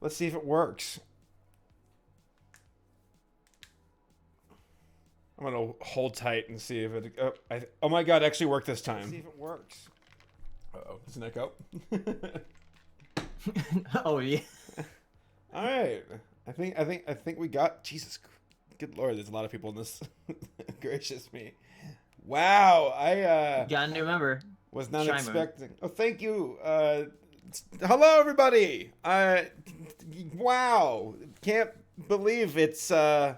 Let's see if it works. I'm gonna hold tight and see if it. Oh my god! It actually worked this time. Let's see if it works. Uh-oh, does it echo? Oh yeah. All right. I think we got. Jesus, good lord! There's a lot of people in this. Gracious me! Wow, I Got a new member. was not Shy expecting. Oh, thank you. Hello, everybody. Wow, can't believe it's. I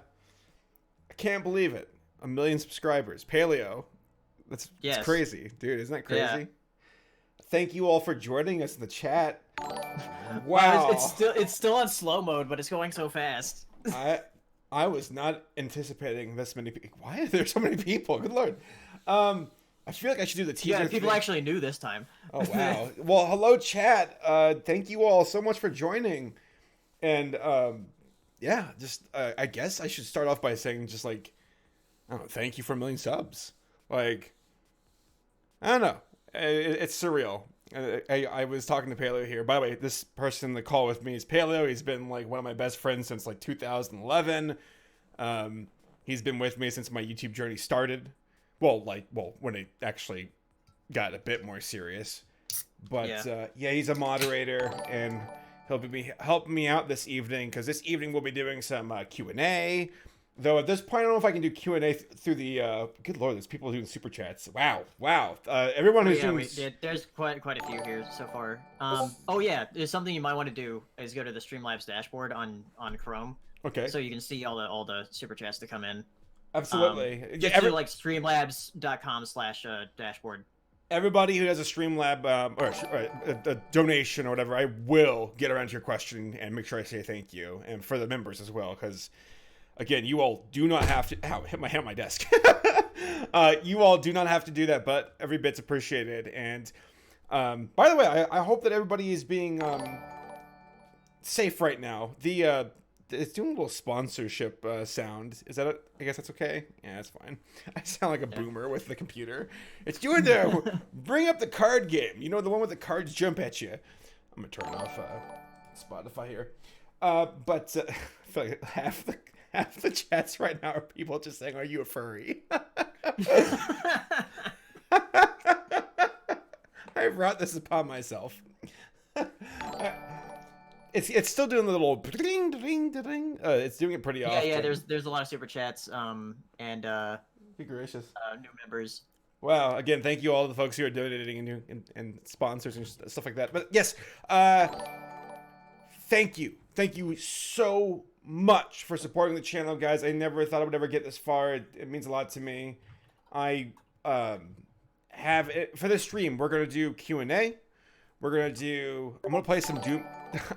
can't believe it. 1 million subscribers. Paleo. That's crazy, dude. Isn't that crazy? Yeah. Thank you all for joining us in the chat. Wow. It's still on slow mode, but it's going so fast. I was not anticipating this many people. Why are there so many people? Good lord. I feel like I should do the teaser. Yeah, people actually knew this time. Oh wow. Well, hello chat. Thank you all so much for joining. And yeah, just I guess I should start off by saying just like I don't know, thank you for 1 million subs. Like I don't know. It's surreal. I was talking to Paleo here. By the way, this person in the call with me is Paleo. He's been like one of my best friends since like 2011. He's been with me since my YouTube journey started. Well, when it actually got a bit more serious. But yeah, he's a moderator and he'll be helping me out this evening because this evening we'll be doing some Q&A. Though at this point, I don't know if I can do Q&A through the. Good lord, there's people doing super chats. Wow. Everyone who's doing. There's quite a few here so far. Oh yeah, there's something you might want to do is go to the Streamlabs dashboard on Chrome. Okay. So you can see all the super chats that come in. Absolutely. Just do like streamlabs.com/dashboard. Everybody who has a Streamlab or a donation or whatever, I will get around to your question and make sure I say thank you, and for the members as well, because. Again, you all do not have to hit my hand on my desk. You all do not have to do that, but every bit's appreciated. And by the way, I hope that everybody is being safe right now. It's doing a little sponsorship sound. Is that I guess that's okay. Yeah, that's fine. I sound like a boomer with the computer. It's doing the bring up the card game. You know, the one with the cards jump at you. I'm gonna turn off Spotify here. But I feel like half the chats right now are people just saying, "Are you a furry?" I brought this upon myself. It's still doing the little ding ding ding. It's doing it pretty often. Yeah. There's a lot of super chats. And be gracious. New members. Wow. Again, thank you all to the folks who are donating and sponsors and stuff like that. But yes, thank you so much for supporting the channel, guys. I never thought I would ever get this far. It means a lot to me. I have it for this stream. We're gonna do Q&A. I'm gonna play some Doom.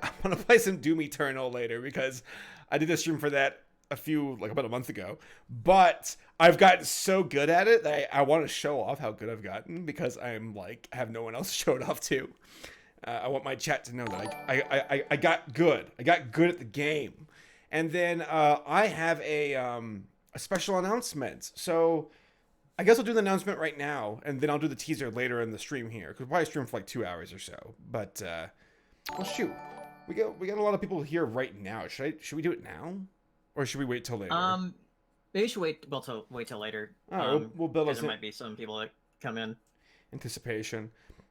I'm gonna play some Doom Eternal later because I did a stream for that about a month ago. But I've gotten so good at it that I want to show off how good I've gotten because I'm like have no one else showed off to. I want my chat to know that I got good. I got good at the game. And then I have a special announcement. So I guess I'll do the announcement right now, and then I'll do the teaser later in the stream here. Because we'll probably stream for like 2 hours or so. But well, shoot, we got a lot of people here right now. Should we do it now, or should we wait till later? Maybe you should wait till later. We'll build us. There might be some people that come in. Anticipation.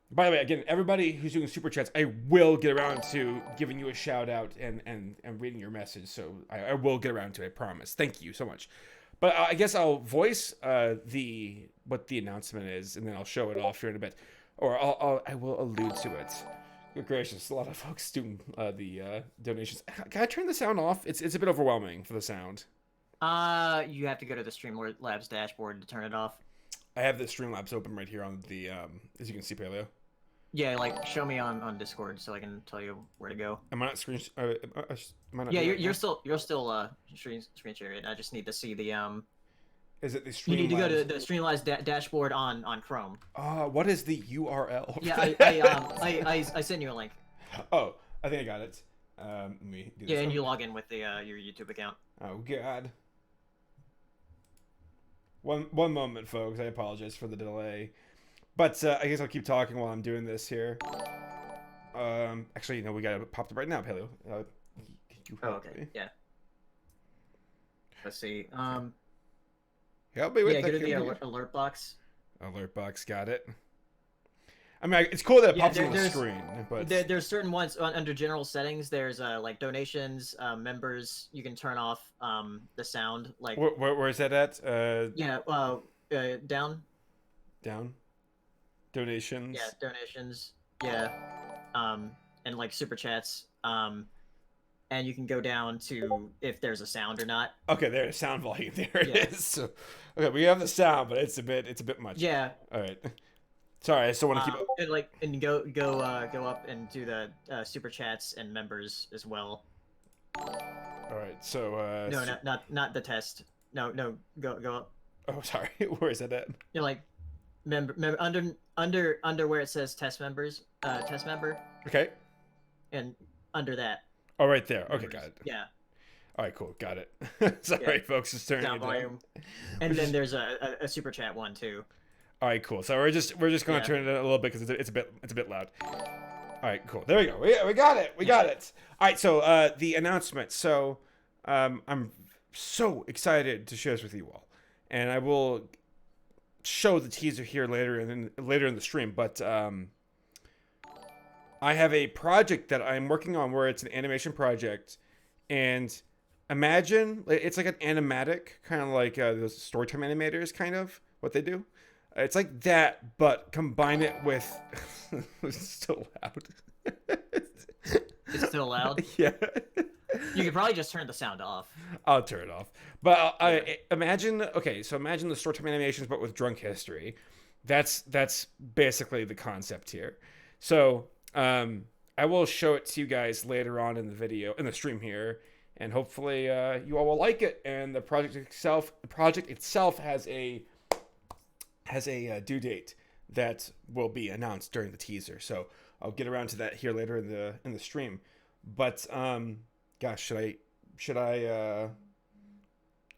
By the way, again, everybody who's doing super chats, I will get around to giving you a shout out and reading your message. So I will get around to it, I promise. Thank you so much. But I guess I'll voice what the announcement is, and then I'll show it off here in a bit, or I will allude to it. Good gracious, a lot of folks doing the donations. Can I turn the sound off? It's a bit overwhelming for the sound. You have to go to the Streamlabs dashboard to turn it off. I have the Streamlabs open right here on the as you can see, Paleo. Yeah, like show me on Discord so I can tell you where to go. Am I not screen? Am I not yeah, you're still screen sharing. I just need to see the Is it the Streamlabs? You need to go to the Streamlabs dashboard on Chrome. What is the URL? Yeah, I sent you a link. Oh, I think I got it. Let me do this. Yeah, and you log in with the your YouTube account. Oh God. One moment, folks. I apologize for the delay. But I guess I'll keep talking while I'm doing this here. Actually, we got it popped up right now, Paleo. You Oh, help okay. me. Yeah. Let's see. Help me with Yeah, the go to the computer. alert box. Alert box, got it. I mean, it's cool that it Yeah, pops on the screen, but there's certain ones under general settings. There's like donations, members. You can turn off the sound. Like where is that at? yeah, down. Down. Yeah, Donations. donations. Yeah, and like super chats. And you can go down to if there's a sound or not. Okay, there's sound volume. There it Yeah. is. So, okay, we have the sound, but it's a bit much. Yeah. All right. Sorry, I still want to keep. And go up and do the super chats and members as well. All right, so No, not the test. No, go up. oh, sorry. Where is that at? You're like member under where it says test members, test member, Okay. and under that. Oh, right there. Okay, Members. got it. Yeah. All right, cool. Got it. Sorry, Yeah. folks. Just turning Sound it down. volume. And then there's a super chat one too. All right, cool. So we're just gonna Yeah. turn it down a little bit because it's a bit loud. All right, cool. There we go. We got it. We got it. All right. So the announcement. So I'm so excited to share this with you all, and I will show the teaser here later in the stream. But I have a project that I'm working on where it's an animation project, and imagine it's like an animatic, kind of like those Storytime animators, kind of what they do. It's like that, but combine it with. It's still loud. It's still loud. Yeah. You could probably just turn the sound off. I'll turn it off. But I imagine. Okay, so imagine the Storytime animations, but with drunk history. That's basically the concept here. So I will show it to you guys later on in the video, in the stream here, and hopefully you all will like it. And the project itself has a due date that will be announced during the teaser. So I'll get around to that here later in the stream. But gosh, should I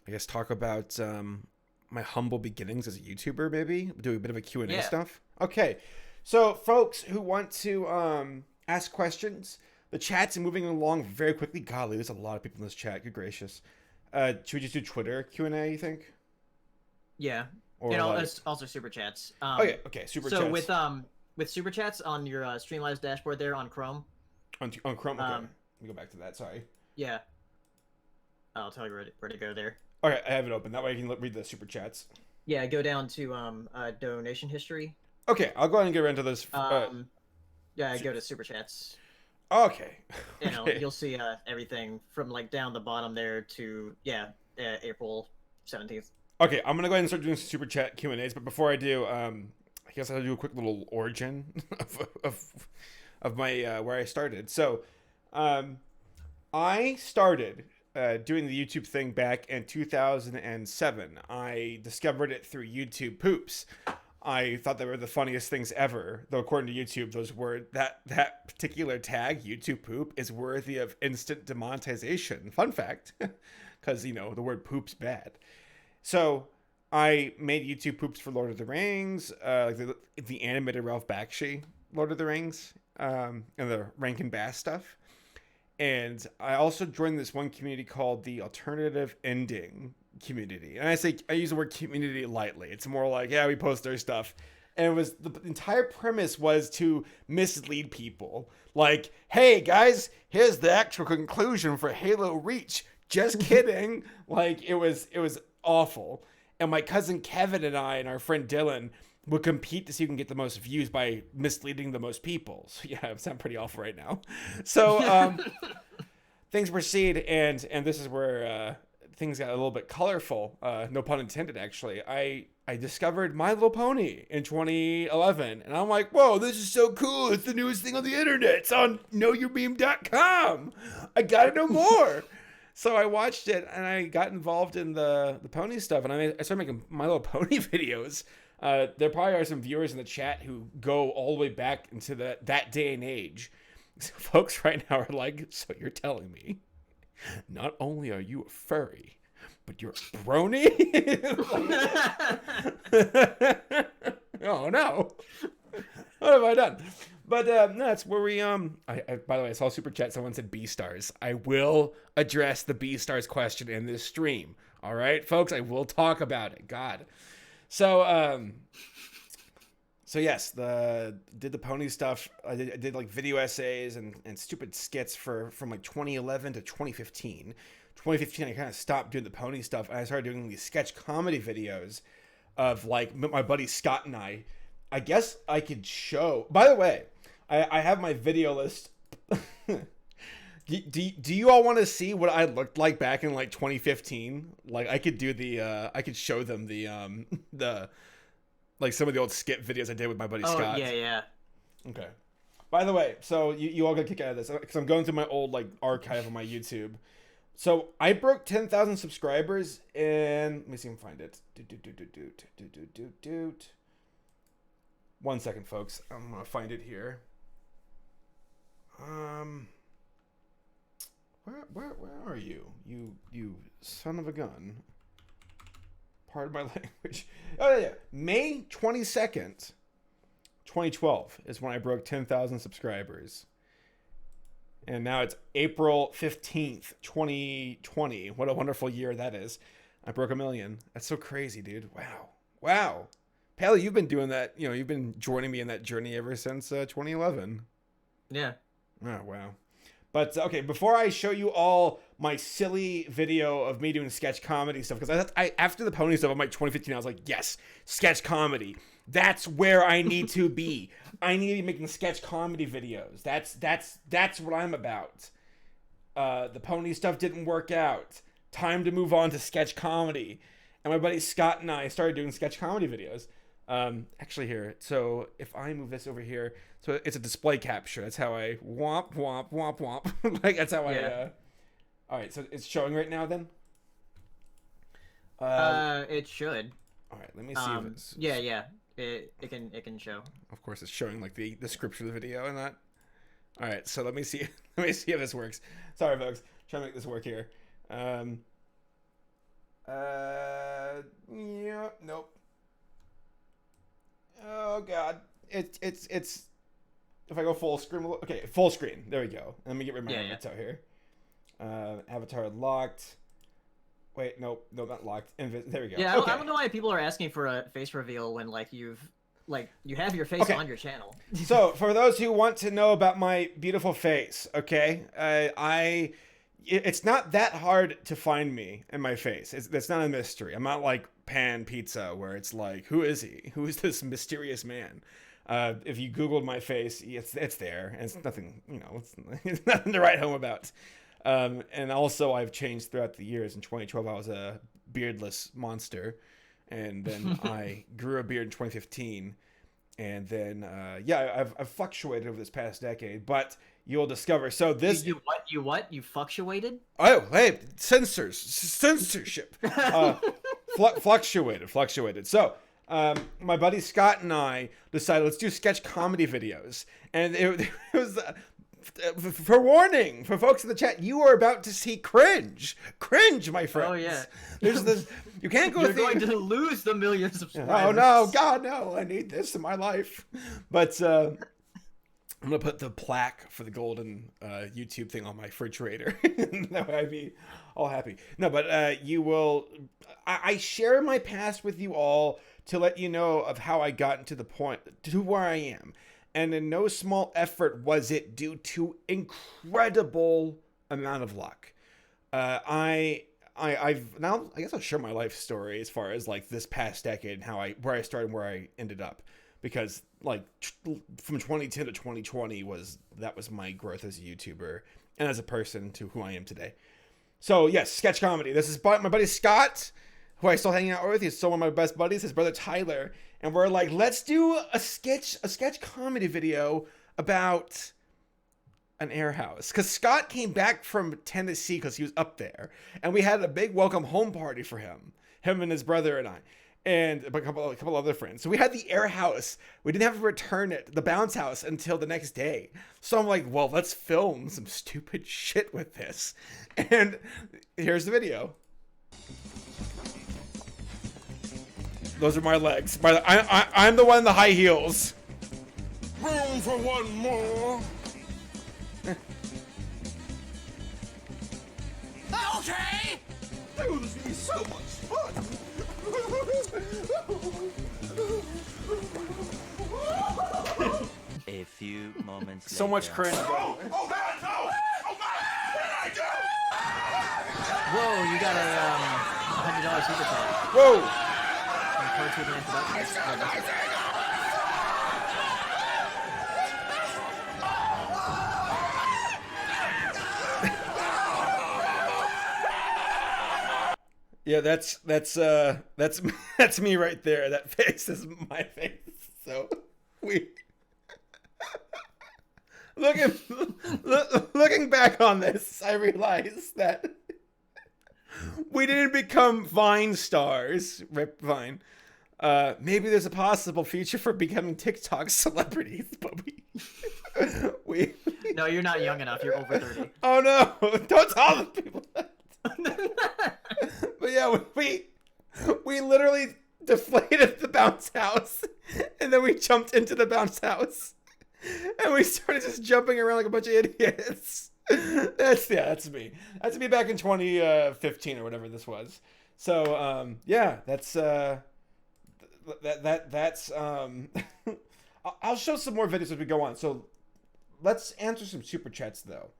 I guess talk about my humble beginnings as a YouTuber, maybe do a bit of a Q&A stuff. Okay, so folks who want to ask questions, the chat's moving along very quickly. Golly, there's a lot of people in this chat. Good gracious. Should we just do Twitter Q&A, you think? Yeah. Or And like... also super chats. Okay, super chats. So with super chats on your Streamlabs dashboard there on Chrome. On Chrome, okay. Let me go back to that. Sorry. Yeah. I'll tell you where to go there. All right, I have it open. That way I can read the super chats. Yeah, go down to donation history. Okay, I'll go ahead and get into this. Yeah, go to super chats. Okay. You know, you'll see everything from like down the bottom there to April 17th. Okay, I'm gonna go ahead and start doing super chat Q&As, but before I do, I guess I'll do a quick little origin of my where I started. So, I started doing the YouTube thing back in 2007. I discovered it through YouTube poops. I thought they were the funniest things ever. Though according to YouTube, those were that particular tag, YouTube poop, is worthy of instant demonetization. Fun fact, because you know the word poop's bad. So I made YouTube poops for Lord of the Rings, the animated Ralph Bakshi Lord of the Rings, and the Rankin Bass stuff. And I also joined this one community called the Alternative Ending community. And I use the word community lightly. It's more like, yeah, we post our stuff. And it was the entire premise was to mislead people. Like, hey guys, here's the actual conclusion for Halo Reach. Just kidding. Like it was awful. And my cousin Kevin and I and our friend Dylan would compete to see who can get the most views by misleading the most people. So yeah, I sound pretty awful right now. So things proceed, and this is where things got a little bit colorful. No pun intended, actually. I discovered My Little Pony in 2011, and I'm like, whoa, this is so cool. It's the newest thing on the internet. It's on knowyourmeme.com. I gotta know more. So I watched it, and I got involved in the pony stuff, and I started making My Little Pony videos. There probably are some viewers in the chat who go all the way back into that day and age. So folks right now are like, so you're telling me not only are you a furry, but you're a brony? Oh no. What have I done? But no, that's where we by the way, I saw super chat. Someone said B stars. I will address the B stars question in this stream. All right, folks, I will talk about it. God. So so yes, did the pony stuff. I did like video essays and stupid skits from like 2011 to 2015. 2015, I kind of stopped doing the pony stuff, and I started doing these sketch comedy videos of like my buddy Scott and I. I guess I could show. By the way, I have my video list. Do you all want to see what I looked like back in like 2015? Like I could do I could show them the like some of the old skit videos I did with my buddy Scott. Oh, yeah. Okay. By the way, so you all got a kick out of this because I'm going through my old like archive on my YouTube. So I broke 10,000 subscribers and let me see if I can find it. 1 second, folks. I'm gonna find it here. Where are you? You son of a gun. Pardon my language. Oh yeah, May 22nd, 2012 is when I broke 10,000 subscribers. And now it's April 15th, 2020. What a wonderful year that is. I broke 1 million. That's so crazy, dude. Wow. Pally, you've been doing that. You know, you've been joining me in that journey ever since 2011. Yeah. Oh, wow. But, okay, before I show you all my silly video of me doing sketch comedy stuff, because I after the pony stuff of like 2015, I was like, yes, sketch comedy. That's where I need to be. I need to be making sketch comedy videos. That's what I'm about. The pony stuff didn't work out. Time to move on to sketch comedy. And my buddy Scott and I started doing sketch comedy videos. Actually here, so if I move this over here, so it's a display capture. That's how I womp womp womp womp. Like that's how I all right, so it's showing right now then? It should. All right, let me see if it's Yeah. It can show. Of course it's showing like the script of the video and that. All right, so let me see if this works. Sorry folks, trying to make this work here. Yeah, nope. Oh god, it's if I go full screen, okay, full screen. There we go. Let me get rid of my avatar here. Avatar locked. Wait, nope, no, not locked. There we go. Yeah, okay. I don't know why people are asking for a face reveal when you have your face on your channel. So for those who want to know about my beautiful face, okay, it's not that hard to find me and my face. It's not a mystery. I'm not like Pan Pizza where it's like, who is he? Who is this mysterious man? If you Googled my face, it's there. And it's nothing, it's nothing to write home about. And also I've changed throughout the years. In 2012, I was a beardless monster. And then I grew a beard in 2015. And then, I've fluctuated over this past decade, but you'll discover. So this... You what? You fluctuated? Oh, hey, censorship. Fluctuated. So, my buddy Scott and I decided, let's do sketch comedy videos. And it was... for warning, for folks in the chat, you are about to see cringe, my friends. Oh yeah, there's this. You can't go. You're going to lose the million subscribers. Oh no, God no! I need this in my life. But I'm gonna put the plaque for the golden YouTube thing on my refrigerator. That way I'd be all happy. No, but you will. I share my past with you all to let you know of how I got to the point to where I am. And in no small effort was it due to incredible amount of luck. I've now, I guess I'll share my life story as far as like this past decade and where I started and where I ended up, because like from 2010 to 2020 was my growth as a YouTuber and as a person to who I am today. So yes, sketch comedy. This is my buddy Scott, who I still hang out with. He's still one of my best buddies. His brother Tyler. And we're like, let's do a sketch comedy video about an air house. Because Scott came back from Tennessee because he was up there. And we had a big welcome home party for him and his brother and I. And a couple other friends. So we had the air house. We didn't have to return it, the bounce house, until the next day. So I'm like, well, let's film some stupid shit with this. And here's the video. Those are my legs. I'm the one in the high heels. Room for one more. Okay! Dude, this is gonna be so much fun. A few moments So later. much cringe. Oh, man, no! Oh, man! What did I do? Whoa, you got a $100 super chat Whoa! from Cartoon Man Productions. Oh, that's it. Yeah, that's that's me right there. That face is my face. So we looking back on this, I realized that we didn't become Vine stars. Rip Vine. Maybe there's a possible future for becoming TikTok celebrities, but we No, you're not young enough. You're over 30. oh no! Don't tell the people that. But yeah, we literally deflated the bounce house, and then we jumped into the bounce house, and we started just jumping around like a bunch of idiots. That's me. That's me back in 2015 or whatever this was. So yeah, that's that's I'll show some more videos as we go on. So let's answer some super chats though.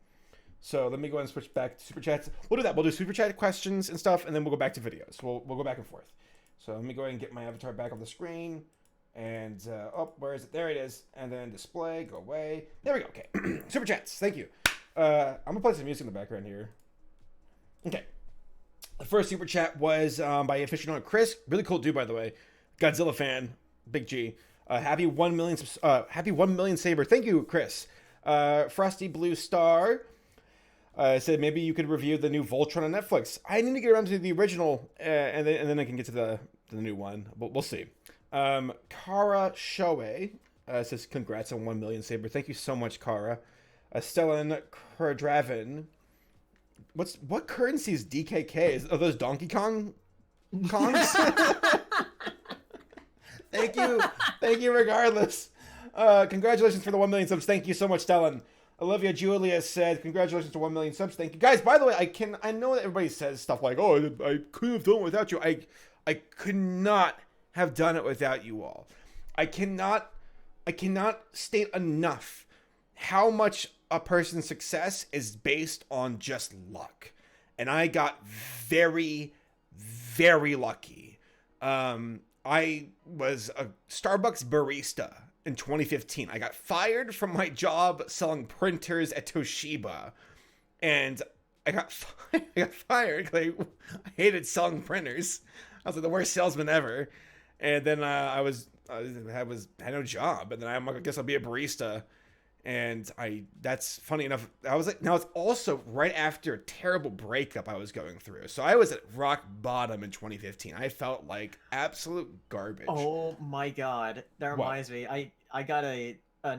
So let me go ahead and switch back to super chats. We'll do that. We'll do super chat questions and stuff, and then we'll go back to videos. We'll go back and forth. So let me go ahead and get my avatar back on the screen. And, oh, where is it? There it is. And then display, go away. There we go. Okay. Super chats. Thank you. I'm going to play some music in the background here. Okay. The first super chat was by aficionado Chris. Really cool dude, by the way. Godzilla fan. Big G. Happy 1 million, happy 1 million saber. Thank you, Chris. Frosty Blue Star. Said maybe you could review the new Voltron on Netflix. I need to get around to the original, and then I can get to the new one. But we'll see. Kara Shoei says congrats on 1 million saber. Thank you so much, Kara. Stellan Kurdraven. What currency is DKK? Are those Donkey Kong Kongs? Thank you. Regardless. Congratulations for the 1 million subs. Thank you so much, Stellan. Olivia Julia said, congratulations to 1 million subs. Thank you. Guys, by the way, I know that everybody says stuff like, oh, I couldn't have done it without you. I could not have done it without you all. I cannot state enough how much a person's success is based on just luck. And I got very, very lucky. I was a Starbucks barista in 2015. I got fired from my job selling printers at Toshiba, and I got fired because I hated selling printers. I was like the worst salesman ever. And then I had no job, and then I'm like, I guess I'll be a barista. And that's funny enough. I was like, now it's also right after a terrible breakup I was going through. So I was at rock bottom in 2015. I felt like absolute garbage. Oh my god, that reminds me. I got an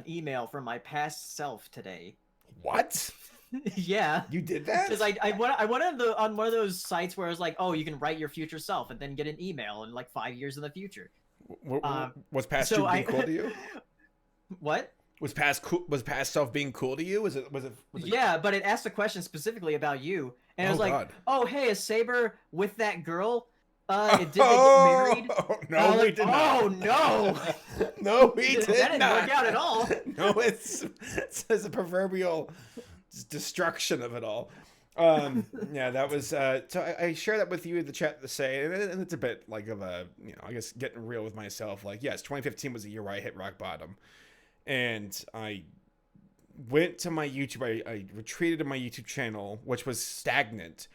email from my past self today. What? Yeah. You did that? Because I went on one of those sites where it's like, oh, you can write your future self and then get an email in like 5 years in the future. Was past you being cool to you? What? Was past self being cool to you? Was it Yeah, but it asked a question specifically about you, and it was like, God. "Oh, hey, is Saber with that girl? Did they get married?" No, we did not. Oh no! No, we did not. That didn't work out at all. No, it's a proverbial destruction of it all. Yeah, that was. So I share that with you in the chat to say, and it's a bit like of a, I guess getting real with myself. Like, yes, 2015 was the year where I hit rock bottom. And I went to my YouTube, I retreated to my YouTube channel, which was stagnant.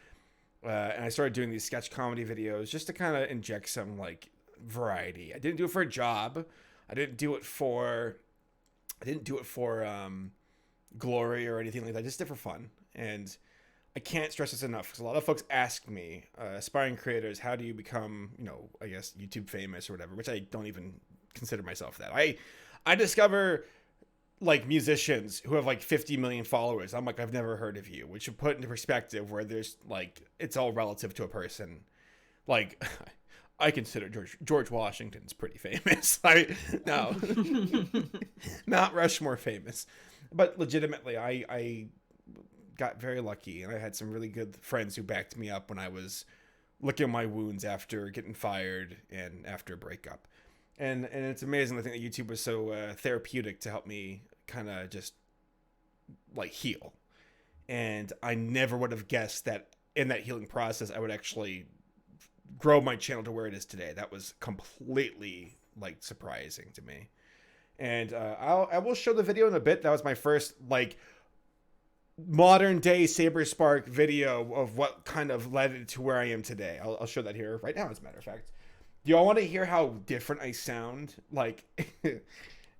And I started doing these sketch comedy videos just to kind of inject some like variety. I didn't do it for a job. I didn't do it for glory or anything like that. I just did it for fun. And I can't stress this enough because a lot of folks ask me, aspiring creators, how do you become, I guess YouTube famous or whatever, which I don't even consider myself that. I discover like musicians who have like 50 million followers. I'm like, I've never heard of you, which should put into perspective where there's like, it's all relative to a person. Like I consider George Washington's pretty famous. No, not Rushmore famous, but legitimately, I got very lucky, and I had some really good friends who backed me up when I was licking my wounds after getting fired and after a breakup. And it's amazing. I think that YouTube was so therapeutic to help me kind of just like heal. And I never would have guessed that in that healing process, I would actually grow my channel to where it is today. That was completely like surprising to me. And I will show the video in a bit. That was my first like modern day Saberspark video of what kind of led it to where I am today. I'll show that here right now, as a matter of fact. Do y'all want to hear how different I sound? Like,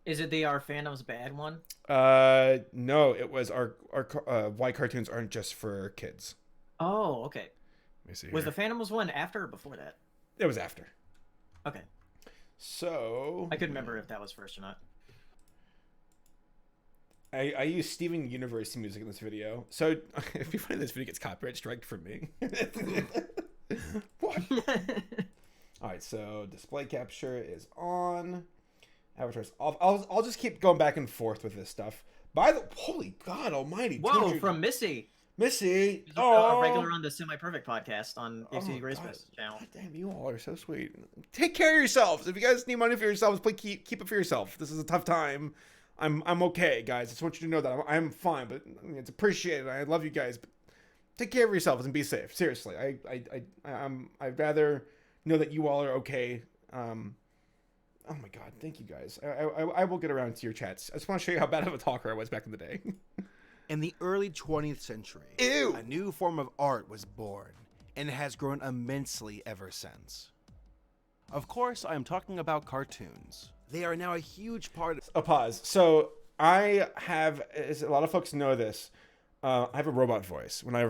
Is it the Our Fandom's Bad one? no, it was our why cartoons aren't just for kids. Oh, okay. Let me see. Was here. the Fandom's one after or before that? It was after. Okay. So I couldn't remember if that was first or not. I use Steven Universe music in this video. So if you find this video gets copyright strike from me. What? All right, so display capture is on. Avatars. I'll just keep going back and forth with this stuff. By the holy God Almighty! Whoa, from Missy. Missy. A regular on the Semi Perfect podcast on the XD Race Fest channel. God damn, you all are so sweet. Take care of yourselves. If you guys need money for yourselves, please keep it for yourself. This is a tough time. I'm okay, guys. I just want you to know that I'm fine, but I mean, it's appreciated. I love you guys. But take care of yourselves and be safe. Seriously, I'd rather know that you all are okay. Oh my God, thank you guys. I will get around to your chats. I just want to show you how bad of a talker I was back in the day. In the early 20th century, Ew. a new form of art was born, and it has grown immensely ever since. Of course, I am talking about cartoons. They are now a huge part of... A pause. So I have, as a lot of folks know this, I have a robot voice. When I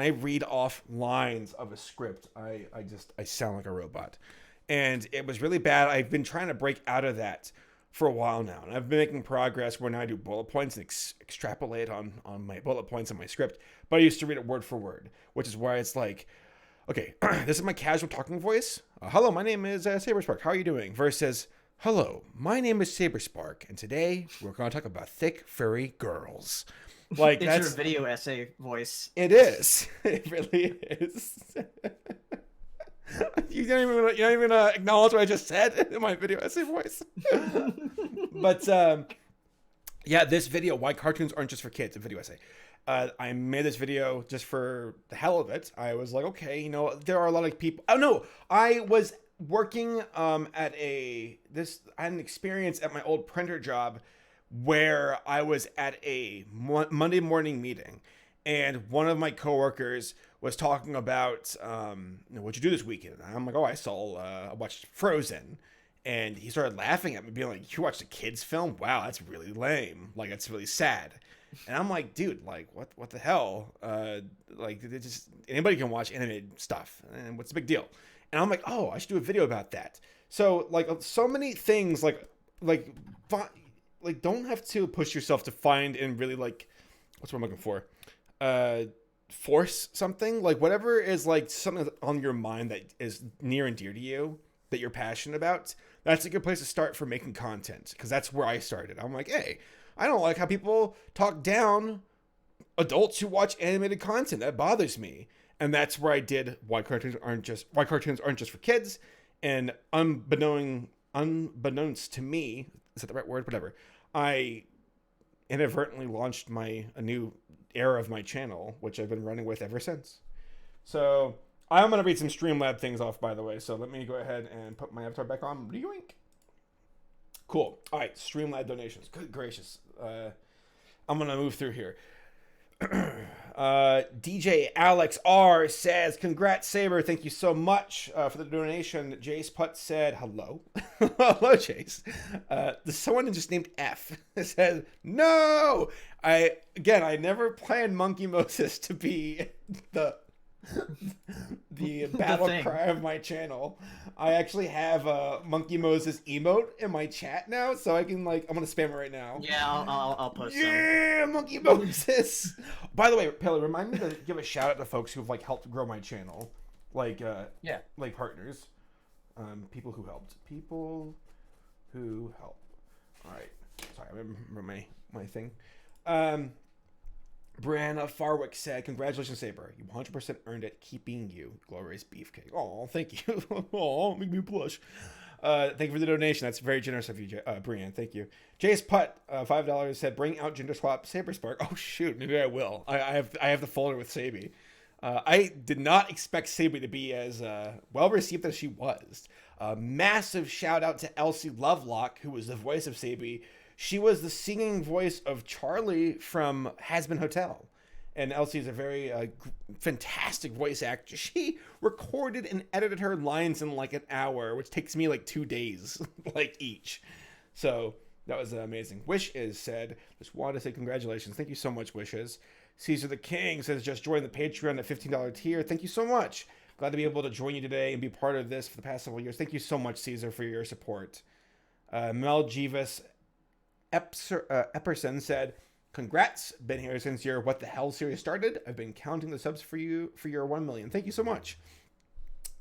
read off lines of a script, I sound like a robot. And it was really bad. I've been trying to break out of that for a while now. And I've been making progress where now I do bullet points and extrapolate on my bullet points in my script. But I used to read it word for word, which is why it's like, okay, this is my casual talking voice. Hello, my name is Saberspark. How are you doing? Versus, hello, my name is Saberspark. And today we're going to talk about thick, furry girls. Like, It's that's your video essay voice. It is. It really is. You don't even acknowledge what I just said in my video essay voice. But yeah, this video, why cartoons aren't just for kids, a video essay. I made this video just for the hell of it. I was like, okay, there are a lot of people. Oh no, I was working at I had an experience at my old printer job where I was at a Monday morning meeting, and one of my coworkers was talking about what'd you do this weekend. And I'm like, oh, I watched Frozen. And he started laughing at me, being like, you watched a kid's film? Wow, that's really lame. Like, that's really sad. And I'm like, dude, like, what the hell? Like, anybody can watch animated stuff, and what's the big deal? And I'm like, oh, I should do a video about that. So like, so many things, like don't have to push yourself to find and really like, what's what I'm looking for? Force something, like whatever is like something on your mind that is near and dear to you, that you're passionate about. That's a good place to start for making content, because that's where I started. I'm like, hey, I don't like how people talk down adults who watch animated content. That bothers me. And that's where I did why cartoons aren't just for kids. And unbeknownst to me, is that the right word? Whatever. I inadvertently launched a new era of my channel, which I've been running with ever since. So I'm going to read some Streamlab things off, by the way. So let me go ahead and put my avatar back on. Yoink. Cool. All right. Streamlab donations. Good gracious. I'm going to move through here. DJ Alex R says, congrats Saber, thank you so much for the donation. Jace Putt said hello. Hello Jace. There's someone just named F says no. I never planned Monkey Moses to be the battle cry of my channel. I actually have a Monkey Moses emote in my chat now, so I can I'm gonna spam it right now. Yeah, I'll post Yeah, some. Monkey Moses. By the way, Pele, remind me to give a shout out to folks who've helped grow my channel, like partners. People who helped. People who help. All right. Sorry, I remember my thing. Brianna Farwick said, "Congratulations, Saber. You 100% earned it. Keeping you, glorious beefcake." Oh, thank you. Oh, make me blush. Thank you for the donation. That's very generous of you, Brianna. Thank you. Jace Putt, $5 said, "Bring out Gender Swap Saber Spark." Oh shoot, maybe I will. I have the folder with Sabi. I did not expect Sabi to be as well received as she was. Massive shout out to Elsie Lovelock, who was the voice of Sabi. She was the singing voice of Charlie from Hazbin Hotel. And Elsie is a very fantastic voice actor. She recorded and edited her lines in like an hour, which takes me like 2 days, like each. So that was amazing. Wishes said, "Just wanted to say congratulations." Thank you so much, Wishes. Caesar the King says, "Just joined the Patreon at $15 tier." Thank you so much. Glad to be able to join you today and be part of this for the past several years. Thank you so much, Caesar, for your support. Mel Jeevis Epperson said, "Congrats, been here since your What the Hell series started. I've been counting the subs for you for your 1 million. Thank you so much."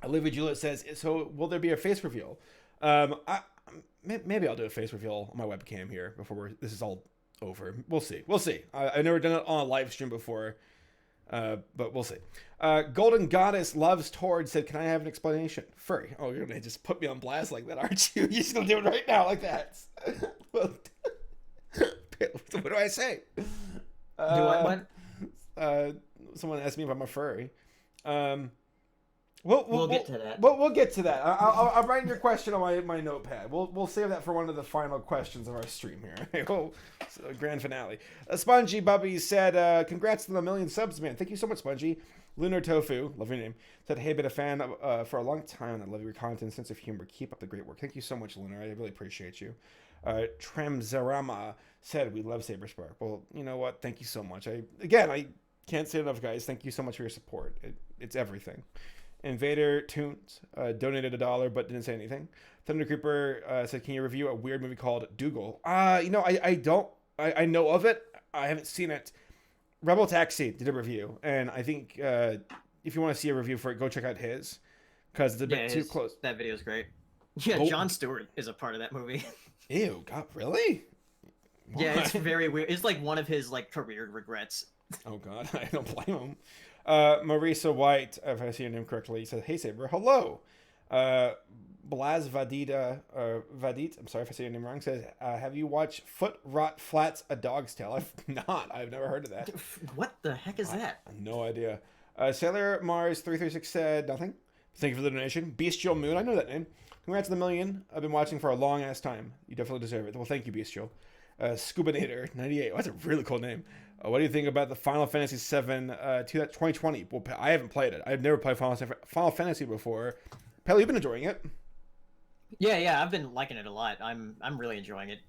Olivia Juliet says, "So will there be a face reveal?" Maybe I'll do a face reveal on my webcam here before this is all over. We'll see. I've never done it on a live stream before, but we'll see. Golden Goddess Loves Tord said, "Can I have an explanation?" Furry. Oh, you're gonna just put me on blast like that, aren't you? You're just gonna do it right now like that. Well, what do I say? Do what? Someone asked me if I'm a furry. We'll get to that. We'll get to that. I'll write your question on my notepad. We'll save that for one of the final questions of our stream here. So, grand finale. Spongy Bubby said, "Congrats on the 1,000,000 subs, man." Thank you so much, Spongy. Lunar Tofu, love your name, said, "Hey, been a fan for a long time. I love your content, sense of humor. Keep up the great work." Thank you so much, Lunar. I really appreciate you. Tremzarama said, "We love Saber Spark." Well, you know what? Thank you so much. I can't say enough, guys. Thank you so much for your support. It's everything. Invader Toons donated $1 but didn't say anything. Thunder Creeper said, "Can you review a weird movie called Dougal?" I don't. I know of it. I haven't seen it. Rebel Taxi did a review, and I think if you want to see a review for it, go check out his, because it's a bit too close. That video is great. Yeah, Jon Stewart is a part of that movie. Ew, God, really? Why? Yeah, it's very weird. It's like one of his like career regrets. Oh God, I don't blame him. Marisa White, if I see your name correctly, says, "Hey Saber, hello." Blaz Vadit, I'm sorry if I say your name wrong, says, "Have you watched Foot Rot Flats: A Dog's Tale?" I've not. I've never heard of that. What the heck is that? No idea. Sailor Mars 336 said, "Nothing. Thank you for the donation." Bestial Moon, I know that name. "Congrats on the 1,000,000. I've been watching for a long ass time. You definitely deserve it." Well, thank you, Bestial. Scubanator 98. Oh, that's a really cool name. What do you think about the Final Fantasy VII 2020? Well, I haven't played it. I've never played Final Fantasy before. Pele, you've been enjoying it? Yeah, I've been liking it a lot. I'm really enjoying it.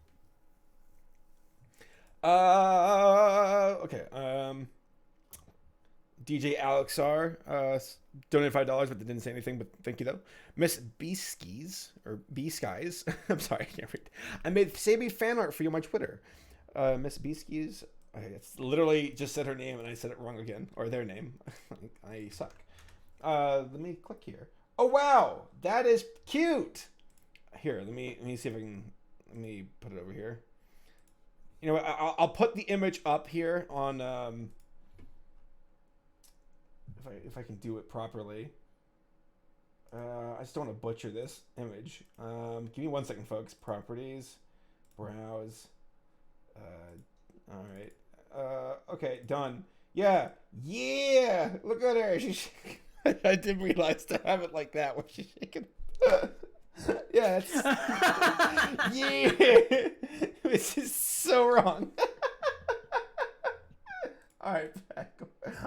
Okay. DJ Alexar donated $5, but they didn't say anything. But thank you though. Miss B Skis or B Skies. I'm sorry, I can't read. "I made Sabi fan art for you on my Twitter." Miss B Skis. It's literally just said her name and I said it wrong again, or their name. I suck. Let me click here. Oh wow, that is cute. Here, let me see if I can. Let me put it over here. You know what? I'll put the image up here on. If I can do it properly. I just don't want to butcher this image. Give me 1 second, folks. Properties, browse. All right. Okay, done. Yeah. Look at her. She's. I didn't realize to have it like that when she's shaking. Yeah. It's... Yeah. This is so wrong. All right.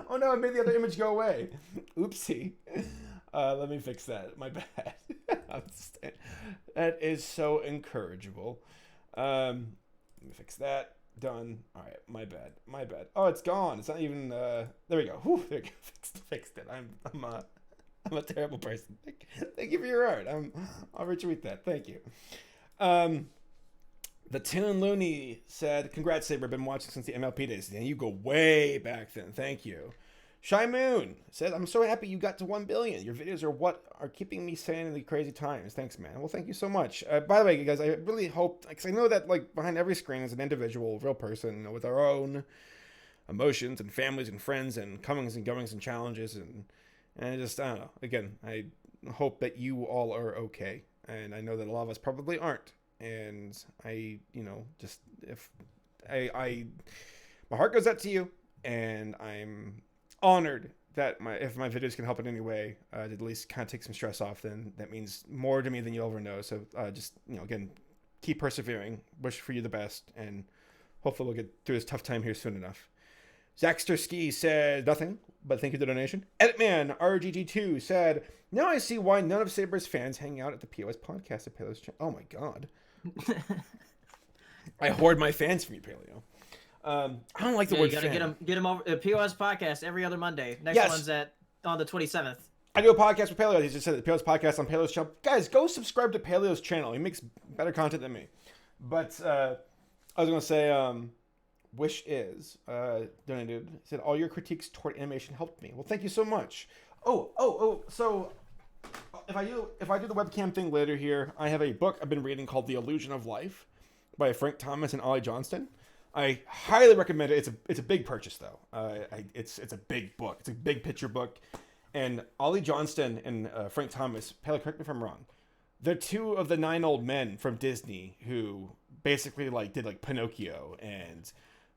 Oh no! I made the other image go away. Oopsie. Let me fix that. My bad. That is so incorrigible. Let me fix that. Done. All right. My bad. Oh, it's gone. It's not even. There we go. Whew, there we go. Fixed it. I'm a terrible person. Thank you for your art. I'll retweet that. Thank you. The Toon Looney said, "Congrats, Saber. Been watching since the MLP days." And you go way back then. Thank you. Shy Moon says, I'm so happy you got to 1 billion. Your videos are what are keeping me sane in the crazy times. Thanks, man. Well, thank you so much. By the way, you guys, I really hope, because I know that like behind every screen is an individual, real person, you know, with our own emotions and families and friends and comings and goings and challenges. And I just, I don't know. Again, I hope that you all are okay. And I know that a lot of us probably aren't. And I, you know, just if my heart goes out to you, and I'm honored that if my videos can help in any way to at least kind of take some stress off, then that means more to me than you'll ever know. So just, you know, again, keep persevering, wish for you the best, and hopefully we'll get through this tough time here soon enough. Zaxter Ski said nothing, but thank you for the donation. Editman RGG2 said, now I see why none of Saber's fans hang out at the POS podcast at Paleo's channel. Oh my god. I hoard my fans from you, Paleo. I don't like the word you gotta fan. get them over POS podcast every other Monday. Next one's on the 27th. I do a podcast with Paleo. He just said the Paleo's podcast on Paleo's channel. Guys, go subscribe to Paleo's channel. He makes better content than me. But I was gonna say, Wish is donated. He said all your critiques toward animation helped me. Well, thank you so much. So if I do the webcam thing later here, I have a book I've been reading called The Illusion of Life by Frank Thomas and Ollie Johnston. I highly recommend it. It's a big purchase though. It's a big book. It's a big picture book, and Ollie Johnston and Frank Thomas. Pele, correct me if I'm wrong. They're two of the 9 old men from Disney who basically like did like Pinocchio and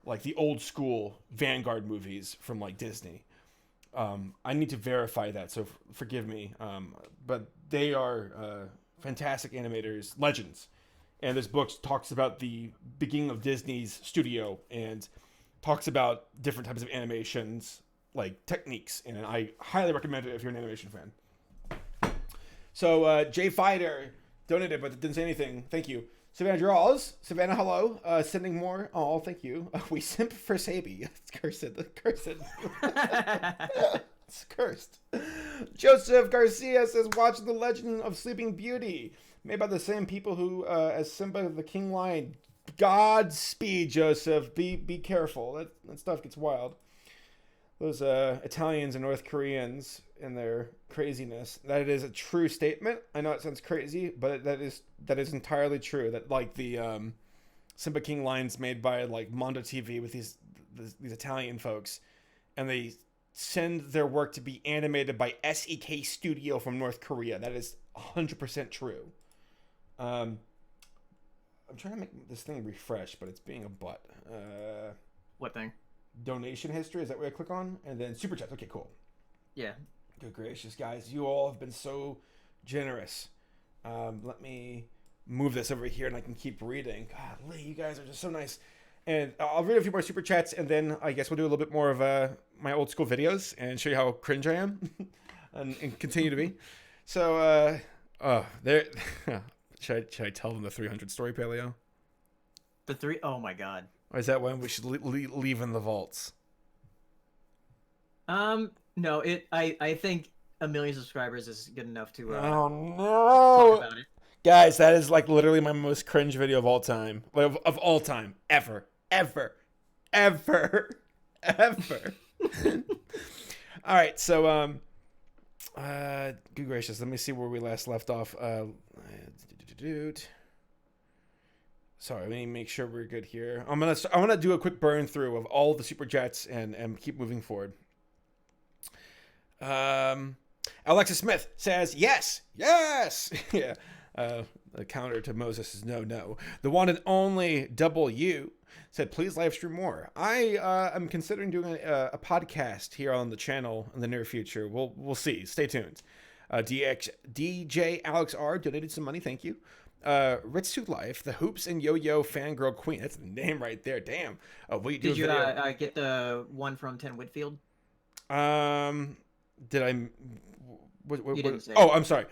like the old school Vanguard movies from like Disney. I need to verify that, so forgive me. But they are fantastic animators, legends. And this book talks about the beginning of Disney's studio and talks about different types of animations, like techniques. And I highly recommend it if you're an animation fan. So Jay Fighter donated, but didn't say anything. Thank you. Savannah Draws. Savannah, hello. Sending more. Oh, thank you. We simp for Sabi. It's cursed. Cursed. It's cursed. Joseph Garcia says, watch The Legend of Sleeping Beauty. Made by the same people who, as Simba the King Lion. Godspeed, Joseph. Be careful. That stuff gets wild. Those Italians and North Koreans and their craziness. That is a true statement. I know it sounds crazy, but that is entirely true. That like the Simba King Lions made by like Mondo TV with these Italian folks, and they send their work to be animated by SEK Studio from North Korea. That is 100% true. I'm trying to make this thing refresh, but it's being a butt. What thing? Donation history, is that where I click on? And then super chats. Okay, cool. Yeah. Good gracious, guys. You all have been so generous. Let me move this over here and I can keep reading. Golly, you guys are just so nice. And I'll read a few more super chats, and then I guess we'll do a little bit more of my old school videos and show you how cringe I am and continue to be. So, there. Should I tell them the 300 story, Paleo? Oh my god. Or is that when we should leave in the vaults? No, I think 1 million subscribers is good enough to oh no, talk about it. Guys, that is like literally my most cringe video of all time, of all time, ever. All right, so good gracious, let me see where we last left off. Sorry, let me make sure we're good here. I'm gonna do a quick burn through of all the super chats and keep moving forward. Alexis Smith says yes. Yeah. The counter to Moses is no. The one and only W said, please live stream more. I am considering doing a podcast here on the channel in the near future. We'll see. Stay tuned. DJ Alex R donated some money. Thank you. Ritsu Life, the Hoops and Yo-Yo Fangirl Queen. That's the name right there. Damn. Did you get the one from 10 Whitfield? Did I? You didn't say. Oh, I'm sorry.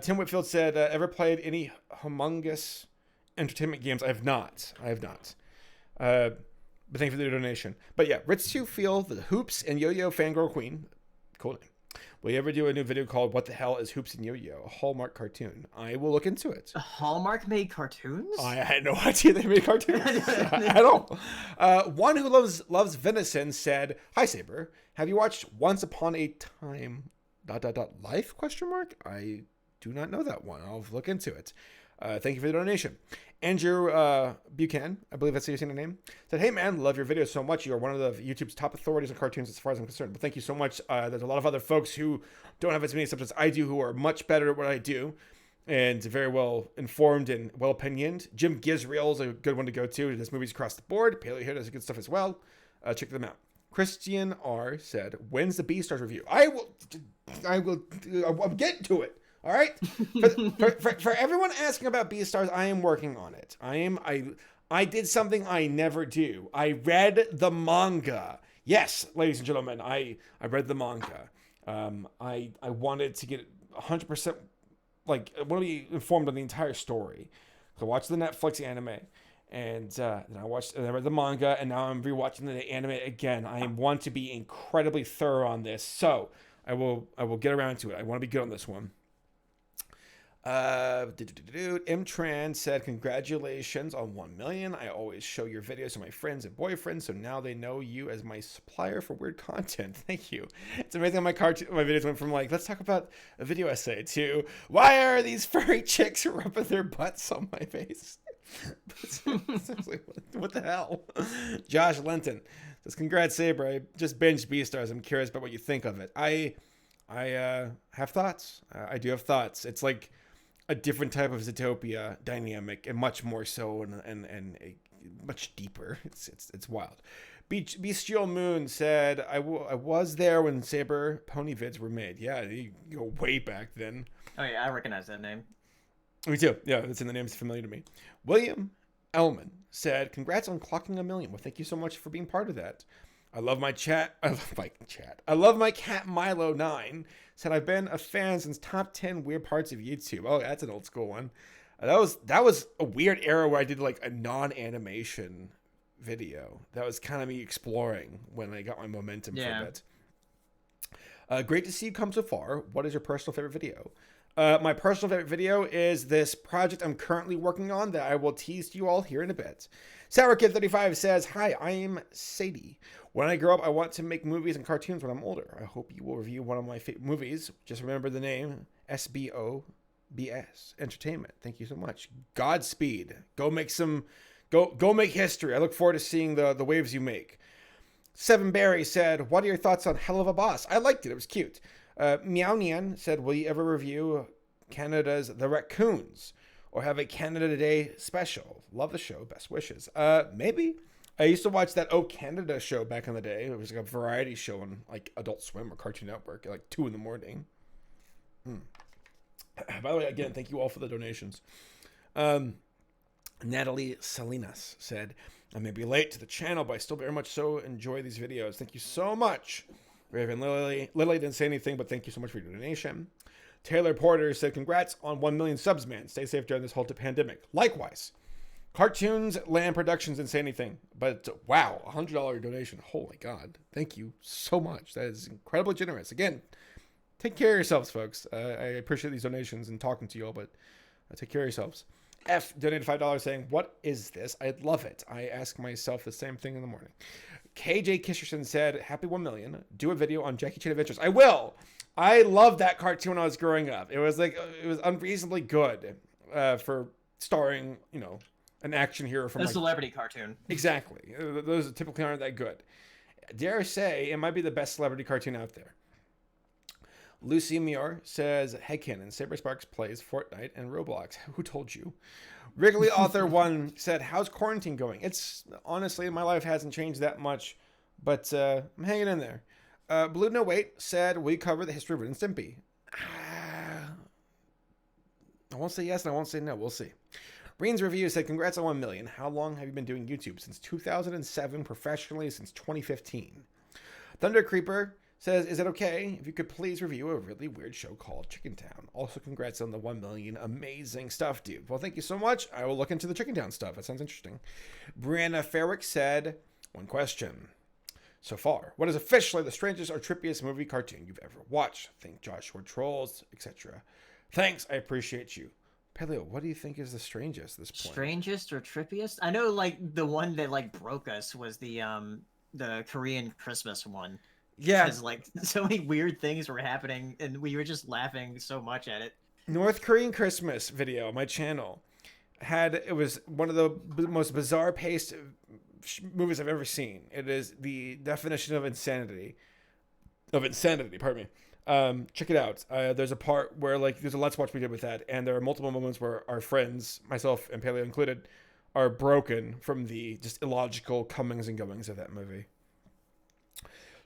Tim Whitfield said, ever played any humongous entertainment games? I have not. But thank you for the donation. But yeah, Ritsu Field, the Hoops and Yo-Yo Fangirl Queen. Cool Will you ever do a new video called "What the Hell is Hoops and Yo-Yo?" A Hallmark cartoon. I will look into it. Hallmark made cartoons? I had no idea they made cartoons at all. One who loves venison said, "Hi Saber, have you watched Once Upon a Time life ? I do not know that one. I'll look into it. Thank you for the donation." Andrew Buchanan, I believe that's how you say the name, said, "Hey man, love your videos so much. You are one of the YouTube's top authorities on cartoons as far as I'm concerned." But thank you so much. There's a lot of other folks who don't have as many subs as I do who are much better at what I do and very well informed and well opinioned. Jim Gizreel's a good one to go to. He does movies across the board. Paleo here does good stuff as well. Check them out. Christian R said, "When's the Beastars review?" I'm getting to it. All right. For everyone asking about Beastars, I am working on it. I did something I never do. I read the manga. Yes, ladies and gentlemen, I read the manga. I wanted to get 100%, like, I want to be informed on the entire story. So I watched the Netflix anime, and then I read the manga, and now I'm rewatching the anime again. I want to be incredibly thorough on this, so I will get around to it. I want to be good on this one. Mtran said, "Congratulations on 1 million. I always show your videos to my friends and boyfriends, so now they know you as my supplier for weird content." Thank you. It's amazing how my videos went from like, let's talk about a video essay to, why are these furry chicks rubbing their butts on my face? What the hell? Josh Lenton says, "Congrats, Saber. I just binged Beastars. I'm curious about what you think of it." I have thoughts. I do have thoughts. It's like a different type of Zootopia dynamic, and much more so, and much deeper. It's wild. Bestial Moon said, I was there when Saber Pony vids were made." Yeah, you go way back then. Oh yeah, I recognize that name. Me too. Yeah, it's in the name's familiar to me. William Ellman said, "Congrats on clocking 1 million. Well, thank you so much for being part of that. I love my cat. I love my cat Milo9. Said, I've been a fan since top 10 weird parts of YouTube." Oh, that's an old school one. That was a weird era where I did like a non-animation video. That was kind of me exploring when I got my momentum for a bit. Great to see you come so far. What is your personal favorite video? My personal favorite video is this project I'm currently working on that I will tease to you all here in a bit. SourKid35 says, "Hi, I'm Sadie. When I grow up, I want to make movies and cartoons when I'm older. I hope you will review one of my favorite movies. Just remember the name, SBOBS Entertainment. Thank you so much. Godspeed. Go make history. I look forward to seeing the waves you make." Seven Barry said, "What are your thoughts on Hell of a Boss?" I liked it. It was cute. Meow Nian said, "Will you ever review Canada's The Raccoons or have a Canada Day special? Love the show. Best wishes." Maybe. I used to watch that Oh Canada show back in the day. It was like a variety show on like Adult Swim or Cartoon Network at like 2 a.m. By the way, again, thank you all for the donations. Natalie Salinas said, "I may be late to the channel, but I still very much so enjoy these videos. Thank you so much." Raven Lily didn't say anything, but thank you so much for your donation. Taylor Porter said, "Congrats on 1 million subs, man. Stay safe during this whole pandemic." Likewise. Cartoons Land Productions didn't say anything, but wow, $100 donation. Holy God. Thank you so much. That is incredibly generous. Again, take care of yourselves, folks. I appreciate these donations and talking to you all, but take care of yourselves. F donated $5 saying, "What is this? I love it. I ask myself the same thing in the morning." KJ Kisherson said, "Happy 1 million. Do a video on Jackie Chan Adventures." I will. I loved that cartoon when I was growing up. It was unreasonably good for starring, an action hero from A celebrity cartoon. Exactly. Those typically aren't that good. Dare say it might be the best celebrity cartoon out there. Lucy Muir says, "Headcanon, Saber Sparks plays Fortnite and Roblox." Who told you? Wrigley Author 1 said, "How's quarantine going?" It's honestly, my life hasn't changed that much, but I'm hanging in there. Blue No Wait said, "We cover the history of Ren and Stimpy." I won't say yes and I won't say no. We'll see. Reen's Review said, "Congrats on 1 million. How long have you been doing YouTube?" Since 2007, professionally since 2015. Thunder Creeper says, "Is it okay if you could please review a really weird show called Chicken Town? Also, congrats on the 1 million. Amazing stuff, dude." Well, thank you so much. I will look into the Chicken Town stuff. That sounds interesting. Brianna Ferrick said, "One question. so far. What is officially the strangest or trippiest movie cartoon you've ever watched? Think Joshua Trolls, etc. Thanks, I appreciate you. Paleo, what do you think is the strangest at this point? Strangest or trippiest? I know, like, the one that, like, broke us was the Korean Christmas one. Yeah. Because, like, so many weird things were happening, and we were just laughing so much at it. North Korean Christmas video on my channel it was one of the most bizarre paced movies I've ever seen. It is the definition of insanity. Pardon me. Check it out. There's a part where, like, there's a Let's Watch we did with that, and there are multiple moments where our friends, myself and Paleo included, are broken from the just illogical comings and goings of that movie.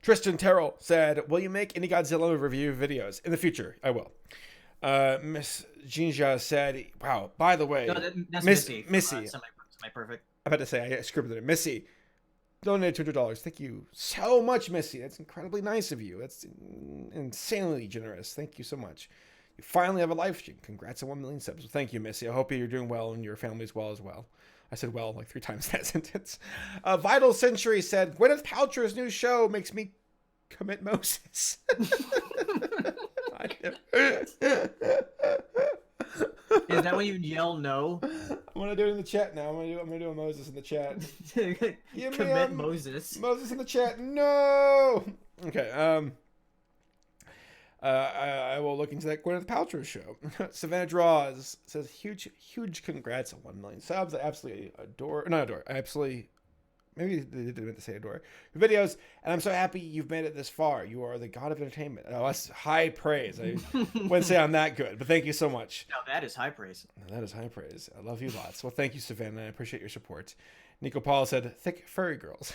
Tristan Terrell said, will you make any Godzilla review videos? In the future, I will. Miss Jinja said, wow, by the way, No, that's Missy. Semi Perfect. I'm about to say, I scribbled it. Missy donated $200. Thank you so much, Missy. That's incredibly nice of you. That's insanely generous. Thank you so much. You finally have a live stream. Congrats on 1 million subs. Well, thank you, Missy. I hope you're doing well and your family's well as well. I said well like 3 times that sentence. Vital Century said, Gwyneth Paltrow's new show makes me commit Moses. Is that when you yell no? I'm gonna do it in the chat now. I'm gonna do a Moses in the chat. Commit Moses. Moses in the chat. No. Okay. I will look into that Gwyneth Paltrow show. Savannah Draws says huge congrats on 1 million subs. I absolutely maybe they didn't meant to say adore your videos, and I'm so happy you've made it this far. You are the god of entertainment. Oh, that's high praise. I wouldn't say I'm that good, but thank you so much. No, that is high praise. That is high praise. I love you lots. Well, thank you, Savannah. I appreciate your support. Nico Paul said, thick furry girls.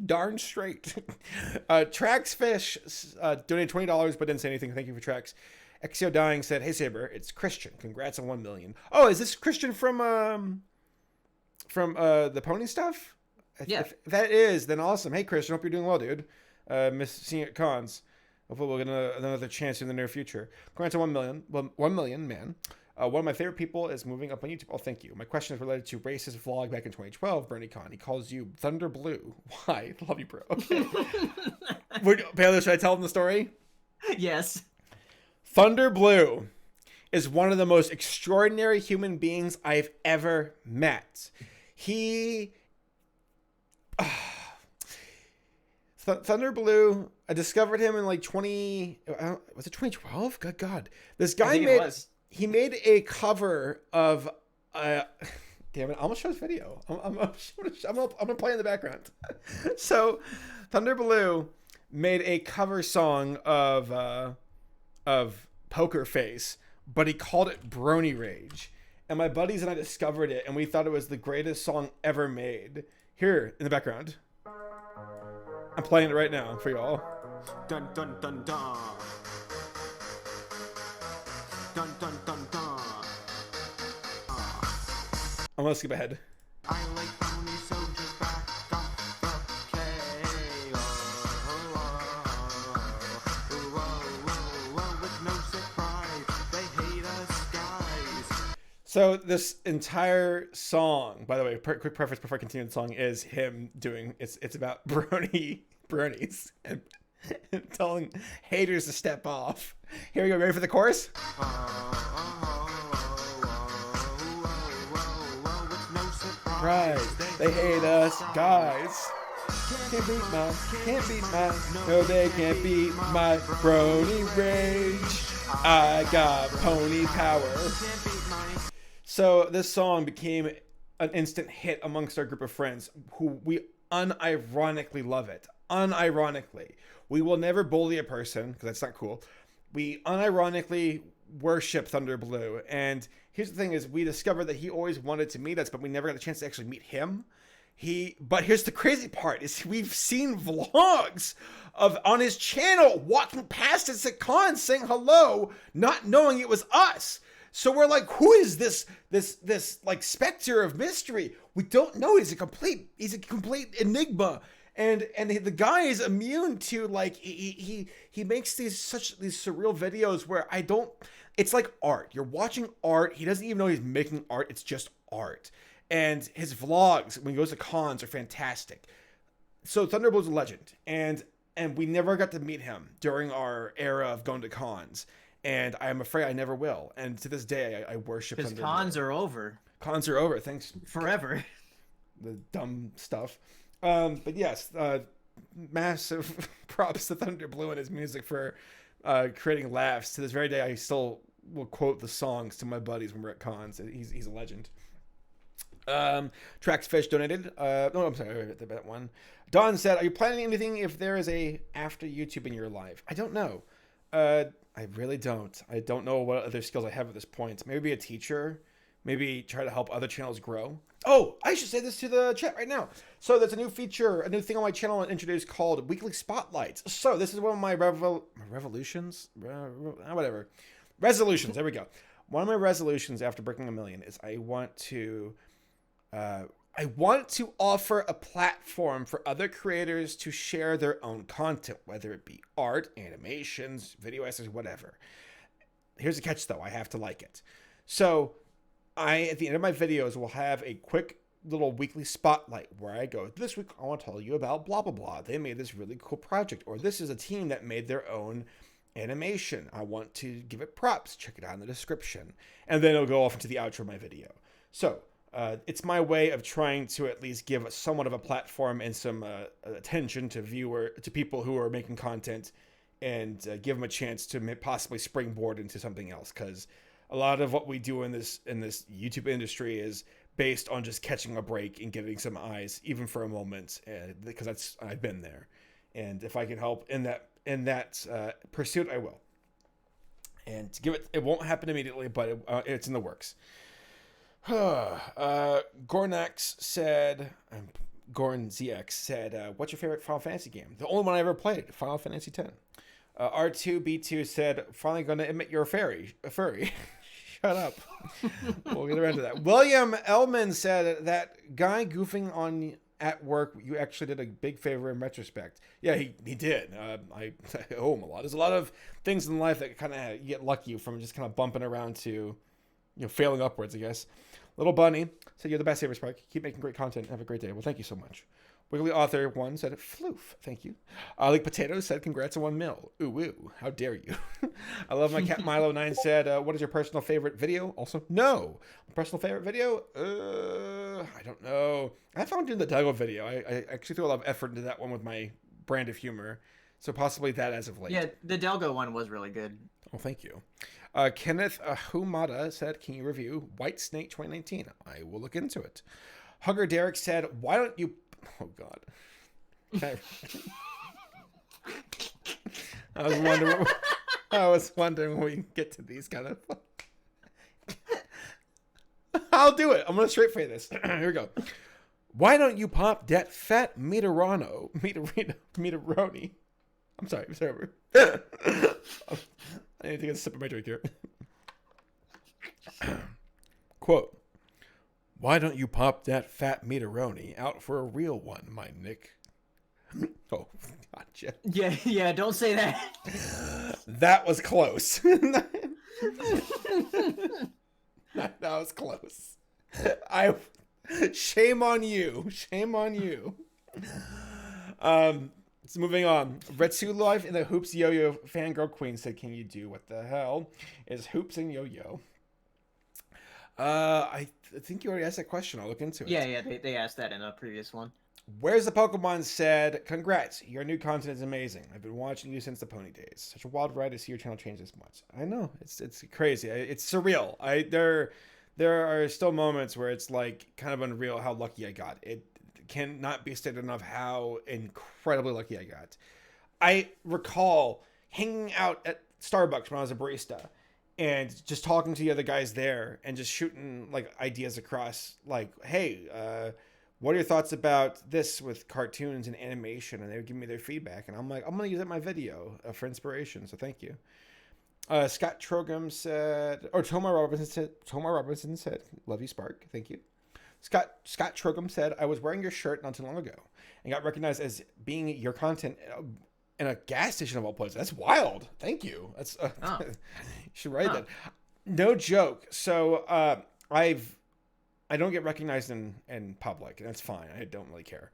Darn straight. Trax Fish donated $20 but didn't say anything. Thank you for Trax. Exio Dying said, hey Saber, it's Christian. Congrats on 1 million. Oh, is this Christian from the pony stuff? Yeah. If that is, then awesome. Hey Christian, hope you're doing well, dude. Miss seeing it at cons. Hopefully we'll get another chance in the near future. Congrats on 1 million. Well, 1 million, man. One of my favorite people is moving up on YouTube. Oh, thank you. My question is related to Race's vlog back in 2012, Bernie Con. He calls you Thunder Blue. Why? Love you, bro. Okay. Baylor, should I tell him the story? Yes. Thunder Blue is one of the most extraordinary human beings I've ever met. Thunder Blue, I discovered him in like was it 2012? Good God. This guy made a cover of damn it, I almost showed this video. I'm gonna play in the background. So Thunder Blue made a cover song of Poker Face, but he called it Brony Rage. And my buddies and I discovered it, and we thought it was the greatest song ever made. Here in the background. I'm playing it right now for y'all. Dun dun dun dun. Dun dun dun dun. I'm gonna skip ahead. I like pony soldiers back off the KO. With no surprise, they hate us guys. So this entire song, by the way, quick preface before I continue the song, is him doing it's about bronies and telling haters to step off. Here we go. Ready for the chorus? With no surprise, Right. They hate us, guys. Can't beat my, no, they can't beat my brony rage. I got pony power. So this song became an instant hit amongst our group of friends who we unironically love it. Unironically. We will never bully a person because that's not cool. We unironically worship Thunder Blue. And here's the thing is we discovered that he always wanted to meet us, but we never got a chance to actually meet him. But here's the crazy part is we've seen vlogs of on his channel walking past us at cons saying hello, not knowing it was us. So we're like, who is this like specter of mystery? We don't know. He's a complete enigma. And the guy is immune to, like, he makes these surreal videos where it's like art. You're watching art. He doesn't even know he's making art. It's just art. And his vlogs when he goes to cons are fantastic. so Thunderbolt's a legend, and we never got to meet him during our era of going to cons, and I'm afraid I never will. And to this day, I worship Because Thunderbolt. cons are over Cons are over. Thanks, forever. the dumb stuff. But yes, massive props to Thunderblue and his music for creating laughs. To this very day, I still will quote the songs to my buddies when we're at cons. He's a legend. Trax Fish donated. No, I'm sorry, that one. Don said, "Are you planning anything if there is a after YouTube in your life?" I don't know. I really don't. I don't know what other skills I have at this point. Maybe be a teacher. Maybe try to help other channels grow. Oh, I should say this to the chat right now. So there's a new feature, a new thing on my channel introduced called Weekly Spotlights. So this is one of my resolutions. There we go. One of my resolutions after breaking 1 million is I want to offer a platform for other creators to share their own content, whether it be art, animations, video essays, whatever. Here's the catch, though. I have to like it. So at the end of my videos, will have a quick little weekly spotlight where I go, this week I want to tell you about blah, blah, blah. They made this really cool project. Or this is a team that made their own animation. I want to give it props. Check it out in the description. And then it'll go off into the outro of my video. So it's my way of trying to at least give somewhat of a platform and some attention to people who are making content, and give them a chance to possibly springboard into something else. Because a lot of what we do in this YouTube industry is based on just catching a break and getting some eyes, even for a moment, because I've been there. And if I can help in that pursuit, I will. And to give it won't happen immediately, but it's in the works. Gornax said, Gorn ZX said, "What's your favorite Final Fantasy game?" The only one I ever played, Final Fantasy X. R2B2 said, "Finally going to admit you're a furry." Shut up. We'll get around to that. William Ellman said, "That guy goofing on at work, you actually did a big favor in retrospect." Yeah, he did. I owe him a lot. There's a lot of things in life that kind of you get lucky from, just kind of bumping around to, failing upwards, I guess. Little Bunny said, "You're the best, Saber Spike. Keep making great content. Have a great day." Well, thank you so much. Wiggly Author 1 said, "Floof." Thank you. Like Potatoes said, "Congrats on 1 mil. Ooh, ooh. How dare you." I Love My Cat Milo 9 said, "What is your personal favorite video?" Also, no. Personal favorite video? I don't know. I found doing the Duggo video. I actually threw a lot of effort into that one with my brand of humor. So possibly that as of late. Yeah, the Delgo one was really good. Oh, thank you. Kenneth Humada said, "Can you review White Snake 2019? I will look into it." Hugger Derek said, "Why don't you..." Oh, God. I was wondering when we get to these kind of... I'll do it. I'm going to straight face this. Here we go. "Why don't you pop that fat meteroni? I'm sorry. I need to get a sip of my drink here. Quote, "Why don't you pop that fat meteroni out for a real one, my Nick?" Oh, gotcha. Yeah, don't say that. That was close. That was close. Shame on you. Shame on you. So moving on. Retsu Life in the Hoops Yo-Yo Fangirl Queen said, "Can you do what the hell is Hoops and Yo-Yo?" I think you already asked that question. I'll look into it. Yeah, they asked that in a previous one. Where's the Pokemon said, "Congrats, your new content is amazing. I've been watching you since the Pony days. Such a wild ride to see your channel change this much." I know, it's crazy. It's surreal. There are still moments where it's like kind of unreal how lucky I got. It cannot be stated enough how incredibly lucky I got. I recall hanging out at Starbucks when I was a barista and just talking to the other guys there and just shooting like ideas across, like, "Hey, what are your thoughts about this with cartoons and animation?" And they would give me their feedback, and I'm like, I'm gonna use it in my video for inspiration. So thank you. Scott Trogum said, or Tomar Robinson said, "Love you, Spark." Thank you. Scott Trogum said, "I was wearing your shirt not too long ago and got recognized as being your content in a gas station of all places." That's wild. Thank you. That's you should write that. No joke. So I don't get recognized in public, and that's fine. I don't really care.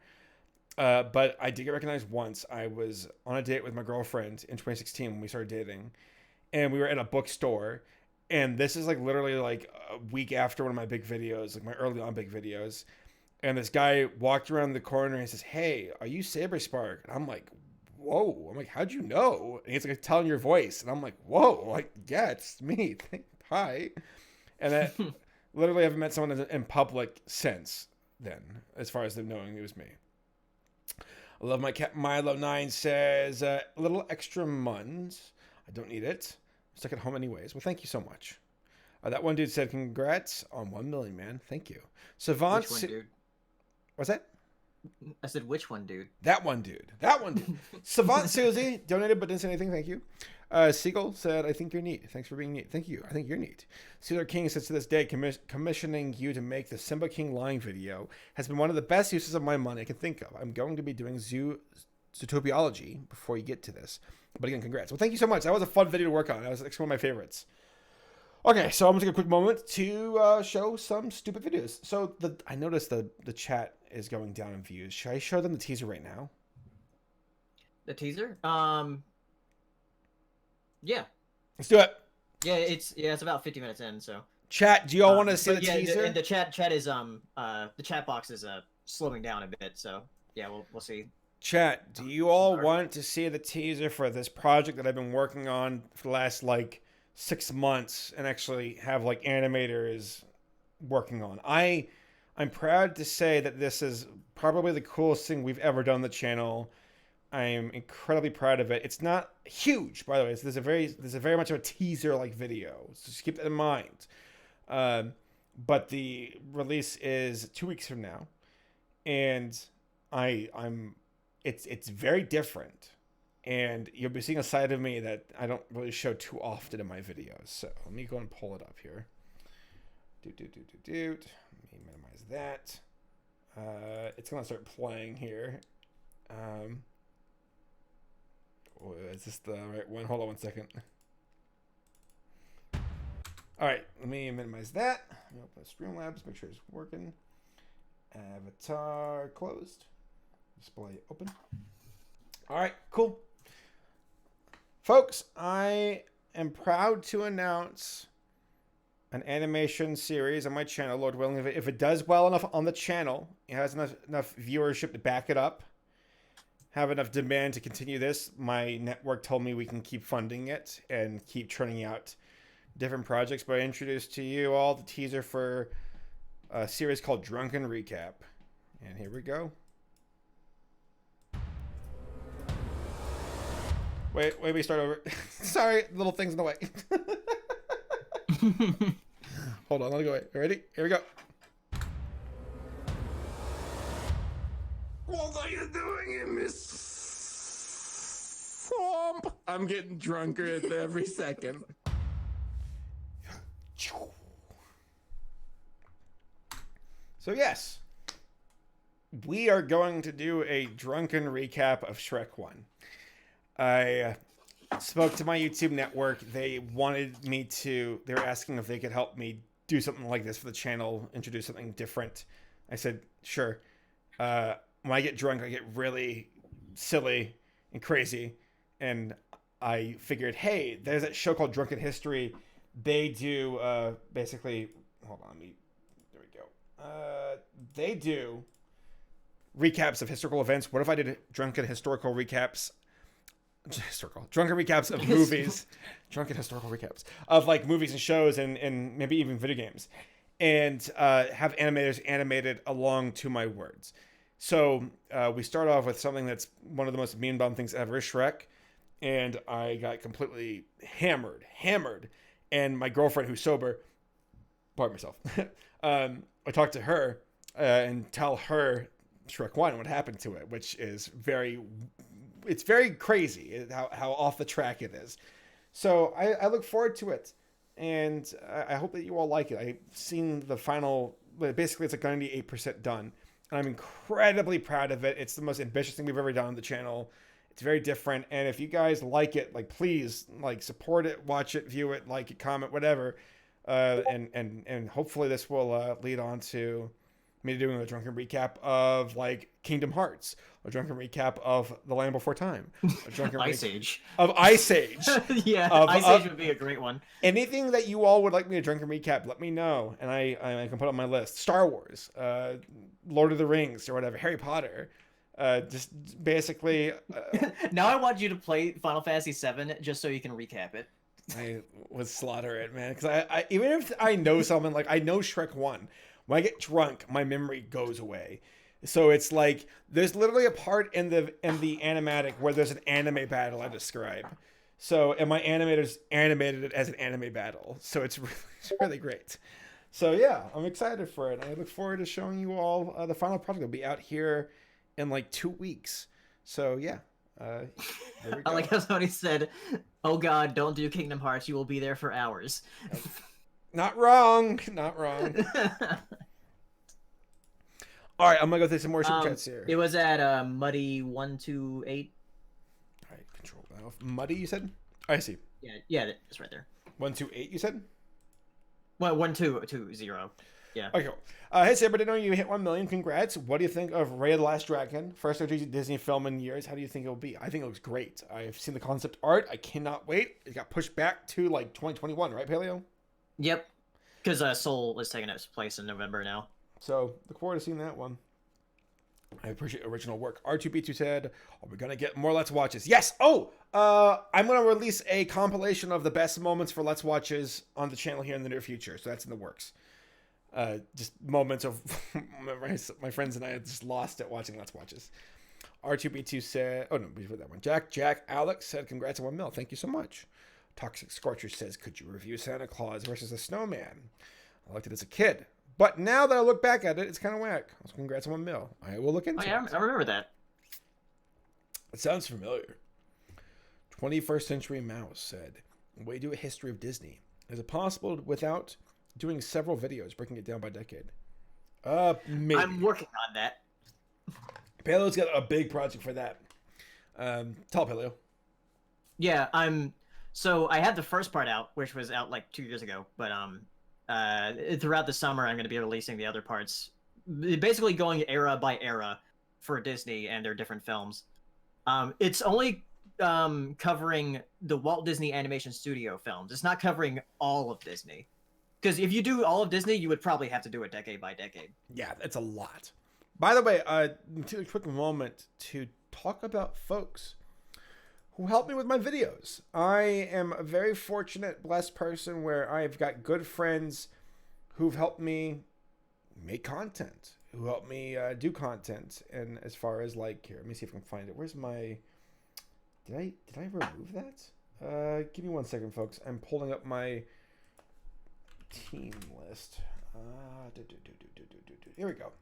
But I did get recognized once. I was on a date with my girlfriend in 2016 when we started dating, and we were at a bookstore. And this is like literally like a week after one of my big videos, like my early on big videos. And this guy walked around the corner and he says, "Hey, are you Saberspark?" And I'm like, "Whoa!" I'm like, "How'd you know?" And he's like, "Telling your voice." And I'm like, "Whoa!" Like, yeah, it's me. Hi. And that literally haven't met someone in public since then, as far as them knowing it was me. I love my cat. Milo9 says, a little extra muns. I don't need it. I'm stuck at home anyways. Well, thank you so much. That one dude said, "Congrats on 1 million, man." Thank you. Savant. Which one, dude? What's that? I said, which one, dude? That one dude. That one dude. Savant Susie donated but didn't say anything. Thank you. Siegel said, "I think you're neat. Thanks for being neat." Thank you. I think you're neat. Caesar King says, "To this day, commissioning you to make the Simba King line video has been one of the best uses of my money I can think of. I'm going to be doing Zootopiology before you get to this. But again, congrats." Well, thank you so much. That was a fun video to work on. That was actually one of my favorites. Okay, so I'm going to take a quick moment to show some stupid videos. So I noticed the chat is going down in views. Should I show them the teaser right now? The teaser? Yeah. Let's do it. Yeah, it's about 50 minutes in, so. Chat, do you all want to see but the yeah, teaser? And the chat is the chat box is slowing down a bit, so yeah, we'll see. Chat, do you all want to see the teaser for this project that I've been working on for the last like 6 months and actually have like animators working on? I'm proud to say that this is probably the coolest thing we've ever done on the channel. I am incredibly proud of it. It's not huge, by the way. There's a very much of a teaser like video, so just keep that in mind. But the release is 2 weeks from now, and it's very different, and you'll be seeing a side of me that I don't really show too often in my videos. So let me go and pull it up here. Let me minimize that. It's gonna start playing here. Is this the right one? Hold on 1 second. All right, let me minimize that. Let me open Streamlabs, make sure it's working. Avatar closed. Display open. All right, cool. Folks, I am proud to announce an animation series on my channel, Lord willing. If it does well enough on the channel, it has enough viewership to back it up, have enough demand to continue this, my network told me we can keep funding it and keep churning out different projects. But I introduced to you all the teaser for a series called Drunken Recap. And here we go. Wait, we start over. Sorry, little things in the way. Hold on, let me go away. Ready? Here we go. What are you doing in this swamp? I'm getting drunker at every second. So yes, we are going to do a drunken recap of Shrek 1. I spoke to my YouTube network. They wanted me to, they were asking if they could help me do something like this for the channel, introduce something different. I said, sure. When I get drunk, I get really silly and crazy. And I figured, hey, there's that show called Drunken History. They do, basically, hold on, there we go. They do recaps of historical events. What if I did drunken historical recaps? Drunken recaps of movies. Drunken historical recaps of like movies and shows and maybe even video games. And have animators animated along to my words. So we start off with something that's one of the most mean bum things ever, Shrek. And I got completely hammered. And my girlfriend, who's sober, pardon myself, I talked to her and tell her Shrek 1, what happened to it, which is very crazy how off the track it is. So I look forward to it. And I hope that you all like it. I've seen the final, basically it's like 98% done. And I'm incredibly proud of it. It's the most ambitious thing we've ever done on the channel. It's very different. And if you guys like it, like please like support it, watch it, view it, like it, comment, whatever. And hopefully this will lead on to me doing a drunken recap of like Kingdom Hearts, a drunken recap of The Land Before Time, a drunken Ice Age. of Ice Age. Yeah, Of- Ice Age would be a great one. Anything that you all would like me to drunken recap, let me know, and I can put on my list. Star Wars, Lord of the Rings, or whatever, Harry Potter. Just basically, Now I want you to play Final Fantasy VII just so you can recap it. I would slaughter it, man. Because I even if I know something, like I know Shrek 1, when I get drunk, my memory goes away. So it's like there's literally a part in the animatic where there's an anime battle I describe. So and my animators animated it as an anime battle. So it's really great. So yeah, I'm excited for it. I look forward to showing you all the final product. It'll be out here in like 2 weeks. So yeah. There we go. I like how somebody said, "Oh God, don't do Kingdom Hearts. You will be there for hours." Not wrong. Not wrong. All right, I'm gonna go through some more super chats here. It was at Muddy128. All right, control that off. Muddy, you said? I see. Yeah, it's right there. 128, you said? Well, 1220. Yeah. Okay, cool. Hey, Saber, didn't know you hit 1 million. Congrats. What do you think of Ray of the Last Dragon? First OG Disney film in years. How do you think it'll be? I think it looks great. I've seen the concept art. I cannot wait. It got pushed back to like 2021, right, Paleo? Yep. Because Soul is taking its place in November now. So look forward to seeing that one. I appreciate original work. R2B2 said, "Are we gonna get more Let's Watches?" Yes. Oh, I'm gonna release a compilation of the best moments for Let's Watches on the channel here in the near future. So that's in the works. Just moments of my friends and I just lost at watching Let's Watches. R2B2 said, "Oh no, we put that one." Jack Alex said, "Congrats on 1 mil. Thank you so much." Toxic Scorcher says, "Could you review Santa Claus versus the Snowman? I liked it as a kid. But now that I look back at it, it's kind of whack. So congrats on 1 mil. I will look into Oh, yeah, it." I remember that. It sounds familiar. 21st Century Mouse said, "Way to do a history of Disney. Is it possible without doing several videos, breaking it down by decade?" Maybe. I'm working on that. Paleo's got a big project for that. Tell Paleo. Yeah, So I had the first part out, which was out like 2 years ago, but throughout the summer I'm going to be releasing the other parts, basically going era by era for Disney and their different films. It's only covering the Walt Disney Animation Studio films. It's not covering all of Disney, because if you do all of Disney, you would probably have to do it decade by decade. Yeah, that's a lot. By the way, take a quick moment to talk about folks who helped me with my videos. I am a very fortunate, blessed person where I've got good friends who've helped me make content, who helped me do content. And as far as like, here, let me see if I can find it. Where's my, did I remove that? Give me 1 second, folks. I'm pulling up my team list. Here we go.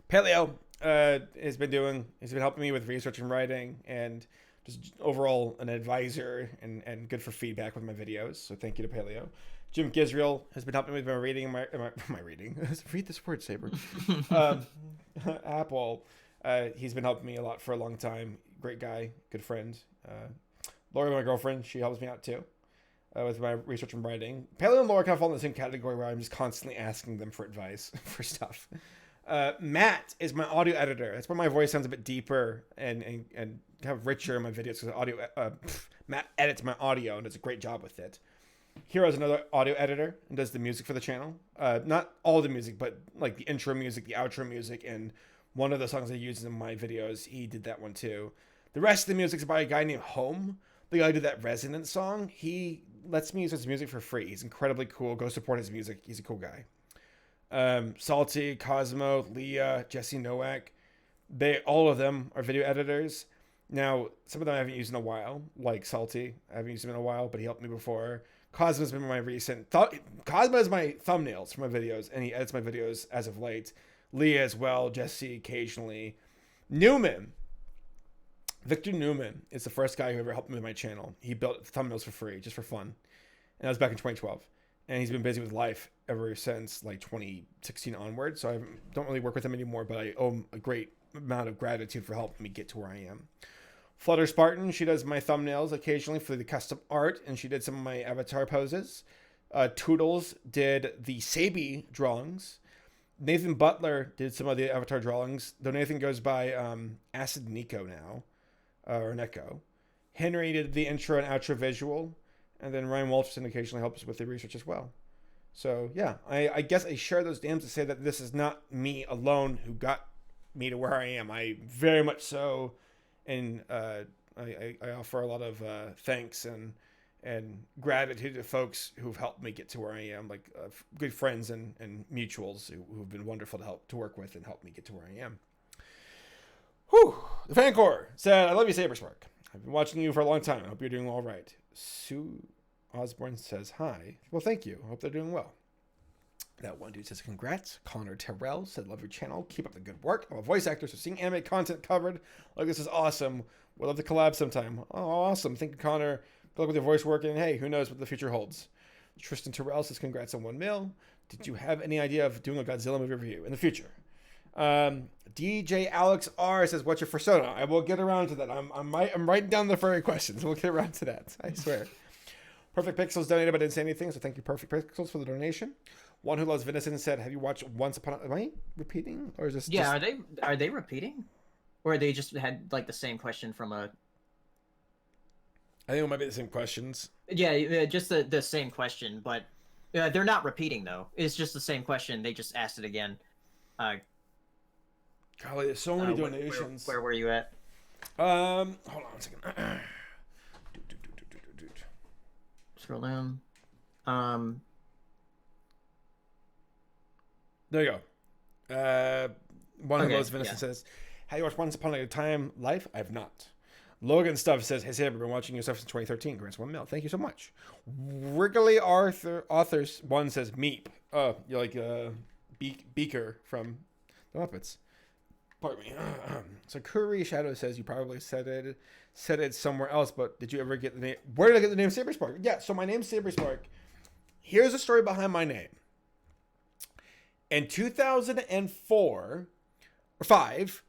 Paleo has been helping me with research and writing, and just overall an advisor and good for feedback with my videos. So thank you to Paleo. Jim Gisriel has been helping me with my reading. My reading. Read this word, Saber. Apple. He's been helping me a lot for a long time. Great guy, good friend. Laura, my girlfriend, she helps me out too with my research and writing. Paleo and Laura kind of fall in the same category where I'm just constantly asking them for advice for stuff. Matt is my audio editor. That's why my voice sounds a bit deeper and kind of richer in my videos, because Matt edits my audio and does a great job with it. Hero's another audio editor and does the music for the channel. Not all the music, but like the intro music, the outro music, and one of the songs I use in my videos, he did that one too. The rest of the music is by a guy named Home. The guy who did that Resonance song. He lets me use his music for free. He's incredibly cool. Go support his music. He's a cool guy. Salty, Cosmo, Leah, Jesse Nowak, all of them are video editors. Now, some of them I haven't used in a while, like Salty. I haven't used him in a while, but he helped me before. Cosmo's been my recent. Cosmo is my thumbnails for my videos, and he edits my videos as of late. Leah as well, Jesse occasionally. Newman. Victor Newman is the first guy who ever helped me with my channel. He built thumbnails for free, just for fun. And that was back in 2012. And he's been busy with life ever since like 2016 onward. So I don't really work with him anymore, but I owe him a great amount of gratitude for helping me get to where I am. Flutter Spartan, she does my thumbnails occasionally for the custom art, and she did some of my avatar poses. Toodles did the Sabi drawings. Nathan Butler did some of the avatar drawings, though Nathan goes by Acid Nico now, or Neko. Henry did the intro and outro visual, and then Ryan Walterson occasionally helps with the research as well. So yeah, I guess I share those names to say that this is not me alone who got me to where I am. I very much so, and I offer a lot of thanks and gratitude to folks who've helped me get to where I am, like good friends and mutuals who've been wonderful to work with and help me get to where I am. Whew! The Fan Core said, I love you, Saberspark. I've been watching you for a long time. I hope you're doing all right. Sue Osborne says, hi. Well, thank you. I hope they're doing well. That one dude says, congrats. Connor Terrell said, love your channel. Keep up the good work. I'm a voice actor, so seeing anime content covered like this is awesome. We'd love to collab sometime. Oh, awesome. Thank you, Connor. Good luck with your voice work, and hey, who knows what the future holds. Tristan Terrell says, congrats on 1 mil. Did you have any idea of doing a Godzilla movie review in the future? DJ Alex R says, what's your persona? I will get around to that. I'm writing down the furry questions. We'll get around to that. I swear. Perfect Pixels donated but didn't say anything, so thank you, Perfect Pixels, for the donation. One Who Loves Venison said, have you watched Once Upon a... Am I repeating? Or is this Yeah, just... are they repeating? Or they just had like the same question from a... I think it might be the same questions. Yeah, just the same question, but they're not repeating though. It's just the same question. They just asked it again. Golly, there's so many donations. Where were you at? Hold on a second. Scroll down. There you go. One of Okay, those Venison says, how you watch Once Upon a Time live? I've not. Logan Stuff says, hey, Sam, I've been watching your stuff since 2013. Congrats, 1 mil. Thank you so much. Wriggly Authors 1 says, Meep. Oh, you're like Beaker from the Muppets. Pardon me. So Curry Shadow says, you probably said it somewhere else, but did you ever get the name? Where did I get the name Saberspark? Yeah, so my name's Saberspark. Here's the story behind my name. In 2004 or 5,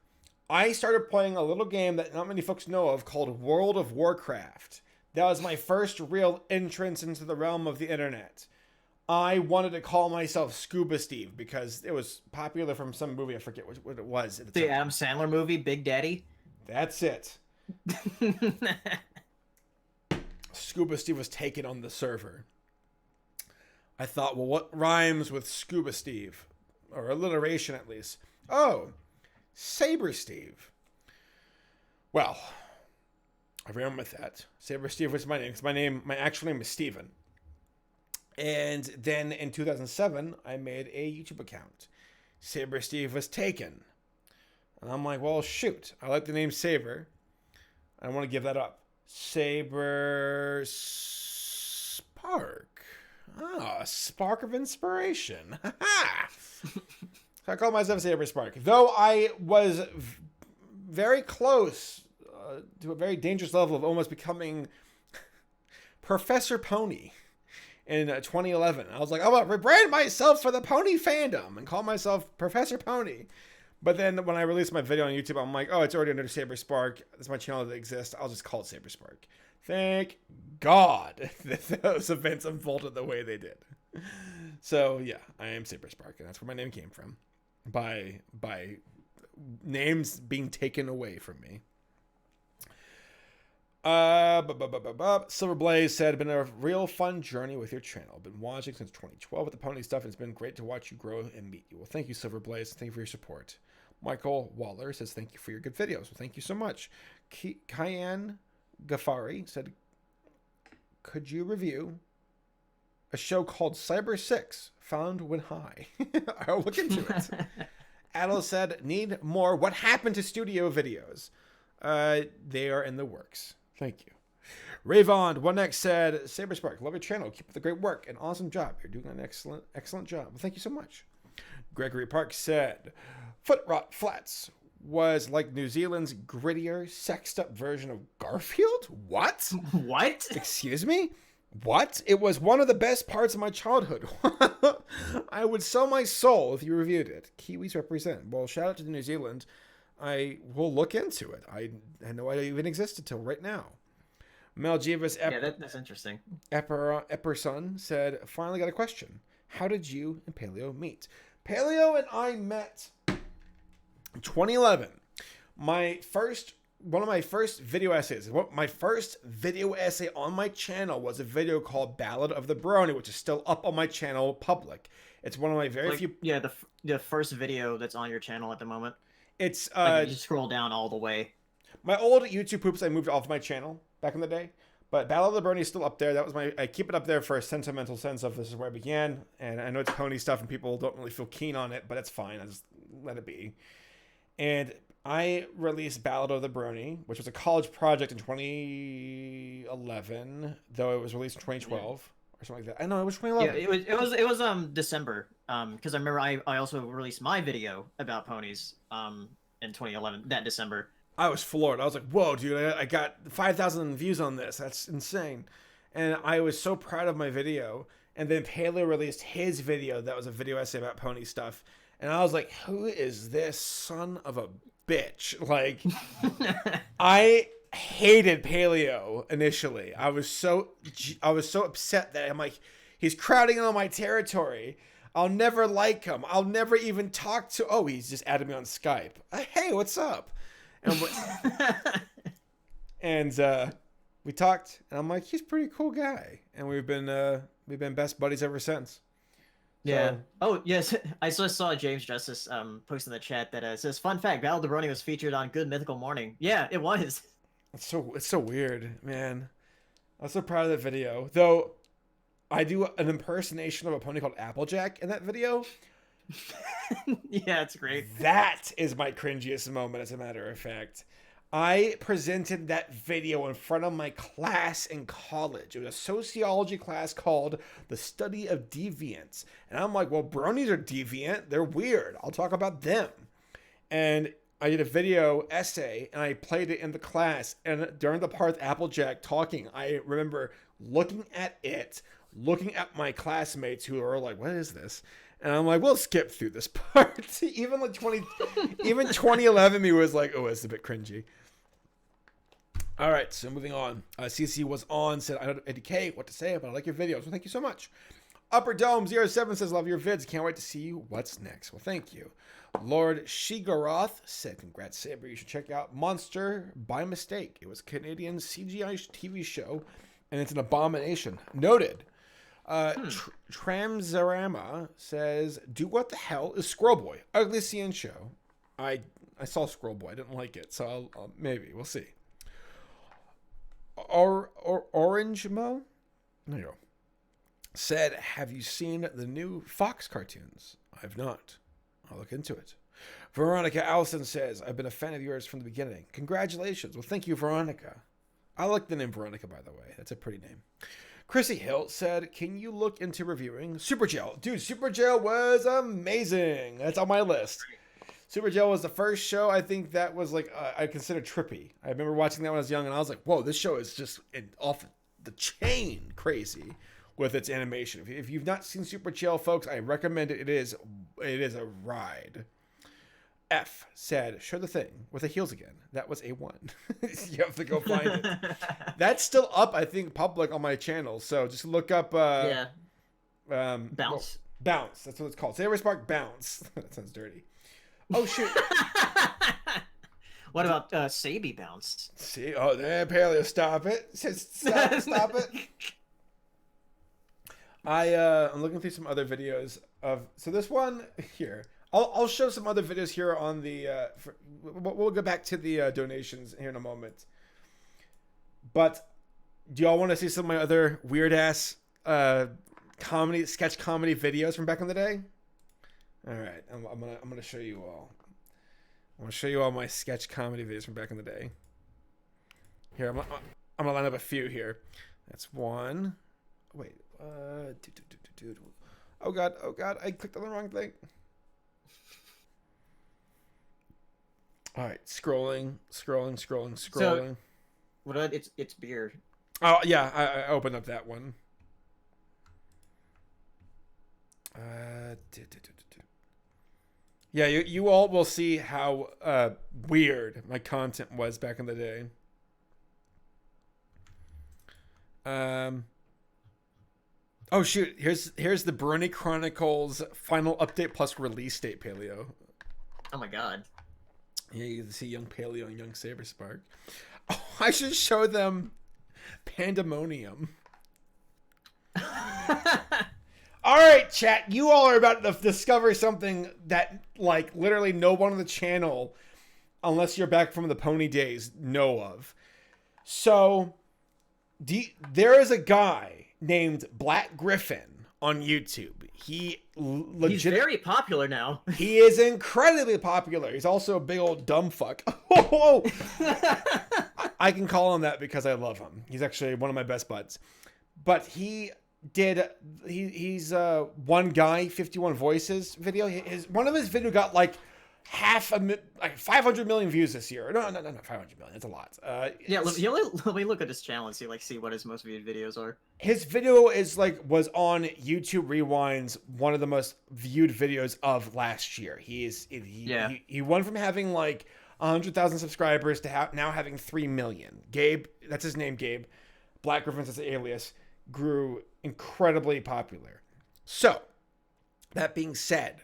I started playing a little game that not many folks know of called World of Warcraft. That was my first real entrance into the realm of the internet. I wanted to call myself Scuba Steve because it was popular from some movie. I forget what it was at the The time. Adam Sandler movie, Big Daddy. That's it. Scuba Steve was taken on the server. I thought, well, what rhymes with Scuba Steve? Or alliteration, at least. Oh, Saber Steve. Well, I ran with that. Saber Steve was my name, because my actual name is Steven. And then in 2007, I made a YouTube account. Saber Steve was taken. And I'm like, well, shoot. I like the name Saber. I want to give that up. Saber Spark. Ah, spark of inspiration. I call myself Saber Spark. Though I was very close to a very dangerous level of almost becoming Professor Pony in 2011. I was like, I'm going to rebrand myself for the pony fandom and call myself Professor Pony. But then when I released my video on YouTube, I'm like, oh, it's already under Saber Spark. It's my channel that exists. I'll just call it Saber Spark. Thank God that those events unfolded the way they did. So yeah, I am Saber Spark, and that's where my name came from. By names being taken away from me. Silver Blaze said, been a real fun journey with your channel. Been watching since 2012 with the pony stuff, and it's been great to watch you grow and meet you. Well, thank you, Silver Blaze. Thank you for your support. Michael Waller says, thank you for your good videos. Well, thank you so much. Cayenne Ghaffari said, could you review a show called Cyber 6, Found When High? I'll look into it. Adel said, need more What Happened to Studio videos. They are in the works. Thank you. Rayvon 1X said, Saberspark, love your channel. Keep up the great work. An awesome job. You're doing an excellent job. Well, thank you so much. Gregory Park said, Foot Rot Flats was like New Zealand's grittier, sexed up version of Garfield? What? What? Excuse me? What? It was one of the best parts of my childhood. I would sell my soul if you reviewed it. Kiwis represent. Well, shout out to New Zealand. I will look into it. I had no idea it even existed till right now. Mel Jeeves that's interesting. Epperson said, finally got a question. How did you and Paleo meet? Paleo and I met in 2011. One of my first video essays. My first video essay on my channel was a video called Ballad of the Brony, which is still up on my channel public. It's one of my very few. Yeah, the first video that's on your channel at the moment. It's Like, you scroll down all the way. my old YouTube poops I moved off my channel back in the day. But Ballad of the Brony is still up there. That was I keep it up there for a sentimental sense of this is where I began. And I know it's pony stuff and people don't really feel keen on it, but it's fine. I just let it be. And I released Ballad of the Brony, which was a college project in 2011, though it was released in 2012 or something like that. I know it was 2011. Yeah, it was December. Because I remember I also released my video about ponies in 2011 that December. I was floored. I was like, whoa, dude, I got 5,000 views on this. That's insane. And I was so proud of my video. And then Paleo released his video that was a video essay about pony stuff. And I was like, who is this son of a bitch? Like, I hated Paleo initially. I was so upset that I'm like, he's crowding in on my territory. I'll never like him. I'll never even talk to. Oh, he's just added me on Skype. Hey, what's up? And we talked, and I'm like, he's a pretty cool guy, and we've been best buddies ever since. Yeah. So, Oh, yes. I just saw James Justice post in the chat that says, "Fun fact: Battle of the Brony was featured on Good Mythical Morning." Yeah, it was. it's so weird, man. I'm so proud of that video. Though I do an impersonation of a pony called Applejack in that video. Yeah, it's great. That is my cringiest moment, as a matter of fact. I presented that video in front of my class in college. It was a sociology class called The Study of Deviance. And I'm like, well, bronies are deviant. They're weird. I'll talk about them. And I did a video essay, and I played it in the class. And during the part with Applejack talking, I remember looking at my classmates who are like, what is this? And I'm like, we'll skip through this part. Even 2011 me was like, oh, it's a bit cringy. All right, so moving on. CC was on, said, I don't educate what to say, but I like your videos. Well, thank you so much. Upper Dome 07 says, love your vids. Can't wait to see you. What's next? Well, thank you. Lord Shigoroth said, congrats, Saber. You should check out Monster by Mistake. It was a Canadian CGI TV show, and it's an abomination. Noted. Tramzarama says, do what the hell is Squirrel Boy? Ugly CN show. I saw Squirrel Boy. I didn't like it, so I'll maybe. We'll see. Orange Mo? There you go. Said, have you seen the new Fox cartoons? I've not. I'll look into it. Veronica Allison says, I've been a fan of yours from the beginning. Congratulations. Well, thank you, Veronica. I like the name Veronica, by the way. That's a pretty name. Chrissy Hill said, can you look into reviewing Super Gel? Dude, Super Gel was amazing. That's on my list. Super Gel was the first show I think that was like, I consider trippy. I remember watching that when I was young, and I was like, whoa, this show is just off the chain crazy with its animation. If you've not seen Super Gel, folks, I recommend it. It is a ride. F said, show the thing with the heels again. That was a 1. You have to go find it. That's still up, I think, public on my channel. So just look up Bounce. Well, Bounce. That's what it's called. Saber Spark Bounce. That sounds dirty. Oh shoot. What about Sabi Bounce? See, oh there, Paleo, stop it. Stop it. I'm looking through some other videos of this one here. I'll show some other videos here on the we'll go back to the donations here in a moment. But do y'all want to see some of my other weird ass sketch comedy videos from back in the day? All right, I'm gonna show you all. I'm gonna show you all my sketch comedy videos from back in the day. Here, I'm gonna line up a few here. That's one. Wait, dude. Oh god, I clicked on the wrong thing. All right, scrolling. So, what? It's beer. Oh yeah, I opened up that one. Yeah, you all will see how weird my content was back in the day. Oh shoot! Here's the Brony Chronicles final update plus release date. Paleo. Oh my god. Yeah, you can see young Paleo and young Saberspark. Oh, I should show them Pandemonium. All right, chat. You all are about to discover something that, like, literally no one on the channel, unless you're back from the pony days, know of. So, there is a guy named Black Griffin on YouTube. He's very popular now. He is incredibly popular. He's also a big old dumb fuck. I can call him that because I love him. He's actually one of my best buds. But he's one guy 51 voices video. One of his video got like 500 million views this year. No, not 500 million. That's a lot. Yeah, let me look at his channel and see what his most viewed videos are. His video was on YouTube Rewind's one of the most viewed videos of last year. He went from having like 100,000 subscribers to now having 3 million. Gabe, that's his name, Gabe. Black Griffin's his alias, grew incredibly popular. So, that being said,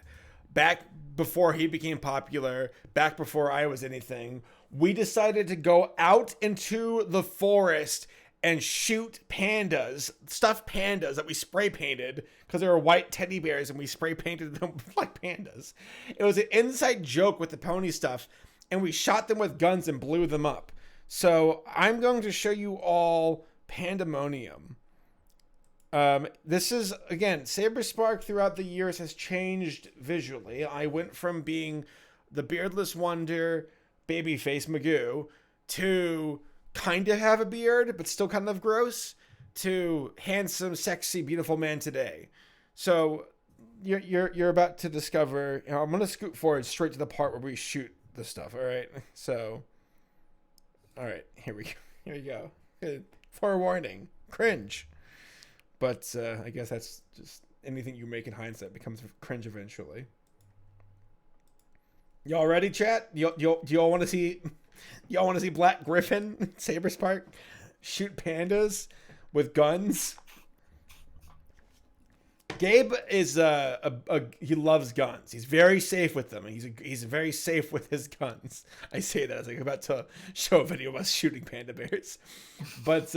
back before he became popular, back before I was anything, we decided to go out into the forest and shoot pandas, stuffed pandas that we spray painted because they were white teddy bears and we spray painted them like pandas. It was an inside joke with the pony stuff, and we shot them with guns and blew them up. So I'm going to show you all Pandemonium. This is, again, Saberspark throughout the years has changed visually. I went from being the beardless wonder, babyface Magoo, to kind of have a beard, but still kind of gross, to handsome, sexy, beautiful man today. So you're about to discover, I'm going to scoot forward straight to the part where we shoot the stuff. All right. So, all right, here we go. Forewarning, cringe. But I guess that's just anything you make in hindsight becomes cringe eventually. Y'all ready, chat? Do y'all want to see? Y'all want to see Black Griffin, Saberspark, shoot pandas with guns? Gabe is he loves guns. He's very safe with them. He's very safe with his guns. I say that as I'm about to show a video of us shooting panda bears, but.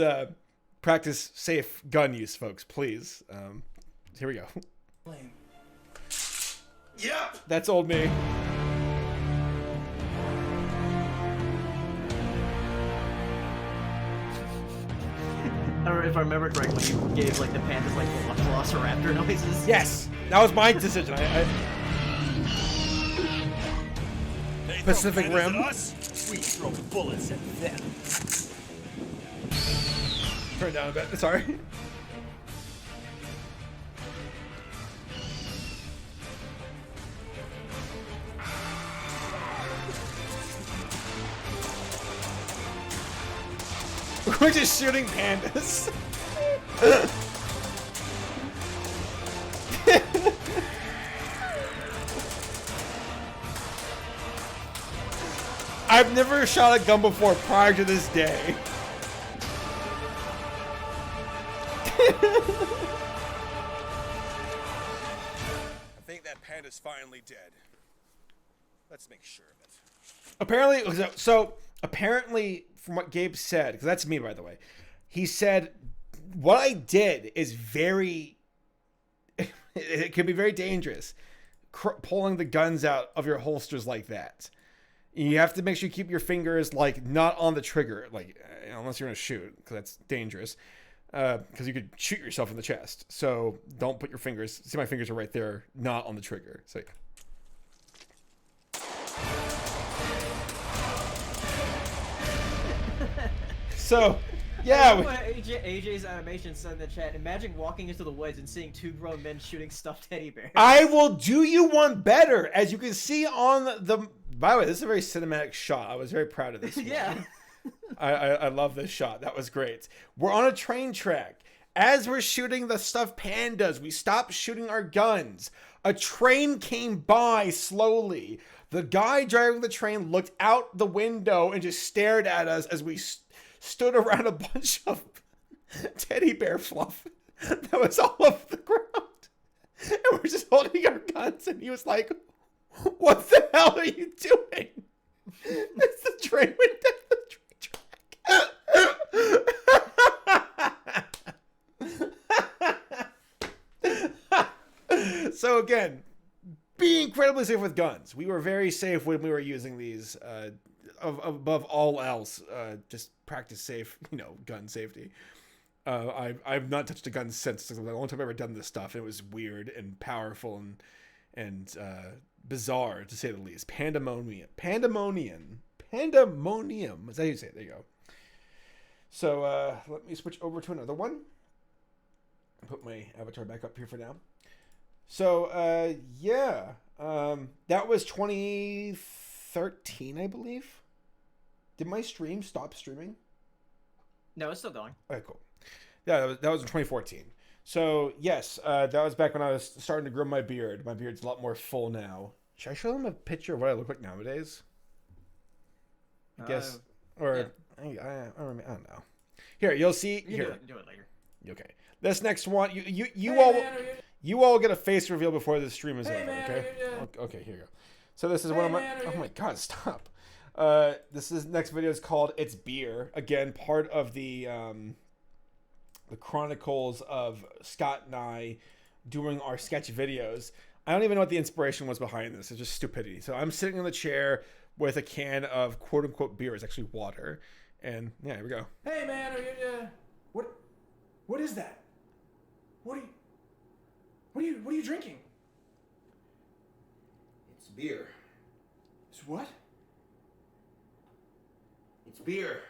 Practice safe gun use, folks, please. Here we go. Yep. That's old me. If I remember correctly, you gave like the pandas like the velociraptor noises. Yes, that was my decision. Pacific Rim. We throw bullets at them. Turn down a bit. Sorry. We're just shooting pandas. I've never shot a gun before prior to this day. I think that panda's finally dead. Let's make sure of it. Apparently, from what Gabe said, because that's me, by the way, he said, what I did is very, it could be very dangerous, pulling the guns out of your holsters like that. You have to make sure you keep your fingers, like, not on the trigger, like, unless you're going to shoot, because that's dangerous. Because you could shoot yourself in the chest. So don't put your fingers, see my fingers are right there, not on the trigger. So, yeah. AJ's animation said in the chat, imagine walking into the woods and seeing two grown men shooting stuffed teddy bears. I will do you one better. As you can see on the, by the way, this is a very cinematic shot. I was very proud of this one. Yeah. I love this shot. That was great. We're on a train track. As we're shooting the stuffed pandas, we stopped shooting our guns. A train came by slowly. The guy driving the train looked out the window and just stared at us as we stood around a bunch of teddy bear fluff. that was all over the ground. And we're just holding our guns, and he was like, "What the hell are you doing?" That's the train went down the train track. So again, be incredibly safe with guns. We were very safe when we were using these. Above all else, just practice safe, gun safety. I've not touched a gun since. It's the only time I've ever done this stuff. It was weird and powerful and bizarre, to say the least. Pandemonium. Is that how you say it? There you go. So let me switch over to another one. Put my avatar back up here for now. So yeah, that was 2013, I believe. Did my stream stop streaming? No, it's still going. Okay, cool. Yeah, that was in 2014. So yes, that was back when I was starting to grow my beard. My beard's a lot more full now. Should I show them a picture of what I look like nowadays? I guess, or yeah. I don't know. Here, you'll see. You Here, do it later. okay. This next one, you Hey, you all get a face reveal before the stream is Hey, over. man, Okay. yeah. Okay, here you go. So this is Hey, one of my. man, Oh my God! Stop. This next video is called "It's Beer." Again, part of the chronicles of Scott and I doing our sketch videos. I don't even know what the inspiration was behind this. It's just stupidity. So I'm sitting in the chair with a can of quote unquote beer. It's actually water, and yeah, here we go. Hey man, what is that? What are you drinking? It's beer. It's what? It's beer.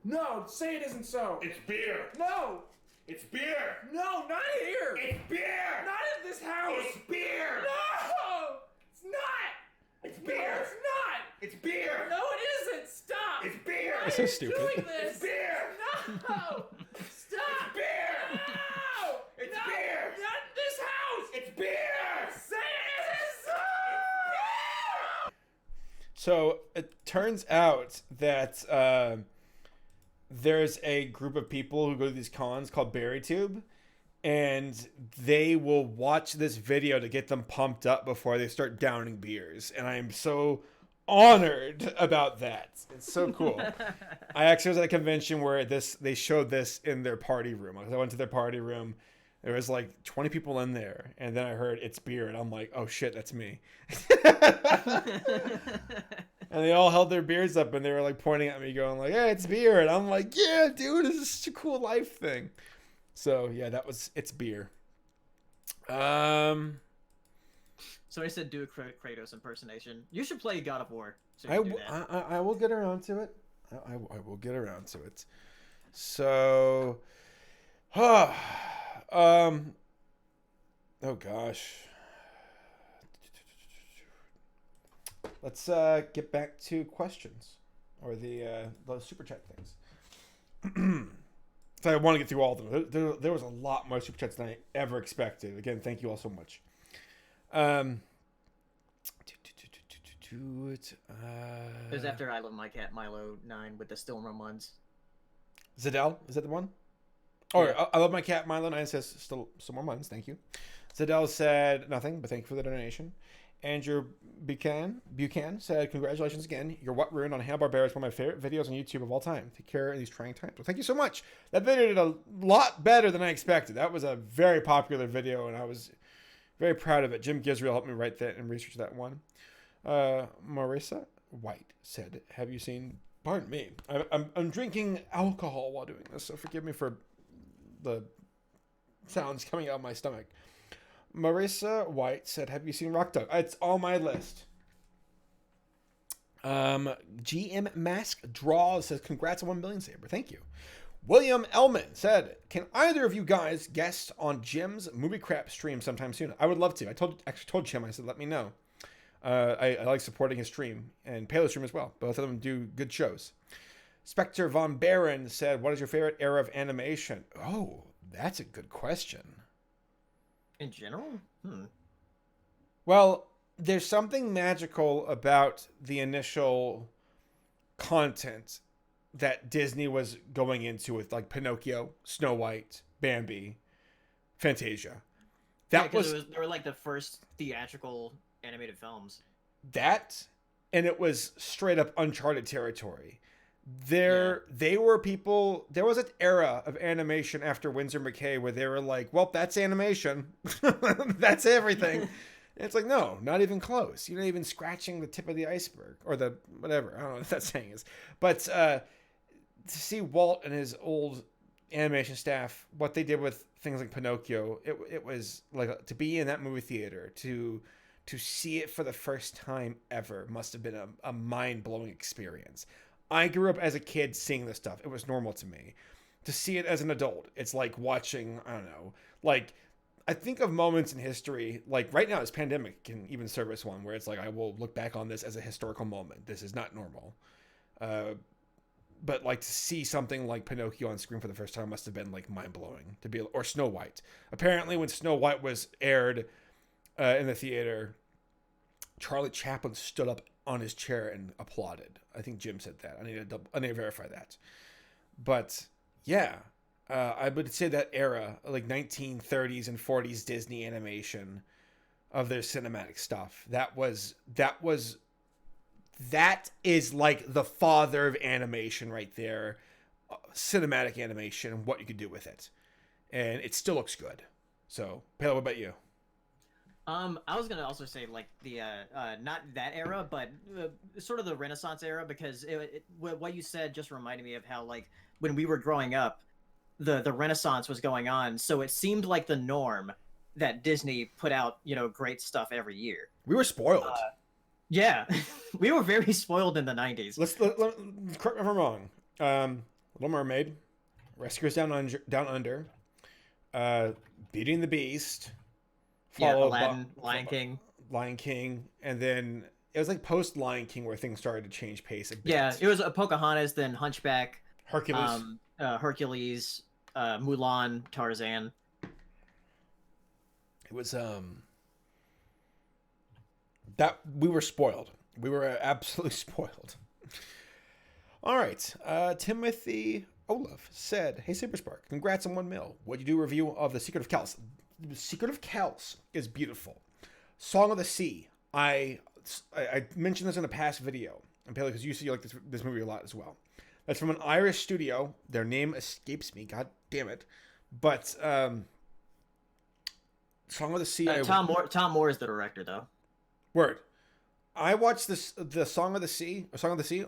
No, say it isn't so. It's beer. No, It's beer. no, not here. It's beer. Not at this house. It's beer. No, it's not. It's No, beer. it's not. It's beer. No, it isn't. Stop. It's beer. Why It's are so you stupid. doing this? It's beer. No. Stop. beer. No. It's No, beer. Not in this house. It's beer. Say it isn't so. So it turns out that there's a group of people who go to these cons called BerryTube, and they will watch this video to get them pumped up before they start downing beers. And I am so honored about that. It's so cool. I actually was at a convention where they showed this in their party room. I went to their party room. There was like 20 people in there, and then I heard "It's beer," and I'm like, oh shit, that's me. And they all held their beers up, and they were like pointing at me, going like, "Hey, it's beer," and I'm like, "Yeah, dude, this is such a cool life thing." So yeah, that was "It's beer." So I said do a Kratos impersonation. You should play God of War. So you can do that. I will get around to it. I will get around to it. So, oh gosh. Let's get back to questions or the super chat things. So I want to get through all of them. There was a lot more super chats than I ever expected. Again, thank you all so much. It was after I Love My Cat Milo 9 with the still run ones. Zadell, is that the one? Oh, Yeah. I love my cat. Milo 9 says still some more months. Thank you. Zadell said nothing, but thank you for the donation. Andrew Buchanan said, congratulations again. Your What Ruined on Hanna-Barbera is one of my favorite videos on YouTube of all time. Take care in these trying times. Well, thank you so much. That video did a lot better than I expected. That was a very popular video, and I was very proud of it. Jim Gisrael helped me write that and research that one. Marissa White said, have you seen... Pardon me. I'm drinking alcohol while doing this, so forgive me for the sounds coming out of my stomach. Marissa White said, have you seen Rock Dog? It's on my list. GM Mask Draws says, congrats on 1 million saber. Thank you. William Elman said, can either of you guys guest on Jim's Movie Crap stream sometime soon? I would love to. I actually told Jim, I said, let me know. I like supporting his stream and Palo stream as well. Both of them do good shows. Spectre Von Baron said, what is your favorite era of animation? Oh, that's a good question. In general? Well, there's something magical about the initial content that Disney was going into with like Pinocchio, Snow White, Bambi, Fantasia. That because was they were like the first theatrical animated films. that, and it was straight up uncharted territory. They were people. There was an era of animation after Winsor McKay where they were like, "Well, that's animation. That's everything." And it's like, no, not even close. You're not even scratching the tip of the iceberg or the whatever. I don't know what that saying is, but to see Walt and his old animation staff, what they did with things like Pinocchio, it was like to be in that movie theater to see it for the first time ever must have been a mind-blowing experience. I grew up as a kid seeing this stuff. It was normal to me. To see it as an adult, it's like watching, I don't know, like I think of moments in history, like right now this pandemic can even serve as one where it's like I will look back on this as a historical moment. This is not normal. But like to see something like Pinocchio on screen for the first time must have been like mind-blowing to be, or Snow White. Apparently when Snow White was aired in the theater, Charlie Chaplin stood up on his chair and applauded. I think Jim said that. I need to verify that. But yeah, I would say that era, like 1930s and 40s Disney animation of their cinematic stuff, that is like the father of animation right there. Cinematic animation and what you could do with it. And it still looks good. So, Pele, what about you? I was gonna also say like the not that era, but sort of the Renaissance era, because what you said just reminded me of how like when we were growing up, the Renaissance was going on, so it seemed like the norm that Disney put out great stuff every year. We were spoiled. Yeah, we were very spoiled in the 90s. Let's correct me if I'm wrong. Little Mermaid, Rescuers Down Under, Beauty and the Beast. Aladdin, Lion King, and then it was like post Lion King where things started to change pace a bit. Yeah, it was Pocahontas, then Hunchback, Hercules, Mulan, Tarzan. It was that we were spoiled. We were absolutely spoiled. All right, Timothy Olaf said, "Hey Superspark, congrats on 1 mil. What'd you do a review of The Secret of Kells? The Secret of Kells is beautiful. Song of the Sea. I mentioned this in a past video, and Pele, because you see you like this movie a lot as well. That's from an Irish studio. Their name escapes me. God damn it. But Song of the Sea. Tom Moore is the director, though. Word. I watched the Song of the Sea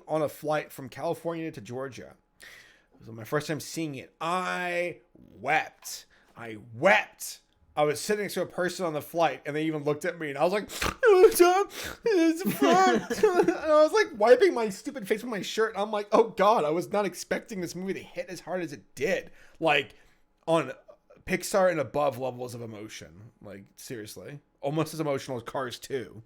on a flight from California to Georgia. It was my first time seeing it. I wept. I was sitting next to a person on the flight, and they even looked at me, and I was like, it's fun. And I was like wiping my stupid face with my shirt. And I'm like, oh God, I was not expecting this movie to hit as hard as it did. Like on Pixar and above levels of emotion. Like seriously, almost as emotional as Cars 2.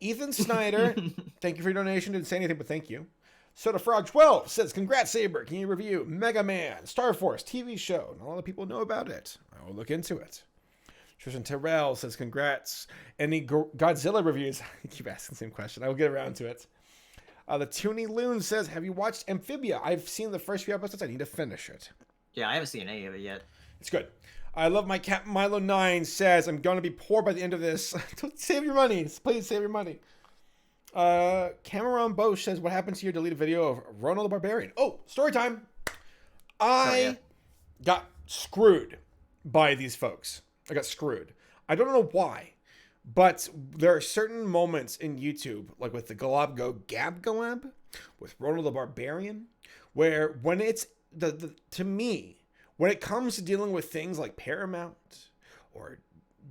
Ethan Snyder, thank you for your donation. Didn't say anything, but thank you. Soda Frog 12 says, congrats, Saber. Can you review Mega Man, Star Force TV show? Not a lot of people know about it. I will look into it. Tristan Terrell says, congrats. Any Godzilla reviews? I keep asking the same question. I will get around to it. The Toony Loon says, have you watched Amphibia? I've seen the first few episodes. I need to finish it. Yeah, I haven't seen any of it yet. It's good. I love my cat. Milo 9 says, I'm going to be poor by the end of this. Save your money. Please save your money. Cameron Bosch says, what happened to your deleted video of Ronald the Barbarian? Oh, story time. I got screwed by these folks. I got screwed. I don't know why, but there are certain moments in YouTube, like with the Galab Go Gab Galab, with Ronald the Barbarian, where when it's to me, when it comes to dealing with things like Paramount or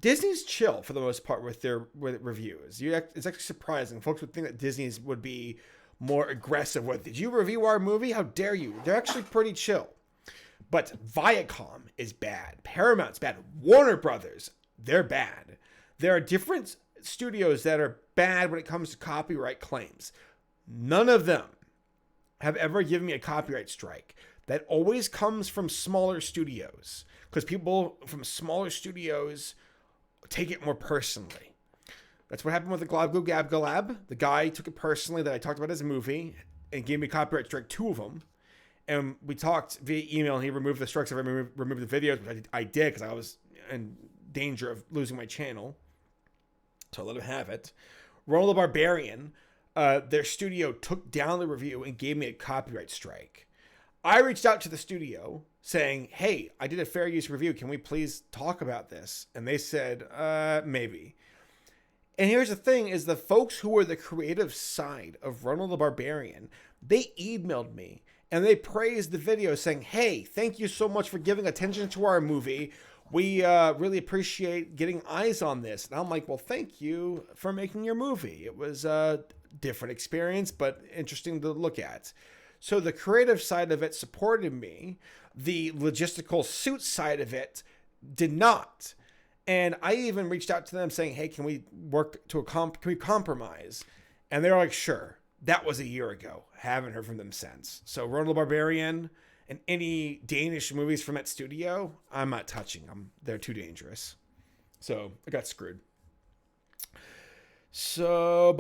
Disney's chill for the most part with their reviews. It's actually surprising. Folks would think that Disney's would be more aggressive with, did you review our movie? How dare you? They're actually pretty chill. But Viacom is bad. Paramount's bad. Warner Brothers, they're bad. There are different studios that are bad when it comes to copyright claims. None of them have ever given me a copyright strike. That always comes from smaller studios, because people from smaller studios take it more personally. That's what happened with the Glob Go Gab Galab. The guy took it personally that I talked about his movie and gave me a copyright strike, 2 of them. and we talked via email, and he removed the strikes. I removed the videos, which I did because I was in danger of losing my channel. So I let him have it. Ronald the Barbarian, their studio took down the review and gave me a copyright strike. I reached out to the studio saying, hey, I did a fair use review. Can we please talk about this? And they said, maybe. And here's the thing is the folks who were the creative side of Ronald the Barbarian, they emailed me and they praised the video saying, hey, thank you so much for giving attention to our movie. We really appreciate getting eyes on this. And I'm like, well, thank you for making your movie. It was a different experience, but interesting to look at. So the creative side of it supported me. The logistical suit side of it did not. And I even reached out to them saying, hey, can we work to can we compromise? And they're like, sure. That was a year ago. Haven't heard from them since. So Ronald the Barbarian and any Danish movies from that studio, I'm not touching them. They're too dangerous. So I got screwed. So,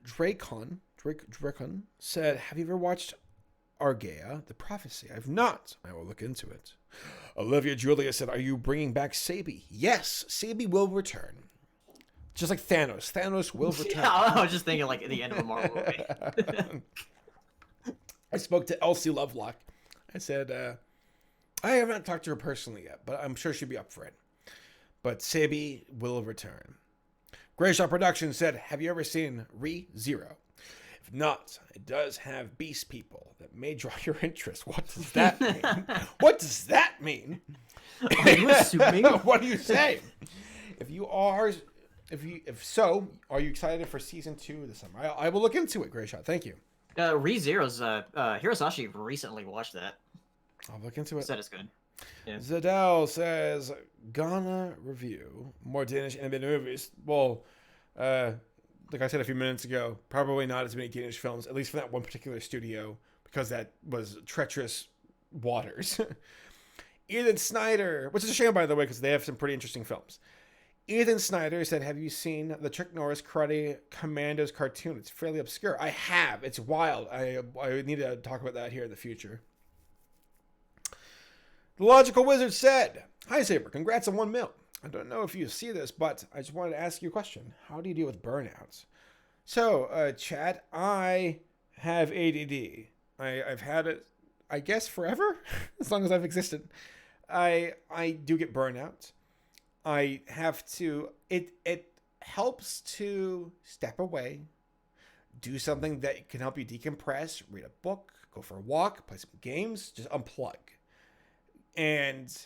Drakon said, have you ever watched Argaea, The Prophecy? I've not. I will look into it. Olivia Julia said, are you bringing back Sabi? Yes, Sabi will return. Just like Thanos. Thanos will return. Yeah, I was just thinking like at the end of a Marvel movie. I spoke to Elsie Lovelock. I said, I have not talked to her personally yet, but I'm sure she'd be up for it. But Sabi will return. Grayshaw Productions said, have you ever seen Re:Zero? If not, it does have beast people that may draw your interest. What does that mean? What does that mean? Are you assuming? What do you say? If so, are you excited for season 2 this summer? I will look into it, Grayshot. Thank you. Re:Zero's Hirosashi recently watched that. I'll look into it. Said it's good. Yeah. Zadell says, gonna review more Danish animated movies. Well, like I said a few minutes ago, probably not as many Danish films, at least from that one particular studio, because that was treacherous waters. Ethan Snyder, which is a shame, by the way, because they have some pretty interesting films. Ethan Snyder said, have you seen the Chuck Norris Karate Commandos cartoon? It's fairly obscure. I have. It's wild. I need to talk about that here in the future. The Logical Wizard said, hi, Saber. Congrats on 1 mil. I don't know if you see this, but I just wanted to ask you a question. How do you deal with burnouts? So, Chad, I have ADD. I've had it, I guess, forever, as long as I've existed. I do get burnout. I have to, it helps to step away, do something that can help you decompress, read a book, go for a walk, play some games, just unplug. And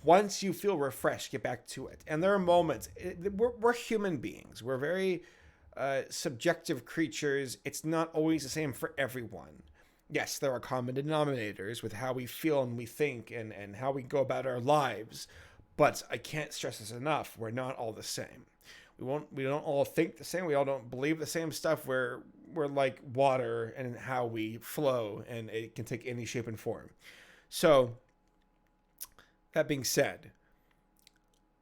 once you feel refreshed, get back to it. And there are moments, we're human beings. We're very subjective creatures. It's not always the same for everyone. Yes, there are common denominators with how we feel and we think and how we go about our lives. But I can't stress this enough. We're not all the same. We don't all think the same. We all don't believe the same stuff. We're like water and how we flow, and it can take any shape and form. So, that being said,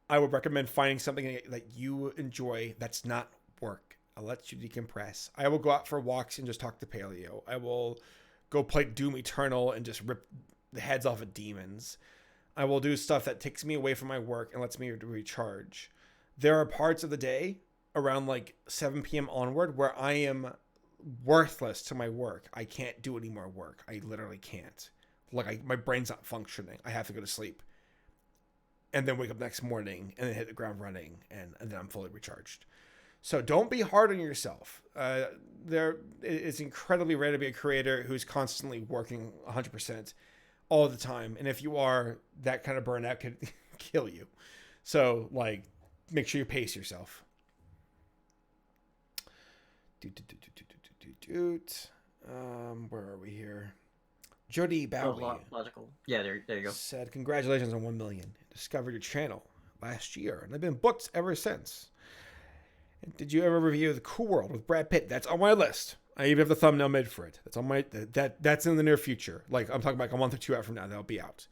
I would recommend finding something that you enjoy that's not work. I'll let you decompress. I will go out for walks and just talk to Paleo. I will go play Doom Eternal and just rip the heads off of demons. I will do stuff that takes me away from my work and lets me recharge. There are parts of the day around like 7 p.m. onward where I am worthless to my work. I can't do any more work. I literally can't. Like my brain's not functioning. I have to go to sleep. And then wake up next morning and then hit the ground running and then I'm fully recharged. So don't be hard on yourself. It's incredibly rare to be a creator who's constantly working 100% all the time. And if you are, that kind of burnout could kill you. So like, make sure you pace yourself. Where are we here? Jody Bowie. Logical. Yeah, there you go. Said, congratulations on 1 million. Discovered your channel last year, and I've been booked ever since. And did you ever review The Cool World with Brad Pitt? That's on my list. I even have the thumbnail made for it. That's on my that's in the near future. Like I'm talking about a month or two out from now, that'll be out.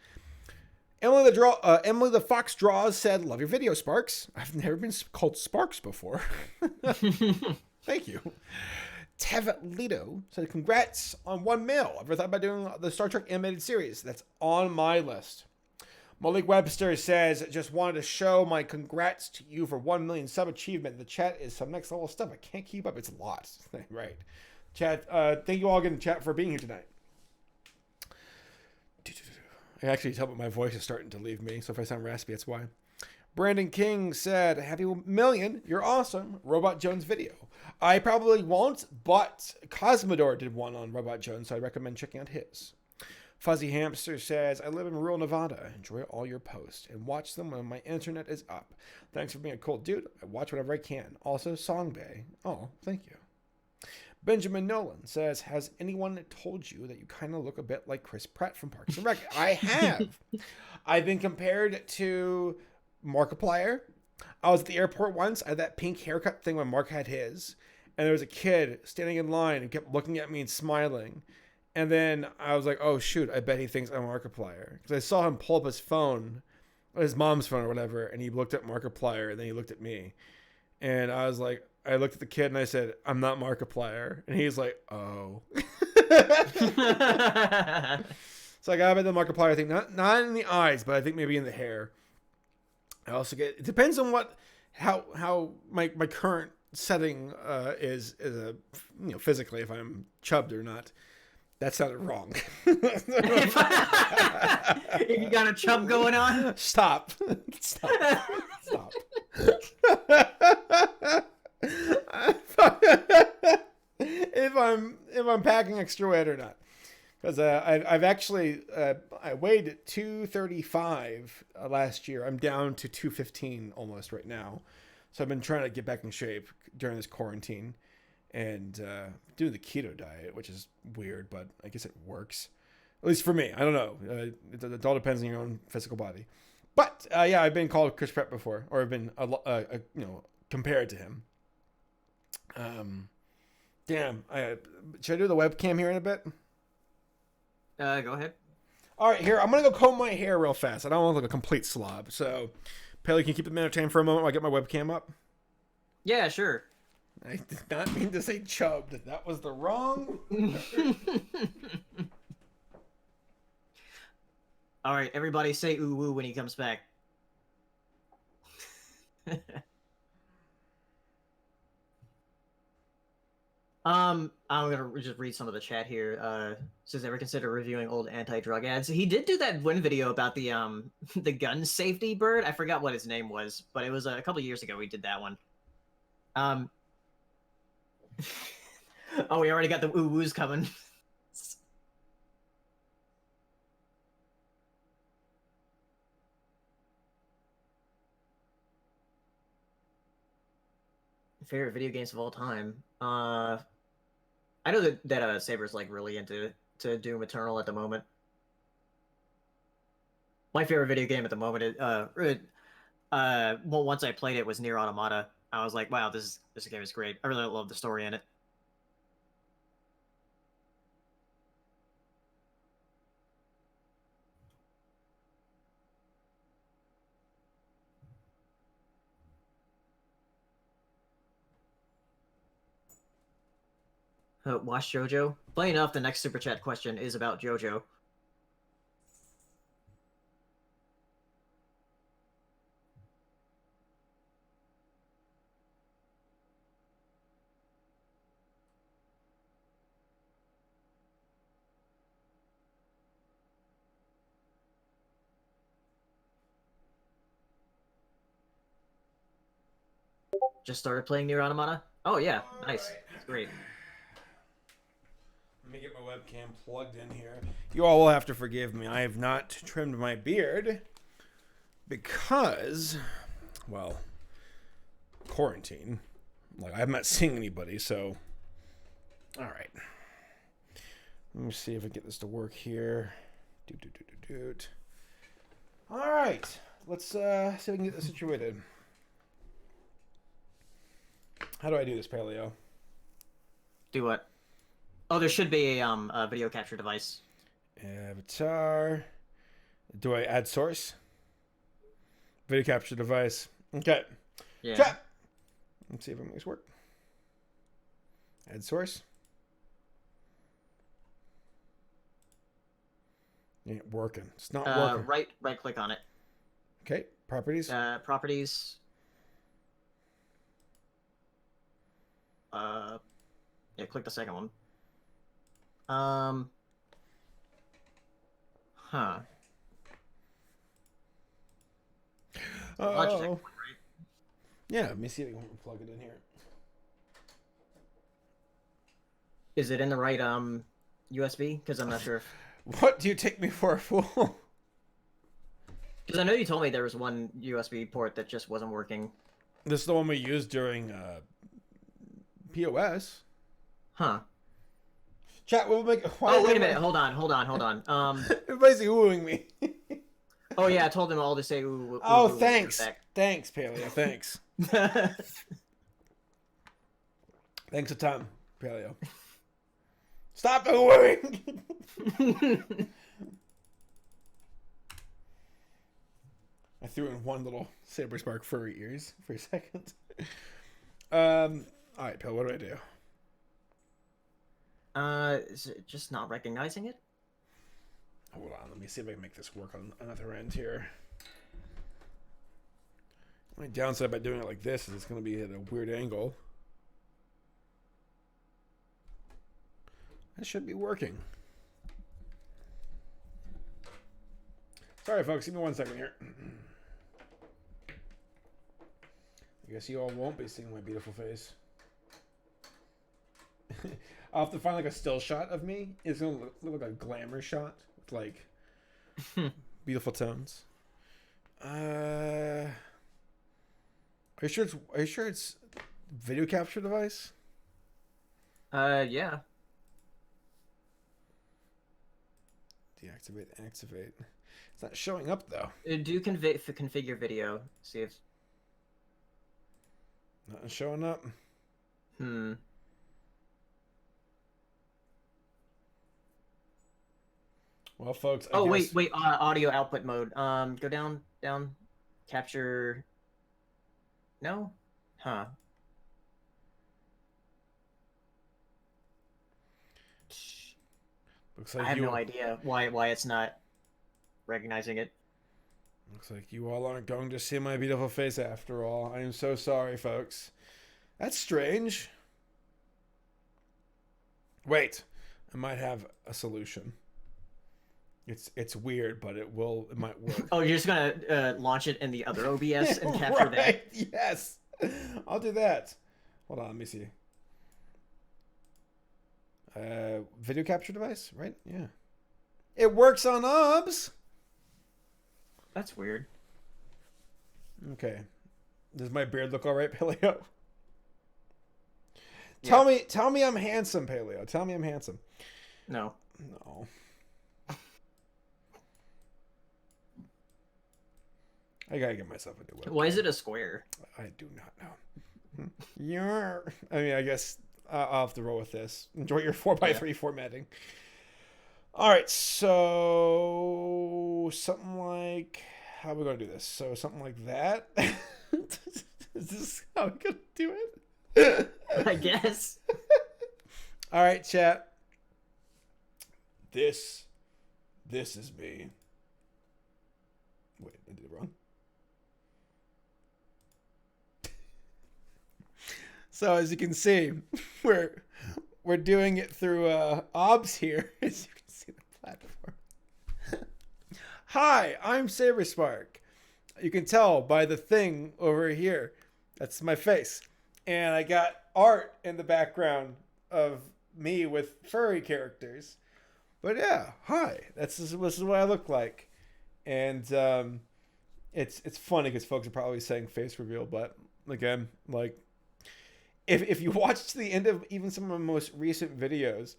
Emily the Fox Draws said, love your video, Sparks. I've never been called Sparks before. Thank you. Tevlito said, congrats on 1 mil. I've ever thought about doing the Star Trek animated series. That's on my list. Malik Webster says, just wanted to show my congrats to you for 1 million sub achievement. The chat is some next level stuff. I can't keep up. It's a lot. Right. Chat, thank you all again, chat, for being here tonight. I actually tell, but my voice is starting to leave me, so if I sound raspy, that's why. Brandon King said, happy million, you're awesome. Robot Jones video. I probably won't, but Cosmodore did one on Robot Jones, so I recommend checking out his. Fuzzy Hamster says, I live in rural Nevada. Enjoy all your posts and watch them when my internet is up. Thanks for being a cool dude. I watch whenever I can. Also, Song Bay. Oh, thank you. Benjamin Nolan says, has anyone told you that you kind of look a bit like Chris Pratt from Parks and Rec? I have. I've been compared to Markiplier. I was at the airport once. I had that pink haircut thing when Mark had his. And there was a kid standing in line who kept looking at me and smiling. And then I was like, oh, shoot, I bet he thinks I'm Markiplier. Because I saw him pull up his phone, his mom's phone or whatever, and he looked at Markiplier, and then he looked at me. And I was like, I looked at the kid, and I said, I'm not Markiplier. And he's like, oh. So I got a bit of the Markiplier thing. Not in the eyes, but I think maybe in the hair. I also get, it depends on how my current setting is physically, if I'm chubbed or not. That sounded wrong. If you got a chub going on, stop. If I'm packing extra weight or not, because I've actually I weighed 235 last year. I'm down to 215 almost right now, so I've been trying to get back in shape during this quarantine. And doing the keto diet, which is weird, but I guess it works. At least for me. I don't know. It all depends on your own physical body. But yeah, I've been called Chris Pratt before, or I've been compared to him. Damn. Should I do the webcam here in a bit? go ahead. All right, here I'm gonna go comb my hair real fast. I don't want to look a complete slob. So, Pelly, can you keep the entertained for a moment while I get my webcam up? Yeah, sure. I did not mean to say chubbed. That was the wrong. All right, everybody say ooh woo when he comes back. I'm gonna just read some of the chat here. Says ever consider reviewing old anti-drug ads? He did do that one video about the the gun safety bird. I forgot what his name was, but it was a couple years ago. We did that one. Oh, we already got the ooh woos coming. Favorite video games of all time. I know that Saber's like really into Doom Eternal at the moment. My favorite video game at the moment is well, once I played it was Nier Automata. I was like, wow, this game is great. I really love the story in it. Watch JoJo. Funny enough, the next super chat question is about JoJo. Just started playing Nier Automata? Oh yeah, nice. That's great. Let me get my webcam plugged in here. You all will have to forgive me. I have not trimmed my beard because, well, quarantine. Like, I'm not seeing anybody, so. All right. Let me see if I get this to work here. All right. Let's see if we can get this situated. How do I do this, Paleo? Do what? Oh, there should be a video capture device. Avatar. Do I add source? Video capture device. Okay. Yeah. Chat. Let's see if it makes work. Add source. Ain't working. It's not working. Right click on it. Okay, properties. Properties. Yeah, click the second one. Huh. Logitech Oh. one, right? Yeah, let me see if I can plug it in here. Is it in the right USB? Because I'm not sure if. What do you take me for a fool? Because I know you told me there was one USB port that just wasn't working. This is the one we used during POS. Huh. Chat, we'll make. Oh, wait a minute. Hold on. Everybody's oohing me. Oh yeah, I told them all to say ooh. Oh, ooh, thanks. back. Thanks, Paleo. Thanks. Thanks a ton, Paleo. Stop oohing! I threw in one little Saber Spark furry ears for a second. Alright, Pal, what do I do? Is it just not recognizing it? Hold on, let me see if I can make this work on another end here. My downside by doing it like this is it's going to be at a weird angle. That should be working. Sorry, folks. Give me 1 second here. I guess you all won't be seeing my beautiful face. I'll have to find like a still shot of me. It's going to look like a glamour shot with like beautiful tones. Are you sure it's video capture device? Yeah. Deactivate, activate. It's not showing up though. Do configure video. See if. Not showing up. Hmm. Well, folks. Oh wait. Audio output mode. Go down. Capture. No. Huh. Looks like I have no idea why it's not recognizing it. Looks like you all aren't going to see my beautiful face after all. I am so sorry, folks. That's strange. Wait, I might have a solution. It's weird, but it might work. Oh, you're just gonna launch it in the other OBS and capture right, yes. I'll do that. Hold on, let me see. Video capture device, right? Yeah. It works on OBS. That's weird. Okay. Does my beard look all right, Paleo? Yeah. Tell me I'm handsome, Paleo. Tell me I'm handsome. No. No. I gotta get myself a new webcam. Why is it a square? I do not know. I guess I'll have to roll with this. Enjoy your 4x3 formatting. All right, so something like, how are we gonna do this? So something like that. Is this how we're gonna do it? I guess. All right, chat. This is me. Wait, I did it wrong. So as you can see, we're doing it through OBS here. As you can see the platform. Hi, I'm SaberSpark. You can tell by the thing over here. That's my face. And I got art in the background of me with furry characters. But yeah, hi. This is what I look like. And it's funny because folks are probably saying face reveal, but again, like, if you watch to the end of even some of my most recent videos,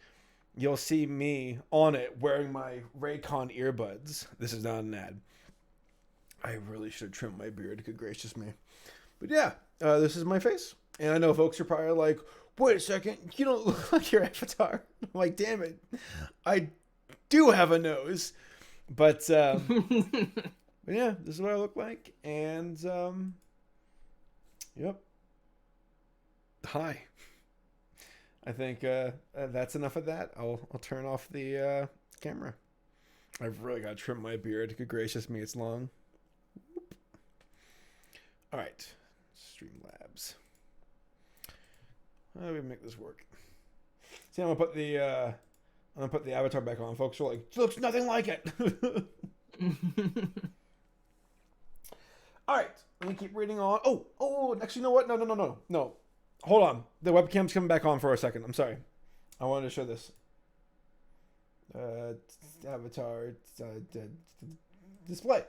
you'll see me on it wearing my Raycon earbuds. This is not an ad. I really should have trimmed my beard. Good gracious me. But yeah, this is my face. And I know folks are probably like, wait a second, you don't look like your avatar. I'm like, damn it. I do have a nose. But yeah, this is what I look like. And yep. Hi. I think that's enough of that. I'll turn off the camera. I've really got to trim my beard. Good gracious me, it's long. All right, Streamlabs. How do we make this work? See, I'm gonna put the avatar back on, folks. Are like, it looks nothing like it. All right, let me keep reading on. Oh, actually, you know what? No. Hold on. The webcam's coming back on for a second. I'm sorry. I wanted to show this. Avatar display.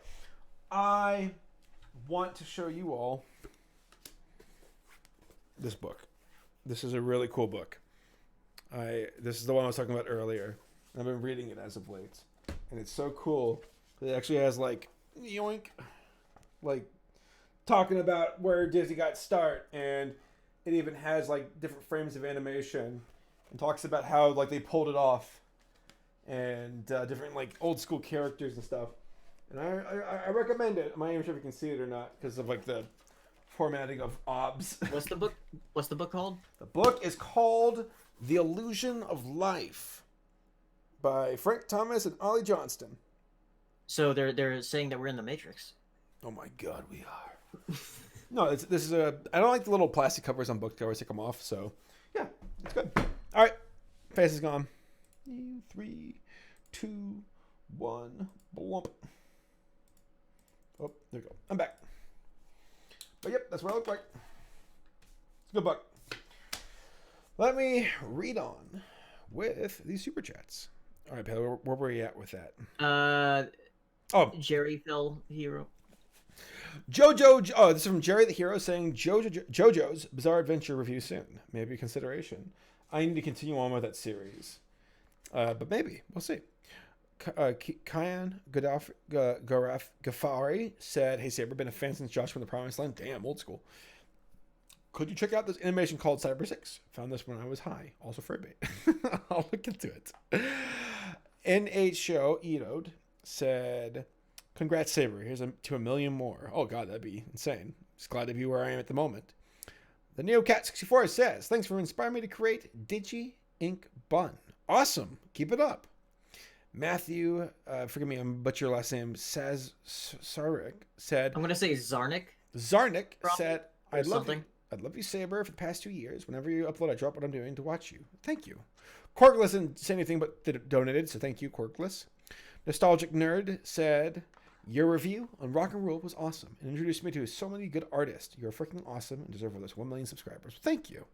I want to show you all this book. This is a really cool book. This is the one I was talking about earlier. I've been reading it as of late, and it's so cool. It actually has like yoink, like talking about where Disney got start, and it even has like different frames of animation, and talks about how like they pulled it off, and different like old school characters and stuff. And I recommend it. I'm not even sure if you can see it or not because of like the formatting of OBS. What's the book? What's the book called? The book is called The Illusion of Life by Frank Thomas and Ollie Johnston. So they're saying that we're in the Matrix. Oh my God, we are. No, this is a. I don't like the little plastic covers on book covers. Take them off. So, yeah, it's good. All right, face is gone. 3, 2, 1, blump. Oh, there we go. I'm back. But yep, that's what I look like. It's a good book. Let me read on with these super chats. All right, Pedro, where were you at with that? Jerry Phil Hero. Jojo. Oh, this is from Jerry the Hero saying JoJo's Bizarre Adventure review soon. Maybe a consideration. I need to continue on with that series, but maybe we'll see. Kyan Gafari said, "Hey Saber, been a fan since Josh from the Promised Land. Damn, old school. Could you check out this animation called Cyber 6? Found this when I was high. Also Furby. I'll look into it." NH Show Edode said, "Congrats, Saber. Here's to 1 million more." Oh God, that'd be insane. Just glad to be where I am at the moment. The NeoCat64 says, "Thanks for inspiring me to create Digi Ink Bun. Awesome. Keep it up." Matthew, forgive me, I'm butcher your last name, Sarek said, I'm gonna say Zarnik. Zarnik Probably, said, or I'd love something. you. I'd love you, Saber, for the past 2 years. Whenever you upload, I drop what I'm doing to watch you. Thank you. Corkless didn't say anything but donated, so thank you, Corkless. Nostalgic Nerd said, "Your review on Rock and Roll was awesome and introduced me to so many good artists. You're freaking awesome and deserve all those 1 million subscribers." Thank you.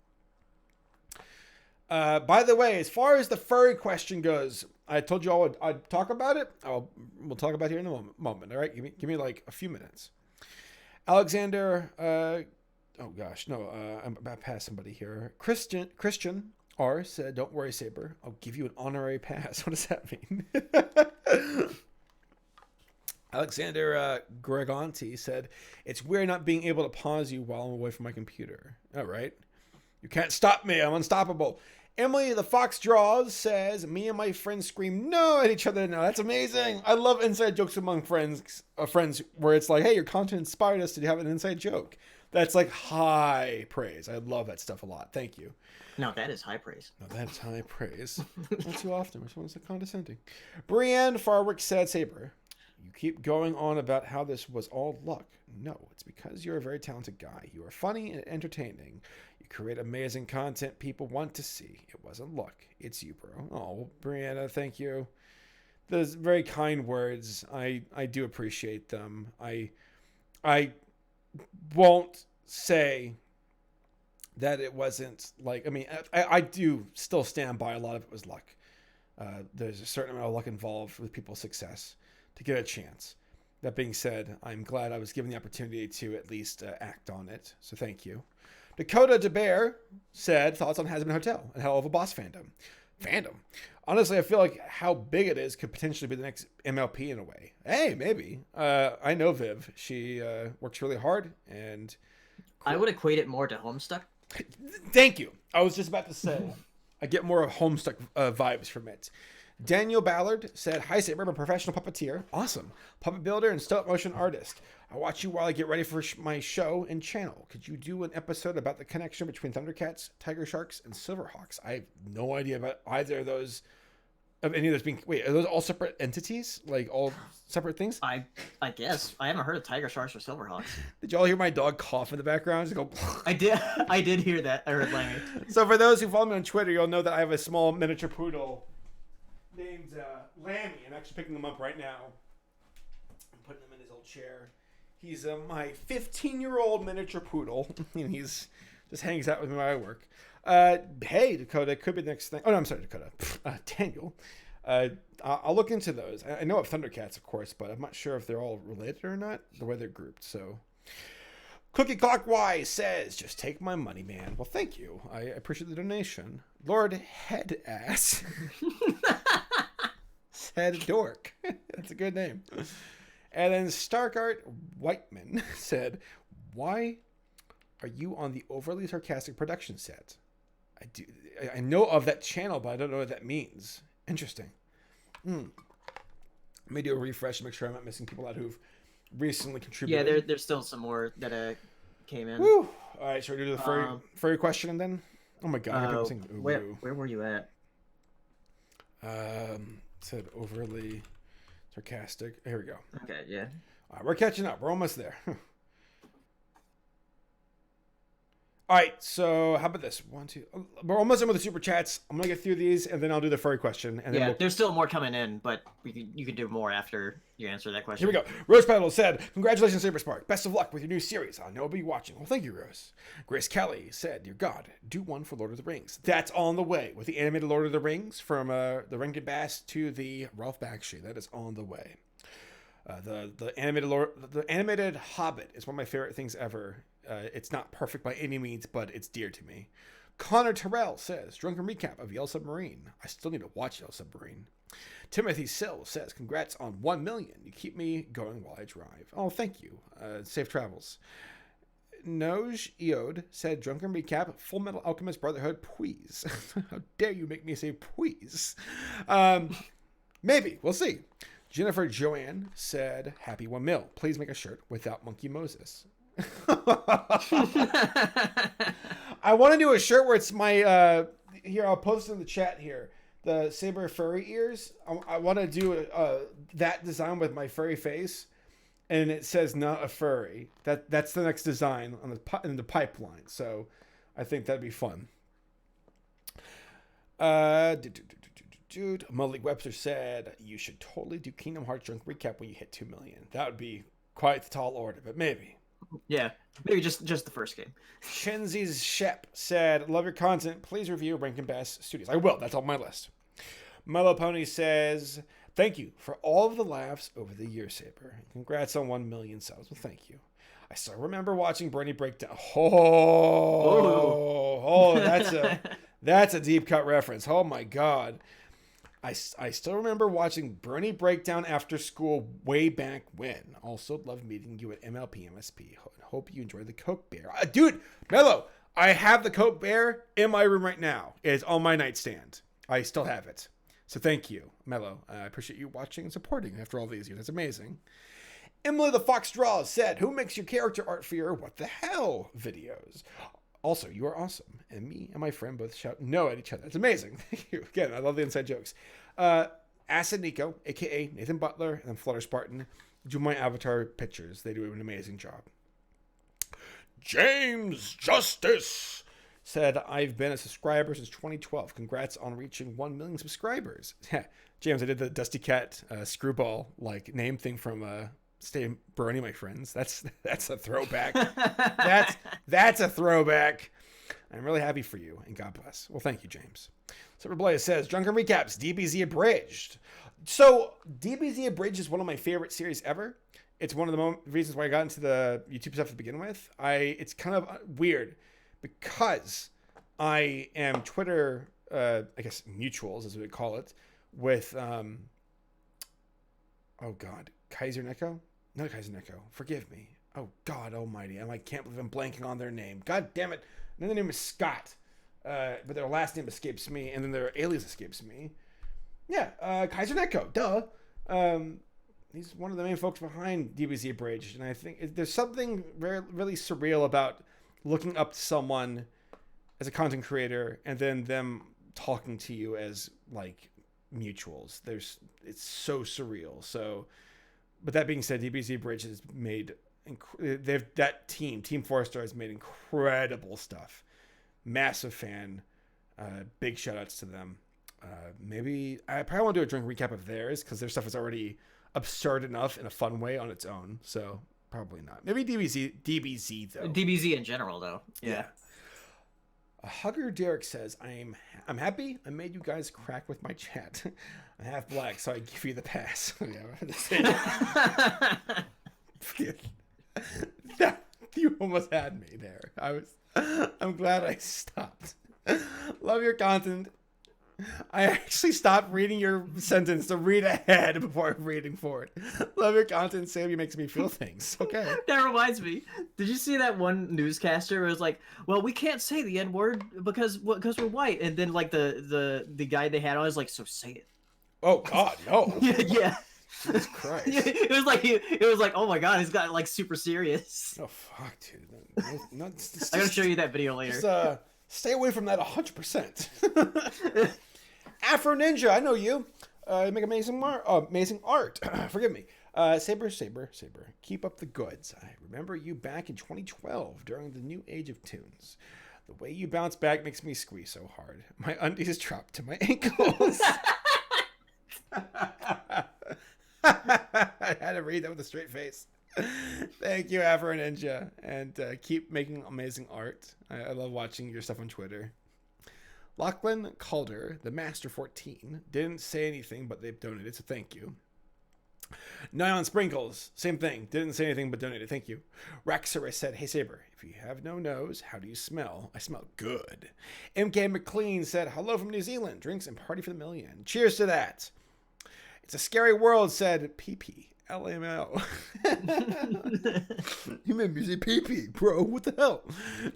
By the way, as far as the furry question goes, I told you all I'd talk about it. We'll talk about it here in a moment. All right, give me like a few minutes. Alexander, oh gosh, no, I'm about past somebody here. Christian R said, "Don't worry, Saber. I'll give you an honorary pass." What does that mean? Alexander Gregonti said, "It's weird not being able to pause you while I'm away from my computer." All right. You can't stop me. I'm unstoppable. Emily the Fox Draws says, "Me and my friends scream no at each other now." That's amazing. I love inside jokes among friends where it's like, hey, your content inspired us to have an inside joke. That's like high praise. I love that stuff a lot. Thank you. No, that is high praise. No, that's high praise. Not too often. Which one's so condescending? Brienne Farwick said, "Saber, you keep going on about how this was all luck. No, it's because you're a very talented guy. You are funny and entertaining. You create amazing content people want to see. It wasn't luck. It's you, bro." Oh, Brianna, thank you. Those very kind words. I do appreciate them. I won't say that it wasn't like, I mean, I do still stand by a lot of it was luck. There's a certain amount of luck involved with people's success to get a chance. That being said, I'm glad I was given the opportunity to at least act on it. So thank you. Dakota DeBear said, "Thoughts on Hazbin Hotel and Hell of a Boss fandom." Honestly, I feel like how big it is could potentially be the next MLP in a way. Hey, maybe. I know Viv. She works really hard, and I would equate it more to Homestuck. thank you. I was just about to say, I get more of Homestuck vibes from it. Daniel Ballard said, "Hi, Saber. I'm a professional puppeteer. Awesome. Puppet builder and stop motion artist. I watch you while I get ready for my show and channel. Could you do an episode about the connection between Thundercats, Tiger Sharks, and Silverhawks? I have no idea about either of those. Of any of those being... Wait, are those all separate entities? Like, all separate things? I guess I haven't heard of tiger sharks or silverhawks. Did y'all hear my dog cough in the background? Just go... I did hear that. I heard Lemmy. So for those who follow me on Twitter, you'll know that I have a small miniature poodle named Lammy. I'm actually picking him up right now. I'm putting him in his old chair. He's my 15-year-old miniature poodle. He's just hangs out with me while I work. Hey, Dakota, could be the next thing. Oh, no, I'm sorry, Dakota. Daniel. I'll look into those. I know of Thundercats, of course, but I'm not sure if they're all related or not, the way they're grouped. So, Cookie Clockwise says, "Just take my money, man." Well, thank you. I appreciate the donation. Lord Headass said, "Dork." That's a good name. And then Starkart Whiteman said, "Why are you on the overly sarcastic production set?" I know of that channel, but I don't know what that means. Interesting. Let me do a refresh to make sure I'm not missing people out who've recently contributed. Yeah, there's still some more that came in. Woo! All right, should we do the furry question then? Oh my god! I kept saying, ooh. Where were you at? Said overly sarcastic. Here we go. Okay, yeah. All right, we're catching up. We're almost there. All right, so how about this? We're almost done with the super chats. I'm gonna get through these, and then I'll do the furry question. And then there's still more coming in, but you can do more after you answer that question. Here we go. Rose Petal said, "Congratulations, Saberspark. Best of luck with your new series. I know I'll be watching." Well, thank you, Rose. Grace Kelly said, "Dear God, do one for Lord of the Rings." That's on the way with the animated Lord of the Rings from the Rankin Bass to the Ralph Bakshi. That is on the way. The animated Hobbit is one of my favorite things ever. It's not perfect by any means, but it's dear to me. Connor Terrell says, "Drunken recap of Yellow Submarine. I still need to watch Yellow Submarine." Timothy Sill says, "Congrats on 1 million. You keep me going while I drive." Oh, thank you. Safe travels. Noj Eode said, "Drunken recap, Full Metal Alchemist Brotherhood, please." How dare you make me say please? Maybe. We'll see. Jennifer Joanne said, "Happy 1 mil. Please make a shirt without Monkey Moses." I want to do a shirt where it's my here, I'll post it in the chat here, the Saber furry ears. I want to do that design with my furry face, and it says "not a furry." That's the next design on in the pipeline, so I think that'd be fun. Malik Webster said, "You should totally do Kingdom Hearts Drunk Recap when you hit 2 million. That would be quite the tall order, but maybe." Yeah, maybe just the first game. Shenzi's Shep said, "Love your content. Please review Rankin Bass Studios." I will. That's on my list. Mellow Pony says, "Thank you for all of the laughs over the year, Saber. Congrats on 1 million subs." Well, thank you. I still remember watching Bernie Breakdown. That's a deep cut reference. Oh my god. I still remember watching Bernie Breakdown after school way back when. Also love meeting you at MLP MSP. Hope you enjoy the Coke Bear. Dude, Mello, I have the Coke Bear in my room right now. It's on my nightstand. I still have it. So thank you, Mello. I appreciate you watching and supporting after all these years. That's amazing. Emily the Fox Draws said, "Who makes your character art for your What the Hell videos?" Also, you are awesome. And me and my friend both shout no at each other. That's amazing. Thank you. Again, I love the inside jokes. Acid Nico, a.k.a. Nathan Butler, and then Flutter Spartan do my avatar pictures. They do an amazing job. James Justice said, "I've been a subscriber since 2012. Congrats on reaching 1 million subscribers." James, I did the Dusty Cat screwball name thing from Stay Bernie, my friends. That's a throwback. that's a throwback. I'm really happy for you, and God bless. Well, thank you, James. Silver Blaze says, "Drunken Recaps, DBZ Abridged." So, DBZ Abridged is one of my favorite series ever. It's one of the reasons why I got into the YouTube stuff to begin with. It's kind of weird because I am Twitter, I guess, mutuals, as we would call it, with, oh God, Kaiser Neko? Not Kaiser Neko. Forgive me. Oh God almighty. I can't believe I'm blanking on their name. God damn it. And then their name is Scott. But their last name escapes me. And then their alias escapes me. Yeah, Kaiser Neko, duh. He's one of the main folks behind DBZ Bridge, and I think there's something really surreal about looking up to someone as a content creator and then them talking to you as like mutuals. It's so surreal. So, but that being said, DBZ Bridge has made Team Forrester has made incredible stuff. Massive fan. Big shout outs to them. Maybe I probably want to do a drink recap of theirs because their stuff is already absurd enough in a fun way on its own. So probably not. Maybe DBZ though. DBZ in general though. Yeah. Hugger Derek says, I'm happy I made you guys crack with my chat. I'm half black, so I give you the pass. You almost had me there. I'm glad I stopped. Love your content. I actually stopped reading your sentence to read ahead before reading forward. Love your content. Sammy makes me feel things. Okay. That reminds me. Did you see that one newscaster who was like, "Well, we can't say the N word because we're white," and then like the guy they had on was like, "So say it." Oh God, no. Yeah. Jesus Christ. It was like, oh my God, he's got like super serious. Oh fuck, dude. I'm gonna show you that video later. Just, stay away from that 100%. Afro Ninja, I know you. You make amazing art. Forgive me. Saber. Keep up the goods. I remember you back in 2012 during the new age of tunes. The way you bounce back makes me squeeze so hard. My undies dropped to my ankles. I had to read that with a straight face. Thank you, Afro Ninja, and keep making amazing art. I love watching your stuff on Twitter. Lachlan Calder, the Master 14, didn't say anything, but they've donated, so thank you. Nyan Sprinkles, same thing, didn't say anything, but donated, thank you. Raxorus said, hey Saber, if you have no nose, how do you smell? I smell good. MK McLean said, hello from New Zealand, drinks and party for the million. Cheers to that. It's a scary world, said PP. LML. You made me say PP, bro. What the hell?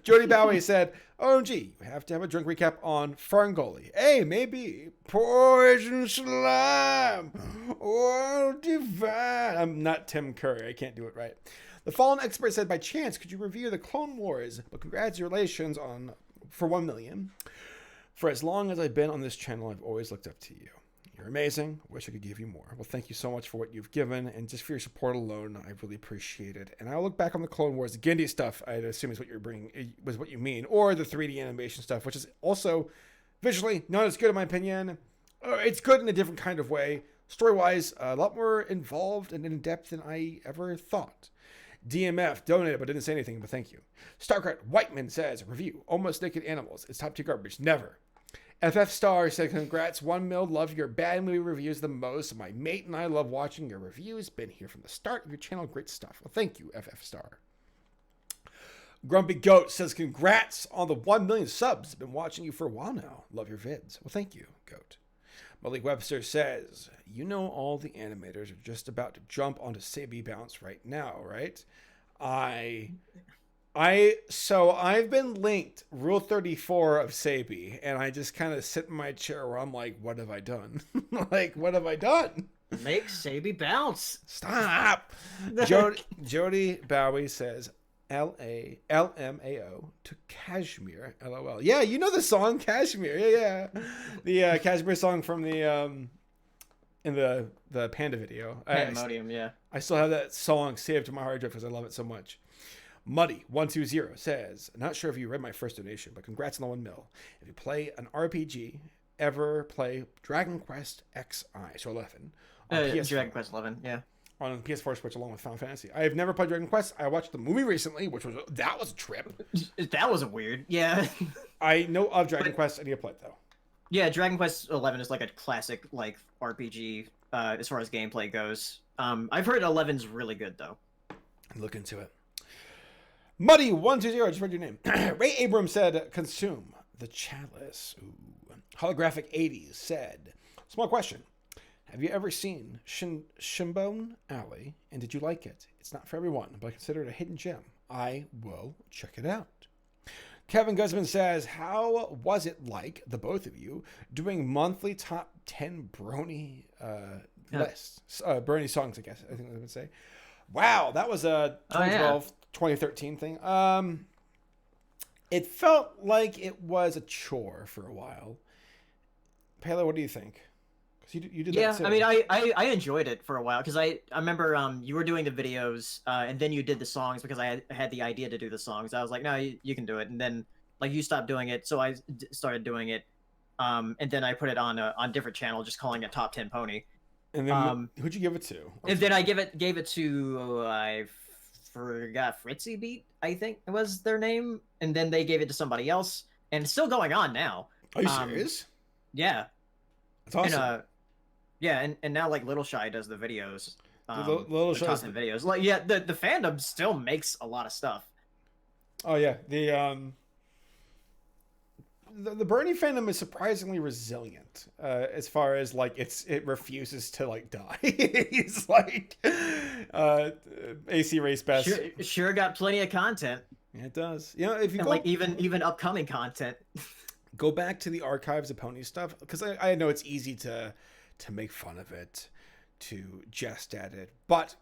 Jody Bowie said, OMG, you have to have a drink recap on Ferngully. Hey, maybe. Poison slime. World divine. I'm not Tim Curry. I can't do it right. The Fallen Expert said, by chance, could you review the Clone Wars? But congratulations for 1 million. For as long as I've been on this channel, I've always looked up to you. You're amazing. Wish I could give you more. Well, thank you so much for what you've given, and just for your support alone, I really appreciate it. And I'll look back on the Clone Wars, the Gindi stuff. I'd assume is what you're bringing, was what you mean, or the 3D animation stuff, which is also visually not as good in my opinion. It's good in a different kind of way. Story-wise, a lot more involved and in depth than I ever thought. DMF donated but didn't say anything, but thank you. Starcraft Whiteman says, review Almost Naked Animals. It's top tier garbage. Never. FF Star said, congrats, 1 mil, love your bad movie reviews the most. My mate and I love watching your reviews. Been here from the start of your channel. Great stuff. Well, thank you, FF Star. Grumpy Goat says, congrats on the 1 million subs. Been watching you for a while now. Love your vids. Well, thank you, Goat. Malik Webster says, you know all the animators are just about to jump onto Sabi Bounce right now, right? So I've been linked Rule 34 of Sabi, and I just kind of sit in my chair where I'm like, what have I done? Like, what have I done? Make Sabi bounce. Stop. Jody Bowie says, LMAO to Kashmir, LOL. Yeah, you know the song Kashmir. Yeah. The Kashmir song from the in the Panda video. Pandemonium, yeah. I still have that song saved to my hard drive because I love it so much. Muddy120 says, not sure if you read my first donation, but congrats on the 1 mil. If you play an RPG, ever play Dragon Quest XI, so 11. Dragon Quest 11, yeah. On PS4 Switch along with Final Fantasy. I have never played Dragon Quest. I watched the movie recently, that was a trip. That was a weird, yeah. I know of Dragon Quest. I need to play it though. Yeah, Dragon Quest 11 is like a classic like RPG as far as gameplay goes. I've heard 11's really good though. Look into it. Muddy120, I just read your name. Ray Abrams said, consume the chalice. Ooh. Holographic 80s said, small question. Have you ever seen Shimbone Alley, and did you like it? It's not for everyone, but I consider it a hidden gem. I will check it out. Kevin Guzman says, how was it like, the both of you, doing monthly top 10 Brony lists? Brony songs, I guess, I think I would say. Wow, that was a 2012, 2013 thing. It felt like it was a chore for a while. Pele, what do you think? Because you did that too. I mean, I enjoyed it for a while because I remember you were doing the videos and then you did the songs because I had the idea to do the songs. I was like, no, you can do it, and then like you stopped doing it, so I started doing it, and then I put it on a different channel, just calling it Top 10 Pony. And then who'd you give it to? And then I gave it to I forgot, Fritzy Beat, I think it was their name, and then they gave it to somebody else, and it's still going on now. Are you serious? Yeah. That's awesome. And, yeah, and now like Little Shy does the videos. Little the Shy's top 10 videos. Like, yeah, the fandom still makes a lot of stuff. Oh yeah, the Bernie fandom is surprisingly resilient as far as like it refuses to like die. He's like AC Race Best. Sure got plenty of content. Yeah, it does. You know, if you and go, like even upcoming content. Go back to the archives of Pony stuff, because I know it's easy to make fun of it, to jest at it, but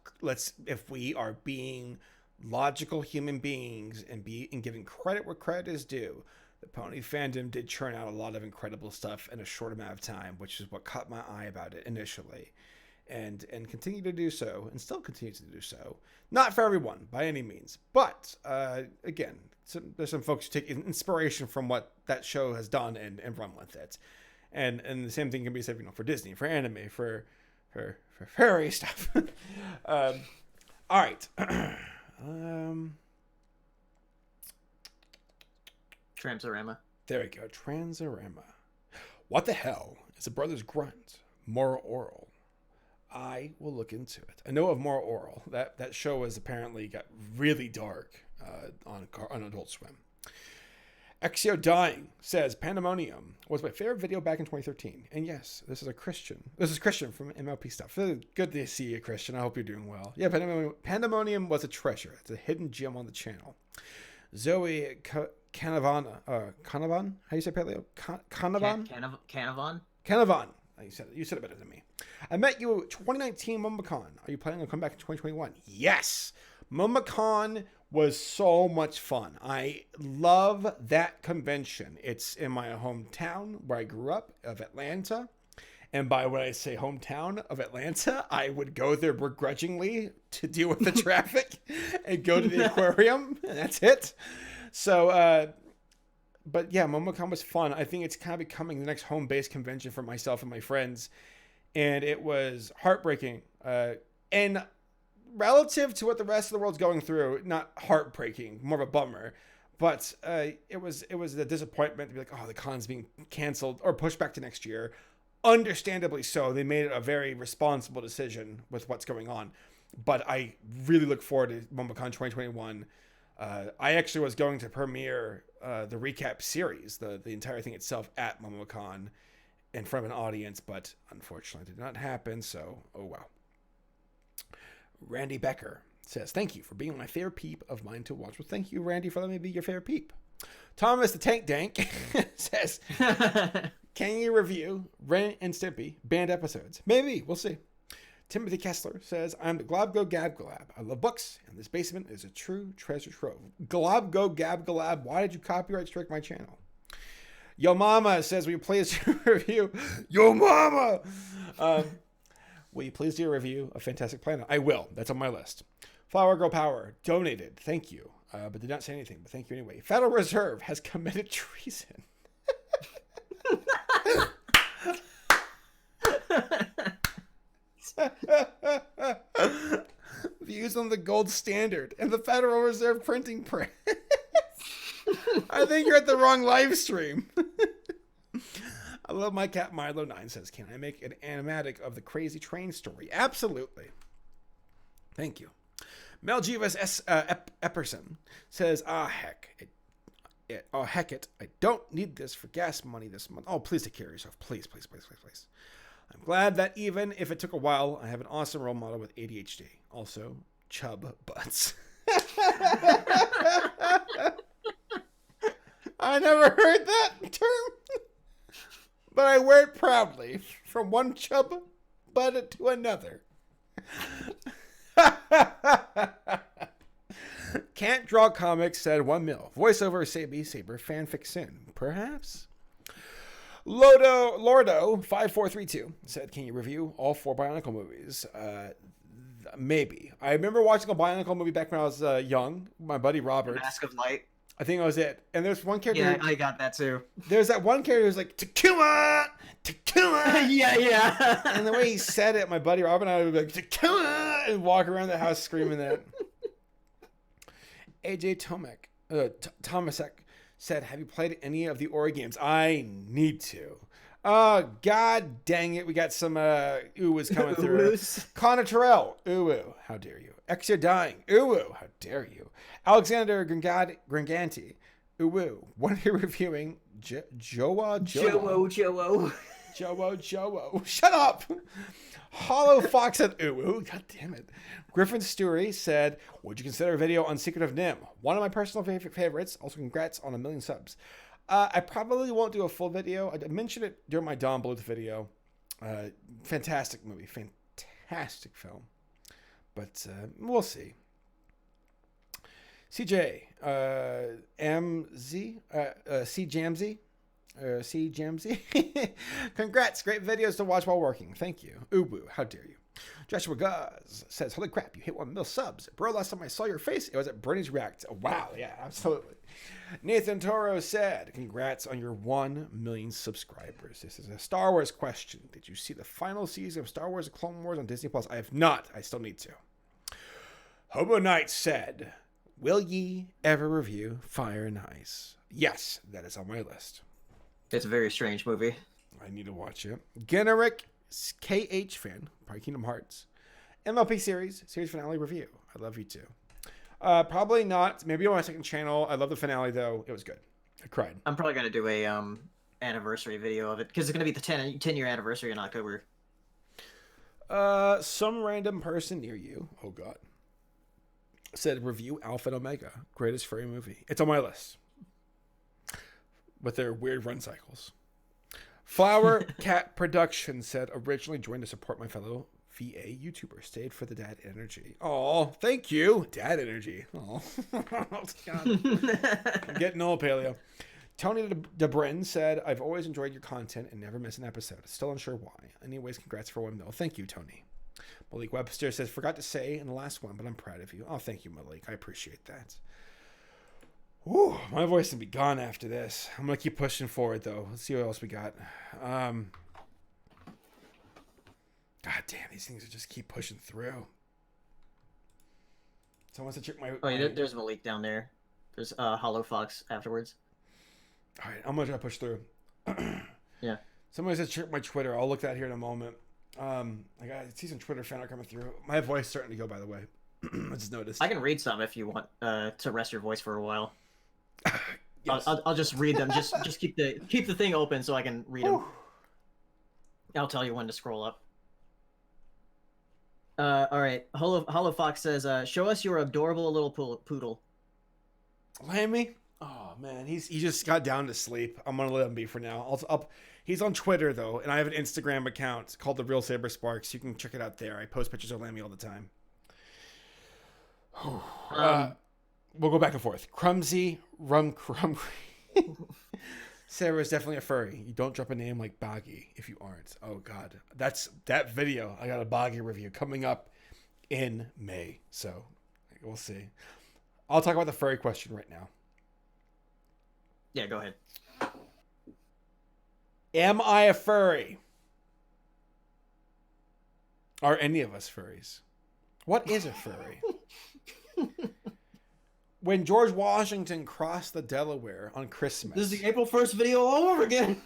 if we are being logical human beings and giving credit where credit is due, the Pony fandom did churn out a lot of incredible stuff in a short amount of time, which is what caught my eye about it initially, and continue to do so, and still continue to do so. Not for everyone by any means, but again, there's some folks who take inspiration from what that show has done and run with it, and the same thing can be said, for Disney, for anime, for fairy stuff. All right. Transorama. There we go. Transorama. What the hell is a brother's grunt? Moral oral. I will look into it. I know of Moral Oral. That show has apparently got really dark on Adult Swim. Exio Dying says, Pandemonium was my favorite video back in 2013. And yes, this is Christian from MLP Stuff. Good to see you, Christian. I hope you're doing well. Yeah, Pandemonium was a treasure. It's a hidden gem on the channel. Zoe Canavan. How do you say Paleo? Canavan? Canavan. You said it better than me. I met you at 2019 MomoCon. Are you planning on coming back in 2021? Yes. MomoCon was so much fun. I love that convention. It's in my hometown where I grew up, of Atlanta. And by when I say hometown of Atlanta, I would go there begrudgingly to deal with the traffic and go to the aquarium. And that's it. So, but yeah, MomoCon was fun. I think it's kind of becoming the next home-based convention for myself and my friends. And it was heartbreaking. And relative to what the rest of the world's going through, not heartbreaking, more of a bummer. But it was a disappointment to be like, oh, the con's being canceled or pushed back to next year. Understandably so. They made it a very responsible decision with what's going on. But I really look forward to MomoCon 2021. I actually was going to premiere the recap series, the entire thing itself, at MomoCon in front of an audience, but unfortunately did not happen, so oh well. Randy Becker says, thank you for being my favorite peep of mine to watch. Well, thank you, Randy, for letting me be your favorite peep. Thomas the Tank Dank says, can you review Ren and Stimpy banned episodes? Maybe, we'll see. Timothy Kessler says, I'm the Globgo Gab Galab. I love books, and this basement is a true treasure trove. Globgo Gab Galab, why did you copyright strike my channel? Yo Mama says, will you please do a review? Yo Mama! Will you please do a review of Fantastic Planet? I will. That's on my list. Flower Girl Power donated. Thank you. But did not say anything, but thank you anyway. Federal Reserve has committed treason. Views on the gold standard and the Federal Reserve printing press. I think you're at the wrong live stream. I love my cat Milo9 says, can I make an animatic of the crazy train story? Absolutely. Thank you. Mel Jivas Epperson says, heck it. I don't need this for gas money this month. Oh, please take care of yourself. Please. I'm glad that even if it took a while, I have an awesome role model with ADHD. Also, chub butts. I never heard that term, but I wear it proudly from one chub bud to another. Can't Draw Comics said 1 mil. Voiceover Sabi Saber fanfic sin. Perhaps? Lordo5432 said, can you review all 4 Bionicle movies? Maybe. I remember watching a Bionicle movie back when I was young. My buddy Robert. Mask of Light. I think that was it. And there's one character. Yeah, I got that too. There's that one character who's like, Tequila! Tequila! yeah. And the way he said it, my buddy Robert and I would be like, Tequila! And walk around the house screaming that. AJ Tomasek said, have you played any of the Ori games? I need to. Oh, god dang it. We got some oohs coming through. Connor Terrell. Ooh, how dare you. X, you're dying. Ooh, how dare you. Alexander Gringanti. Ooh, when are you reviewing Joa? Shut up. Hollow Fox said, ooh, god damn it. Griffin Stewart said, would you consider a video on Secret of Nim? One of my personal favorites. Also, congrats on 1 million subs. I probably won't do a full video. I mentioned it during my Don Bluth video. Fantastic movie. Fantastic film. But we'll see. CJ, MZ, C Jamsy. Congrats. Great videos to watch while working. Thank you. Ubu, how dare you. Joshua Guz says, holy crap, you hit 1 mil subs. Bro, last time I saw your face, it was at Bernie's React. Oh, wow, yeah, absolutely. Nathan Toro said, congrats on your 1 million subscribers. This is a Star Wars question. Did you see the final season of Star Wars: The Clone Wars on Disney Plus? I have not. I still need to. Hobo Knight said, will ye ever review Fire and Ice? Yes, that is on my list. It's a very strange movie. I need to watch it. Generic KH fan, probably Kingdom Hearts. MLP series finale review. I love you too. Probably not. Maybe on my second channel. I love the finale though. It was good. I cried. I'm probably gonna do a anniversary video of it because it's gonna be the 10-year anniversary in October. Some random person near you, oh god, said review Alpha and Omega, greatest furry movie. It's on my list. With their weird run cycles. Flower Cat Production said, originally joined to support my fellow VA YouTuber. Stayed for the dad energy. Oh, thank you. Dad energy. Oh, God. I'm getting old, Paleo. Tony DeBrin said, I've always enjoyed your content and never miss an episode. Still unsure why. Anyways, congrats for 1 mil. Thank you, Tony. Malik Webster says, forgot to say in the last one, but I'm proud of you. Oh, thank you, Malik. I appreciate that. Ooh, my voice will be gone after this. I'm going to keep pushing forward, though. Let's see what else we got. God damn, these things just keep pushing through. Someone said check my... Oh, yeah, there's Malik down there. There's Hollow Fox afterwards. All right, I'm going to try to push through. Yeah. Somebody said check my Twitter. I'll look at that here in a moment. I see some Twitter fan art coming through. My voice is starting to go, by the way. I just noticed. I can read some if you want to rest your voice for a while. Yes. I'll just read them. Just keep the thing open so I can read them. I'll tell you when to scroll up. All right. Hollow Fox says, "Show us your adorable little poodle." Lammy? Oh man, he just got down to sleep. I'm gonna let him be for now. He's on Twitter though, and I have an Instagram account called The Real Saber Sparks. You can check it out there. I post pictures of Lammy all the time. We'll go back and forth. Crumsy, Crumb. Sarah is definitely a furry. You don't drop a name like Boggy if you aren't. Oh god, that video. I got a Boggy review coming up in May, so we'll see. I'll talk about the furry question right now. Yeah, go ahead. Am I a furry? Are any of us furries? What is a furry? When George Washington crossed the Delaware on Christmas. This is the April 1st video all over again.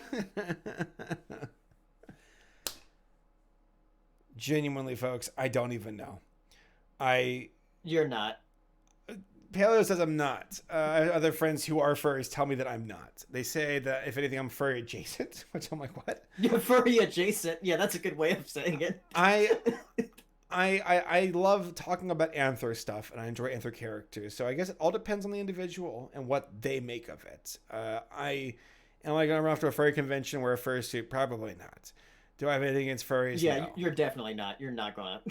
Genuinely, folks, I don't even know. You're not. Paleo says I'm not. Other friends who are furries tell me that I'm not. They say that if anything, I'm furry adjacent, which I'm like, what? You're furry adjacent. Yeah, that's a good way of saying it. I I love talking about Anther stuff, and I enjoy Anther characters. So I guess it all depends on the individual and what they make of it. I am I going to run off to a furry convention wear a fursuit? Probably not. Do I have anything against furries? Yeah, No. you're definitely not. You're not gonna.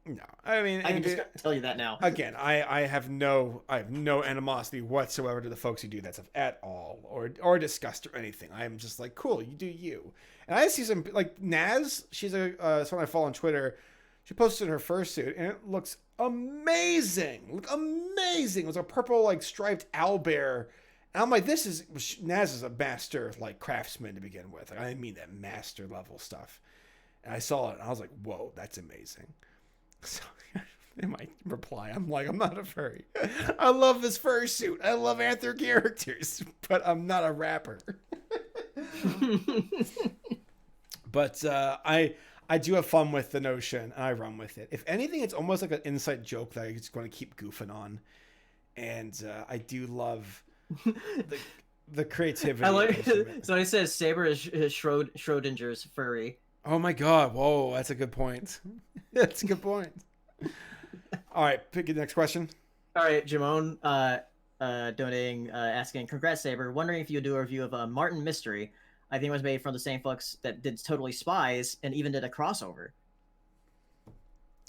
No. I mean, I can just tell you that now. again, I have no animosity whatsoever to the folks who do that stuff at all, or disgust or anything. I'm just like, cool, you do you. And I see some like Naz. She's someone I follow on Twitter. She posted her fursuit, and it looks amazing. Look amazing. It was a purple like striped owlbear. And I'm like, Naz is a master like craftsman to begin with. Like, I mean that master level stuff. And I saw it, and I was like, whoa, that's amazing. So in my reply, I'm like, I'm not a furry. I love this fursuit. I love Anther characters, but I'm not a rapper. But I do have fun with the notion, and I run with it. If anything, it's almost like an inside joke that I'm just going to keep goofing on. And I do love the creativity. I like. So it says Saber is Schrodinger's furry. Oh my god! Whoa, that's a good point. That's a good point. All right, pick the next question. All right, Jamone, donating, asking, "Congrats, Saber. Wondering if you'll do a review of Martin Mystery. I think it was made from the same folks that did Totally Spies and even did a crossover."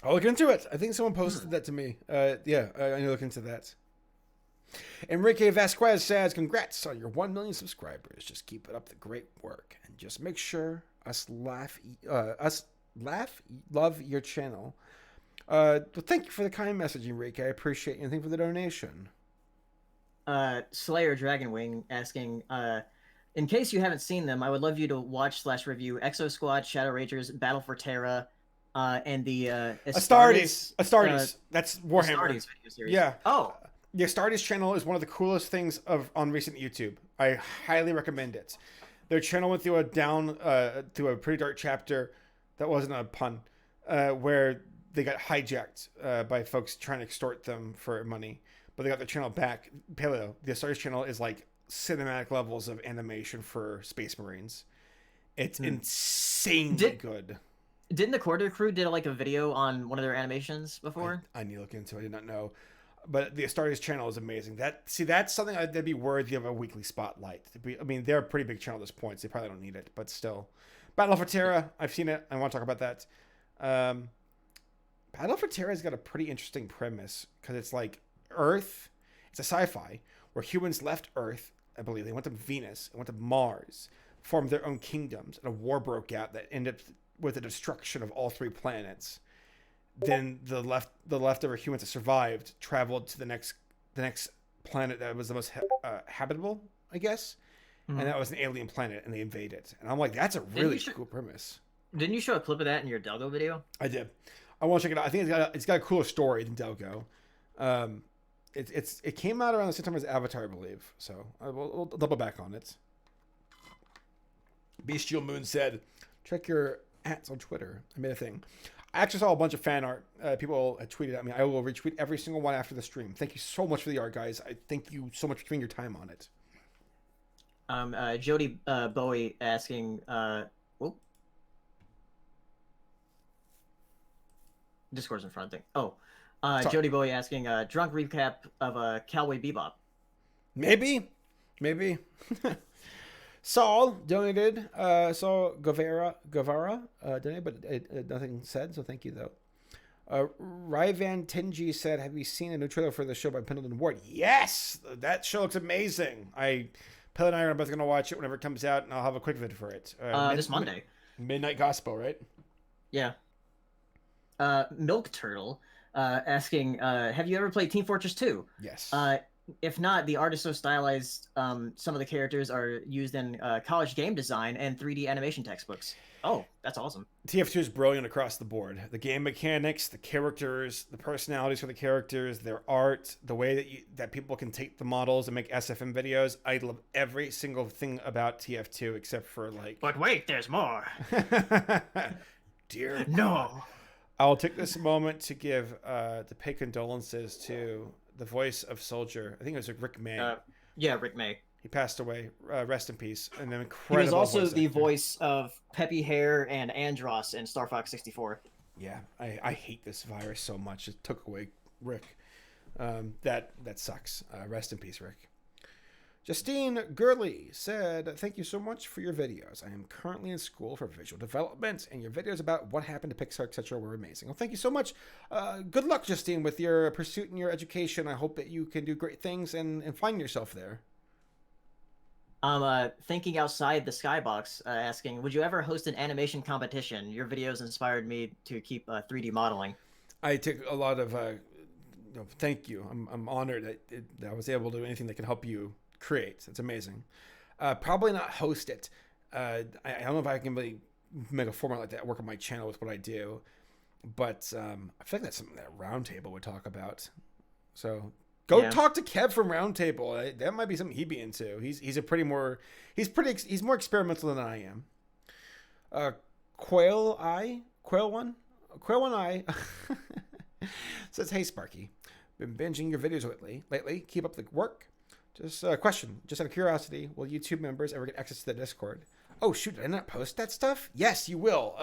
I'll look into it. I think someone posted that to me. Yeah, I need to look into that. Enrique Vasquez says, "Congrats on your 1 million subscribers. Just keep it up the great work, and just make sure us love your channel." But thank you for the kind message, Enrique. I appreciate anything for the donation. Slayer Dragonwing asking, "In case you haven't seen them, I would love you to watch/review Exo Squad, Shadow Ragers, Battle for Terra, and the Astartes. That's Warhammer. Astartes video series. Yeah. Oh. The Astartes channel is one of the coolest things on recent YouTube. I highly recommend it. Their channel went through a pretty dark chapter. That wasn't a pun. Where they got hijacked by folks trying to extort them for money, but they got their channel back. Paleo, the Astartes channel is like cinematic levels of animation for Space Marines. It's insanely good. Didn't the Quarter Crew did like a video on one of their animations before? I need to look into it. I did not know. But the Astartes channel is amazing. That's something that'd be worthy of a weekly spotlight. I mean, they're a pretty big channel at this point, so they probably don't need it, but still. Battle for Terra, I've seen it. I want to talk about that. Battle for Terra's got a pretty interesting premise because it's like Earth. It's a sci-fi where humans left Earth. I believe they went to Venus and went to Mars, formed their own kingdoms, and a war broke out that ended up with the destruction of all 3 planets. Then the leftover humans that survived traveled to the next planet that was the most habitable, I guess, and that was an alien planet, and they invaded. And I'm like, that's a really cool premise. Didn't you show a clip of that in your Delgo video? I did. I want to check it out. I think it's got a cooler story than Delgo. It came out around the same time as Avatar, I believe. So we'll double back on it. Bestial Moon said, "Check your @ on Twitter." I made a thing. I actually saw a bunch of fan art. People had tweeted at me. I will retweet every single one after the stream. Thank you so much for the art, guys. I thank you so much for spending your time on it. Jody Bowie asking, Discord's in front of thing. Jody Bowie asking, drunk recap of Cowboy Bebop. Maybe. Saul donated. Saul Guevara donated, but nothing said, so thank you, though. Ryvan Tenji said, "Have you seen a new trailer for the show by Pendleton Ward?" Yes! That show looks amazing. Pill and I are both going to watch it whenever it comes out, and I'll have a quick vid for it. This Monday. Midnight Gospel, right? Yeah. Milk Turtle asking, "Have you ever played Team Fortress 2? Yes. If not, the art is so stylized, some of the characters are used in college game design and 3D animation textbooks." Oh, that's awesome. TF2 is brilliant across the board. The game mechanics, the characters, the personalities for the characters, their art, the way that people can take the models and make SFM videos. I love every single thing about TF2 except for like... But wait, there's more. Dear No. I'll take this moment to to pay condolences to the voice of Soldier. I think it was like Rick May. Yeah, Rick May. He passed away. Rest in peace. And an He incredible was also the actor. voice of Peppy Hare and Andros in Star Fox 64. Yeah, I hate this virus so much. It took away Rick. That sucks. Rest in peace, Rick. Justine Gurley said, "Thank you so much for your videos. I am currently in school for visual development, and your videos about what happened to Pixar, etc., were amazing." Well, thank you so much. Good luck, Justine, with your pursuit and your education. I hope that you can do great things and find yourself there. I'm thinking outside the skybox, asking, would you ever host an animation competition? Your videos inspired me to keep 3D modeling. I take a lot of thank you. I'm honored that I was able to do anything that can help you create. It's amazing. Probably not host it. I don't know if I can really make a format like that work on my channel with what I do, but I feel like that's something that Roundtable would talk about. So go talk to Kev from Roundtable. That might be something he'd be into. He's more experimental than I am. Quail One Eye says, "Hey Sparky, been binging your videos lately. Keep up the work. Just a question, just out of curiosity, will YouTube members ever get access to the Discord?" Oh shoot, did I not post that stuff? Yes, you will.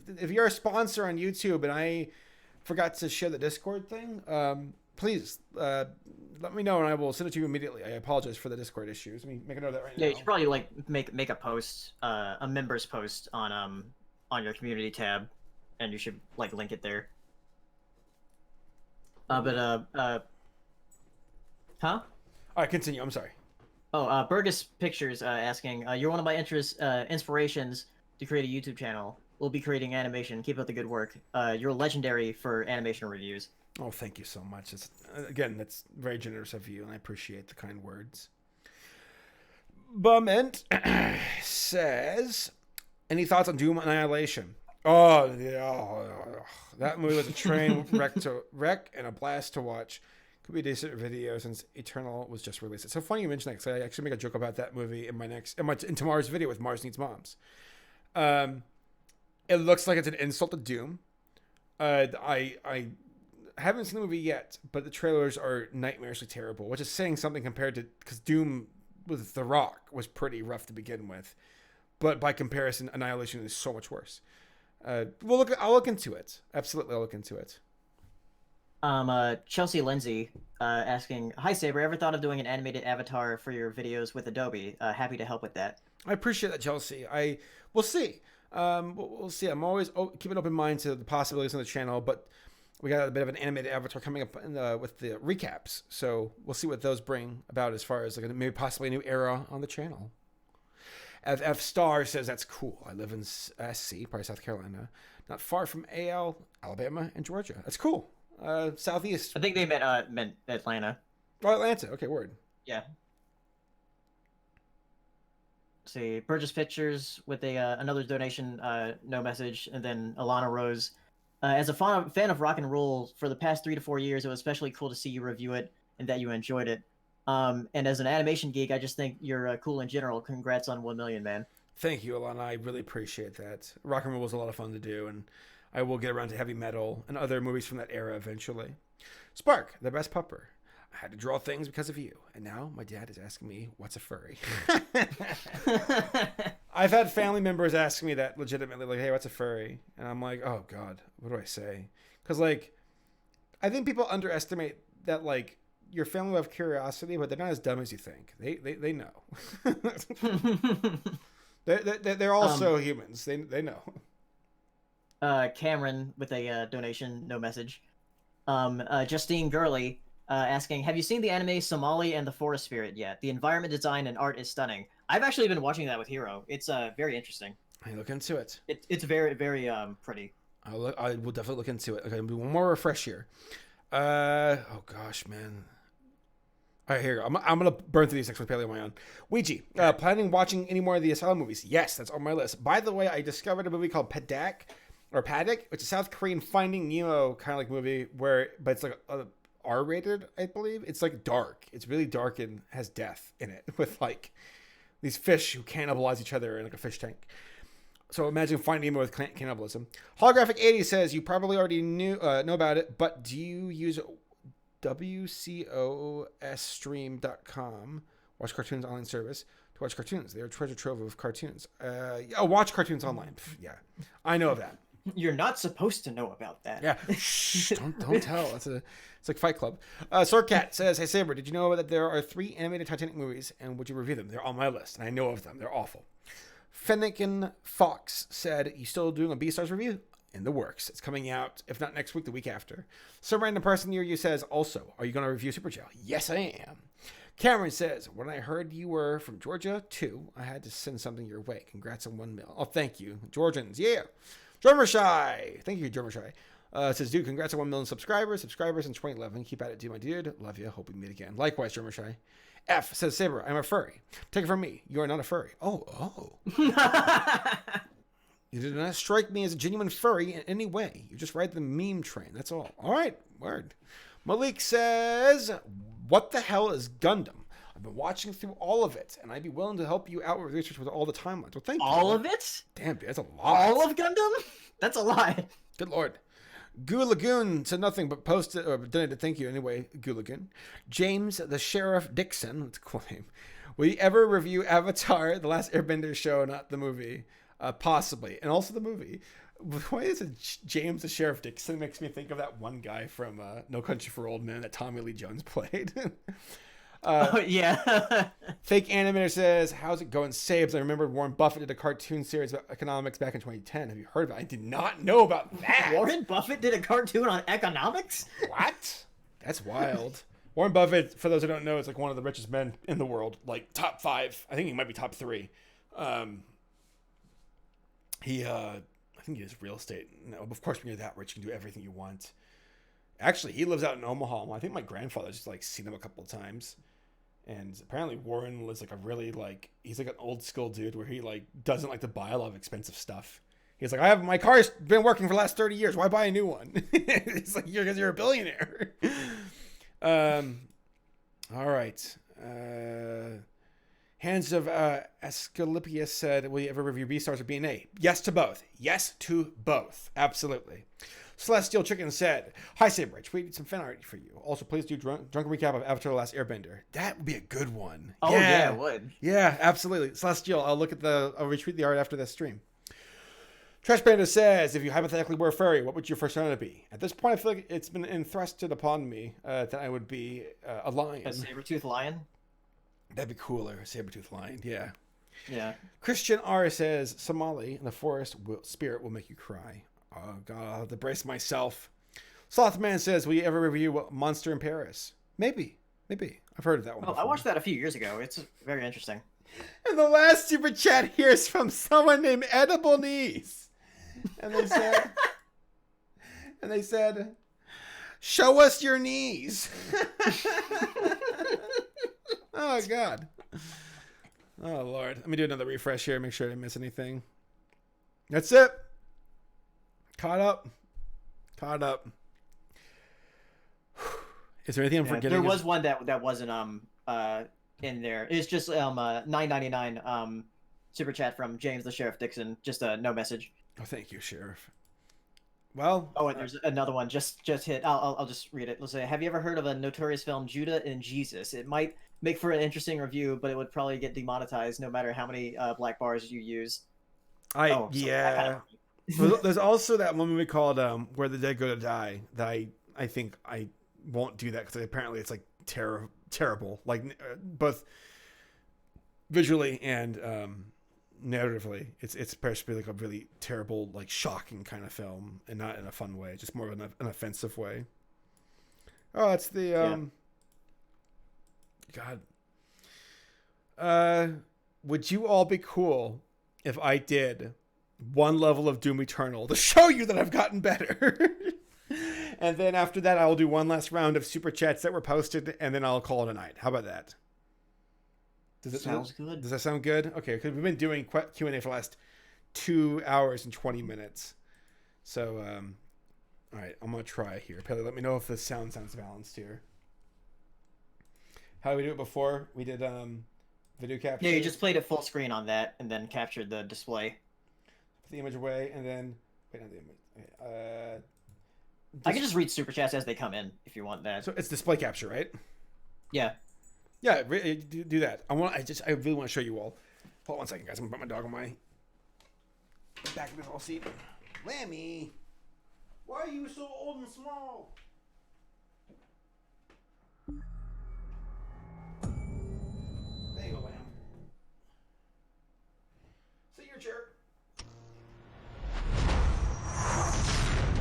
If you're a sponsor on YouTube and I forgot to share the Discord thing, please let me know and I will send it to you immediately. I apologize for the Discord issues. Let me make a note of that right now. Yeah, you should probably like make a post, a members post on your community tab, and you should like link it there. Huh? All right, continue. I'm sorry. Oh, Burgess Pictures asking, you're one of my inspirations to create a YouTube channel. We'll be creating animation. Keep up the good work. You're legendary for animation reviews. Oh, thank you so much. Again, that's very generous of you, and I appreciate the kind words. Bumment says, "Any thoughts on Doom Annihilation?" Oh, yeah. That movie was a train wreck and a blast to watch. Could be a decent video since Eternal was just released. It's so funny you mention that, because I actually make a joke about that movie in tomorrow's video with Mars Needs Moms. It looks like it's an insult to Doom. I haven't seen the movie yet, but the trailers are nightmarishly terrible, which is saying something compared to, because Doom with The Rock was pretty rough to begin with, but by comparison, Annihilation is so much worse. I'll look into it. Absolutely, I'll look into it. Chelsea Lindsay asking, "Hi Saber, ever thought of doing an animated avatar for your videos with Adobe? Happy to help with that." I appreciate that, Chelsea. We'll see. We'll see. I'm always keeping an open mind to the possibilities on the channel, but we got a bit of an animated avatar coming up with the recaps, so we'll see what those bring about as far as like maybe possibly a new era on the channel. FF Star says, "That's cool. I live in SC, part of South Carolina, not far from AL, Alabama, and Georgia." That's cool. Southeast. I think they meant Atlanta. Oh, Atlanta. Okay, word. Yeah. Let's see, Burgess Pictures with another donation, no message, and then Alana Rose. As a fan of rock and roll for the past 3 to 4 years, it was especially cool to see you review it and that you enjoyed it. And as an animation geek, I just think you're cool in general. Congrats on 1 million, man. Thank you, Alana. I really appreciate that. Rock and roll was a lot of fun to do, and I will get around to heavy metal and other movies from that era eventually. Spark, the best pupper. I had to draw things because of you, and now my dad is asking me, what's a furry? I've had family members asking me that legitimately, like, hey, what's a furry? And I'm like, oh, God, what do I say? Because, like, I think people underestimate that, like, your family will have curiosity, but they're not as dumb as you think. They know. They're also humans. They know. Cameron with a donation, no message. Justine Gurley asking, have you seen the anime Somali and the Forest Spirit yet? The environment design and art is stunning. I've actually been watching that with Hero. It's very interesting. I look into it. It's very, very pretty. I will definitely look into it. Okay, one more refresh here. Oh gosh, man. All right, here. I'm gonna burn through these next with Paleo on my own. Ouija, planning watching any more of the Asylum movies? Yes, that's on my list. By the way, I discovered a movie called Paddock, which is a South Korean Finding Nemo kind of like movie but it's like R-rated, I believe. It's like dark. It's really dark and has death in it with like these fish who cannibalize each other in like a fish tank. So imagine Finding Nemo with cannibalism. Holographic 80 says you probably already know about it, but do you use WCOSstream.com, Watch Cartoons online service, to watch cartoons? They're a treasure trove of cartoons. Watch cartoons online. Yeah, I know of that. You're not supposed to know about that. Yeah, shh, don't tell. It's like Fight Club. Sorcat says, "Hey Saber, did you know that there are 3 animated Titanic movies, and would you review them? They're on my list, and I know of them. They're awful." Fennekin Fox said, "You still doing a B-Stars review?" In the works. It's coming out, if not next week, the week after. Some random person near you says, "Also, are you going to review Superjail?" Yes, I am. Cameron says, "When I heard you were from Georgia, too, I had to send something your way. Congrats on 1 mil." Oh, thank you. Georgians, yeah. Drummer Shy. Thank you, Drummer Shy. Says, "Dude, congrats on 1 million subscribers. Subscribers in 2011. Keep at it, dude, my dude. Love you. Hope we meet again." Likewise, Drummer Shy. F says, "Saber, I'm a furry. Take it from me. You are not a furry." Oh. You did not strike me as a genuine furry in any way. You just ride the meme train. That's all. All right. Word. Malik says, "What the hell is Gundam? I've been watching through all of it, and I'd be willing to help you out with research with all the timelines." Well, thank you. All of it? Damn, dude, that's a lot. All of Gundam? That's a lot. Good lord. Goo Lagoon said nothing but posted, or didn't thank you anyway, Goo Lagoon. James the Sheriff Dixon, that's a cool name. "Will you ever review Avatar, The Last Airbender show, not the movie?" Possibly. And also the movie. Why is it James the Sheriff Dixon? Makes me think of that one guy from No Country for Old Men that Tommy Lee Jones played. Oh, yeah. Fake Animator says, "How's it going, Sabes? I remember Warren Buffett did a cartoon series about economics back in 2010. Have you heard of it?" I did not know about that. Warren Buffett did a cartoon on economics? What? That's wild. Warren Buffett, for those who don't know, is like one of the richest men in the world. Like top 5. I think he might be top 3. I think he does real estate. No, of course, when you're that rich, you can do everything you want. Actually, he lives out in Omaha. I think my grandfather's just like seen him a couple of times. And apparently Warren was like a really he's like an old school dude where he like doesn't like to buy a lot of expensive stuff. He's like, my car's been working for the last 30 years. Why buy a new one? It's like, because you're a billionaire. All right. Hands of Asclepius said, "Will you ever review B-Stars or B&A?" Yes to both. Yes to both. Absolutely. Celestial Chicken said, "Hi, Saber. I tweeted some fan art for you. Also, please do drunken recap of Avatar: The Last Airbender." That would be a good one. Oh, yeah, it would. Yeah, absolutely. Celestial, I'll retweet the art after this stream. Trash Panda says, "If you hypothetically were a furry, what would your persona be?" At this point, I feel like it's been enthrusted upon me that I would be a lion. A saber-toothed lion? That'd be cooler. Saber-toothed lion, yeah. Yeah. Christian R says, "Somali in the forest spirit will make you cry." Oh, God, I'll have to brace myself. Slothman says, "Will you ever review Monster in Paris?" Maybe. I've heard of that one. Well, I watched that a few years ago. It's very interesting. And the last super chat here is from someone named Edible Knees. And they said, "Show us your knees." Oh, God. Oh, Lord. Let me do another refresh here. Make sure I didn't miss anything. That's it. Caught up. Is there anything I'm forgetting? There was one that wasn't in there. It's just $9.99 super chat from James the Sheriff Dixon. Just no message. Oh, thank you, Sheriff. Well. Oh, and there's another one just hit. I'll just read it. Let's say, "Have you ever heard of a notorious film, Judah and Jesus? It might make for an interesting review, but it would probably get demonetized no matter how many black bars you use." Yeah. There's also that one movie called Where the Dead Go to Die that I think I won't do that because apparently it's like terrible, like both visually and narratively. It's supposed to be like a really terrible, like shocking kind of film, and not in a fun way, just more of an offensive way. Oh, it's the God. Would you all be cool if I did one level of Doom Eternal to show you that I've gotten better? And then after that, I'll do one last round of super chats that were posted, and then I'll call it a night. How about that? Sounds good. Does that sound good? Okay, because we've been doing Q&A for the last 2 hours and 20 minutes. So, all right, I'm going to try here. Pele, let me know if the sounds balanced here. How did we do it before? We did video capture. Yeah, you just played it full screen on that and then captured the display. Put the image away and then... Wait, not the image. Okay, I can just read super chats as they come in if you want that. So it's display capture, right? Yeah. Yeah, do that. I really want to show you all. Hold on 1 second, guys. I'm gonna put my dog on my back of this whole seat. Lammy, why are you so old and small? There you go, Lamb. Sit your chair.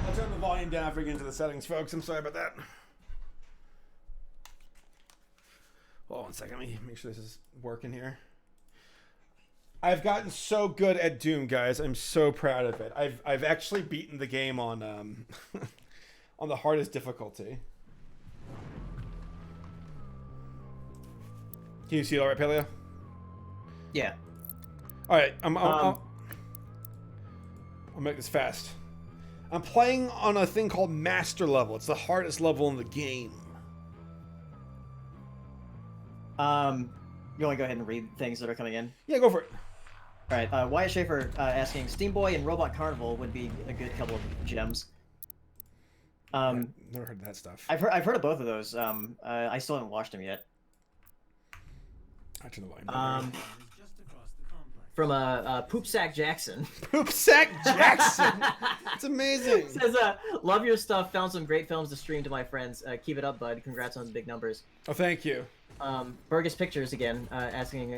I'll turn the volume down after we get into the settings, folks. I'm sorry about that. Hold on one second. Let me make sure this is working here. I've gotten so good at Doom, guys. I'm so proud of it. I've actually beaten the game on on the hardest difficulty. Can you see it all right, Paleo? Yeah. All right, I'll make this fast. I'm playing on a thing called Master Level. It's the hardest level in the game. You want to go ahead and read things that are coming in? Yeah, go for it. All right. Wyatt Schaefer asking, Steam Boy and Robot Carnival would be a good couple of gems. Never heard of that stuff. I've heard of both of those. I still haven't watched them yet. I turn the volume down. From Poop Sack Jackson. Poop Sack Jackson. It's amazing. Says, love your stuff. Found some great films to stream to my friends. Keep it up, bud. Congrats on the big numbers. Oh, thank you. Burgess Pictures again, asking,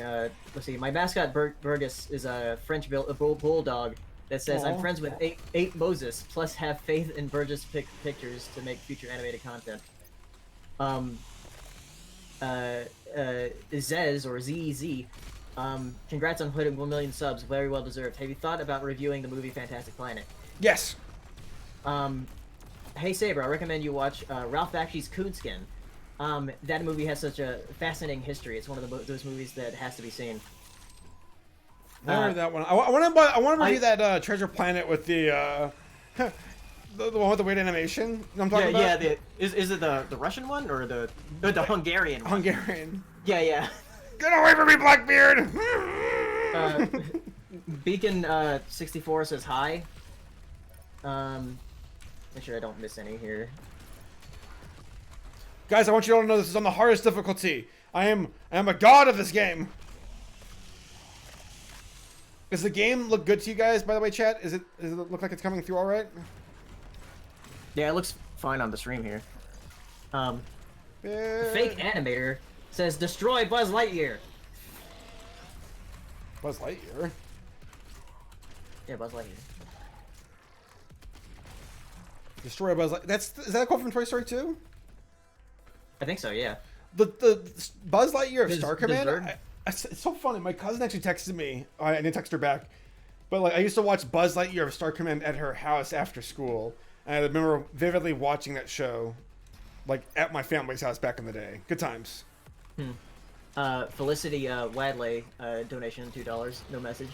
let's see, my mascot Burgess is a French bulldog that says, Aww. I'm friends with eight Moses, plus have faith in Burgess Pictures to make future animated content. Zez, or ZZ, congrats on hitting 1 million subs, very well deserved. Have you thought about reviewing the movie Fantastic Planet? Yes. Hey Saber, I recommend you watch Ralph Bakshi's Coonskin. That movie has such a fascinating history. It's one of those movies that has to be seen. I heard that one. I want to review that Treasure Planet with the the one with the weird animation. You know what I'm talking about? Yeah. Is it the Russian one or the Hungarian one? Hungarian. Yeah. Get away from me, Blackbeard! Beacon 64 says hi. Make sure I don't miss any here. Guys, I want you all to know this is on the hardest difficulty. I am a god of this game. Does the game look good to you guys, by the way, chat? Does it look like it's coming through all right? Yeah, it looks fine on the stream here. Fake animator says destroy Buzz Lightyear. Buzz Lightyear? Yeah, Buzz Lightyear. Destroy Buzz Lightyear. Is that a quote from Toy Story 2? I think so, yeah. The Buzz Lightyear of Star Does Command? Bird- It's so funny. My cousin actually texted me. I didn't text her back. But like, I used to watch Buzz Lightyear of Star Command at her house after school. And I remember vividly watching that show, like, at my family's house back in the day. Good times. Felicity Wadley, donation $2, no message.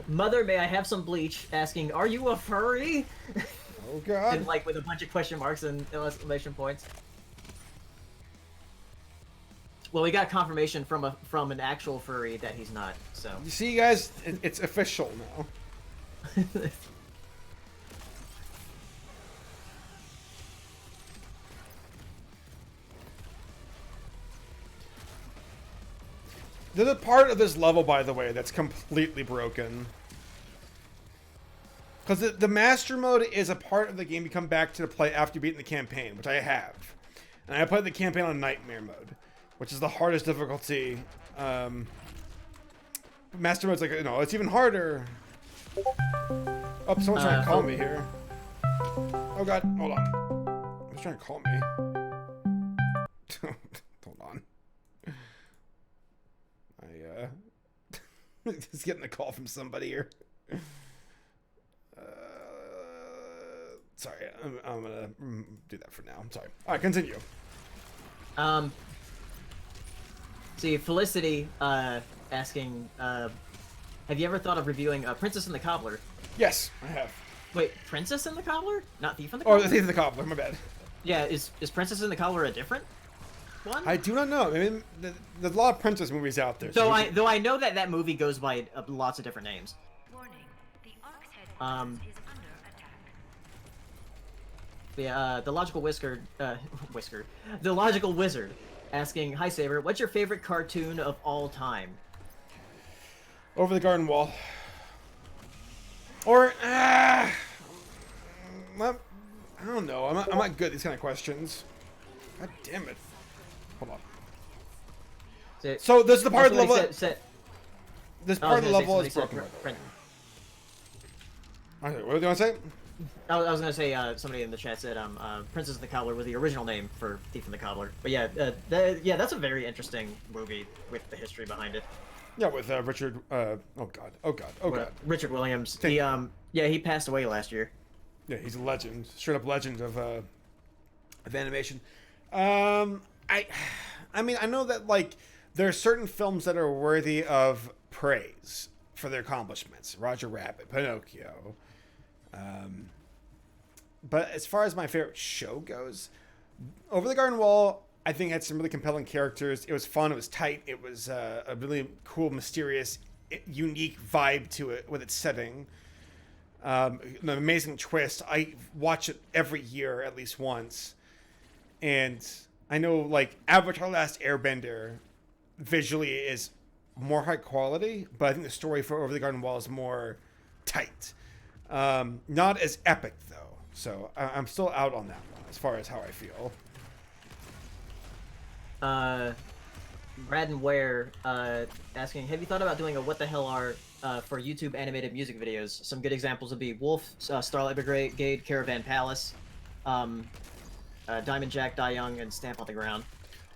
Mother, may I have some bleach? Asking, are you a furry? Oh, God. And like with a bunch of question marks and exclamation points. Well, we got confirmation from an actual furry that he's not. So You see, guys? It's official now. There's a part of this level, by the way, that's completely broken. Because the master mode is a part of the game you come back to play after you beat the campaign, which I have. And I played the campaign on nightmare mode, which is the hardest difficulty. Master mode's like, no, it's even harder. Oh, someone's trying to call me here. Oh, God, hold on. Who's trying to call me? Hold on. Just getting a call from somebody here. Sorry, I'm gonna do that for now. I'm sorry. All right, continue. See, Felicity asking, have you ever thought of reviewing Princess and the Cobbler? Yes, I have. Wait, Princess and the Cobbler? Not Thief and the Oh, Cobbler? the Thief of the Cobbler. My bad. Yeah, is Princess and the Cobbler a different one? I do not know. I mean, there's a lot of princess movies out there. Though so I know that movie goes by lots of different names. Warning, the Ark's headquarters is under attack. The logical the logical wizard, asking, "Hi Saber, what's your favorite cartoon of all time?" Over the garden wall. Or, I don't know. I'm not good at these kind of questions. God damn it. Hold on. So this is the part of the level. This part of the level is broken. Okay, what do you want to say? I was gonna say somebody in the chat said Princess and the Cobbler was the original name for Thief and the Cobbler. But yeah, that's a very interesting movie with the history behind it. Yeah, with Richard. Oh god. Richard Williams. He passed away last year. Yeah, he's a legend, straight up legend of animation. I mean, I know that like there are certain films that are worthy of praise for their accomplishments. Roger Rabbit, Pinocchio. But as far as my favorite show goes, Over the Garden Wall, I think had some really compelling characters. It was fun. It was tight. It was a really cool, mysterious, unique vibe to it with its setting. An amazing twist. I watch it every year at least once. And I know, like, Avatar: Last Airbender visually is more high quality, but I think the story for Over the Garden Wall is more tight. Not as epic, though. So I'm still out on that one as far as how I feel. Braden Ware asking, have you thought about doing a what the hell are for YouTube animated music videos? Some good examples would be Wolf, Starlight Brigade, Caravan Palace, Diamond Jack, Die Young, and Stamp on the Ground.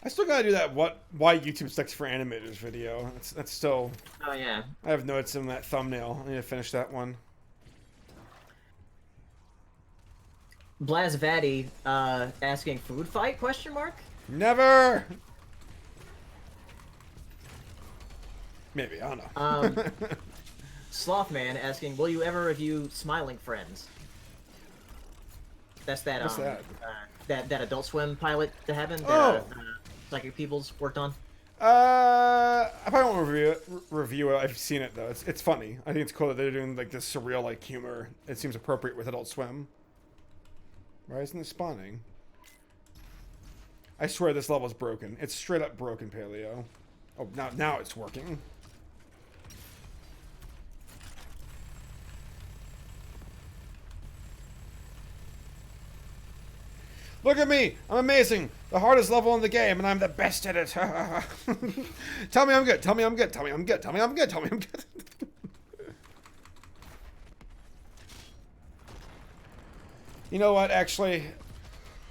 I still gotta do that why YouTube sucks for animators video. That's still... Oh yeah. I have notes in that thumbnail. I need to finish that one. Blazvati asking, food fight, question mark? Never! Maybe, I don't know. Slothman asking, will you ever review Smiling Friends? That's that, What's that? That Adult Swim pilot that happened that Oh! Psychic Peoples worked on. I probably won't review it. I've seen it, though. It's funny. I think it's cool that they're doing, like, this surreal, like, humor. It seems appropriate with Adult Swim. Why isn't it spawning? I swear this level's broken. It's straight up broken, Paleo. Oh, now it's working. Look at me! I'm amazing! The hardest level in the game, and I'm the best at it! Tell me I'm good, tell me I'm good, tell me I'm good, tell me I'm good, tell me I'm good. You know what, actually,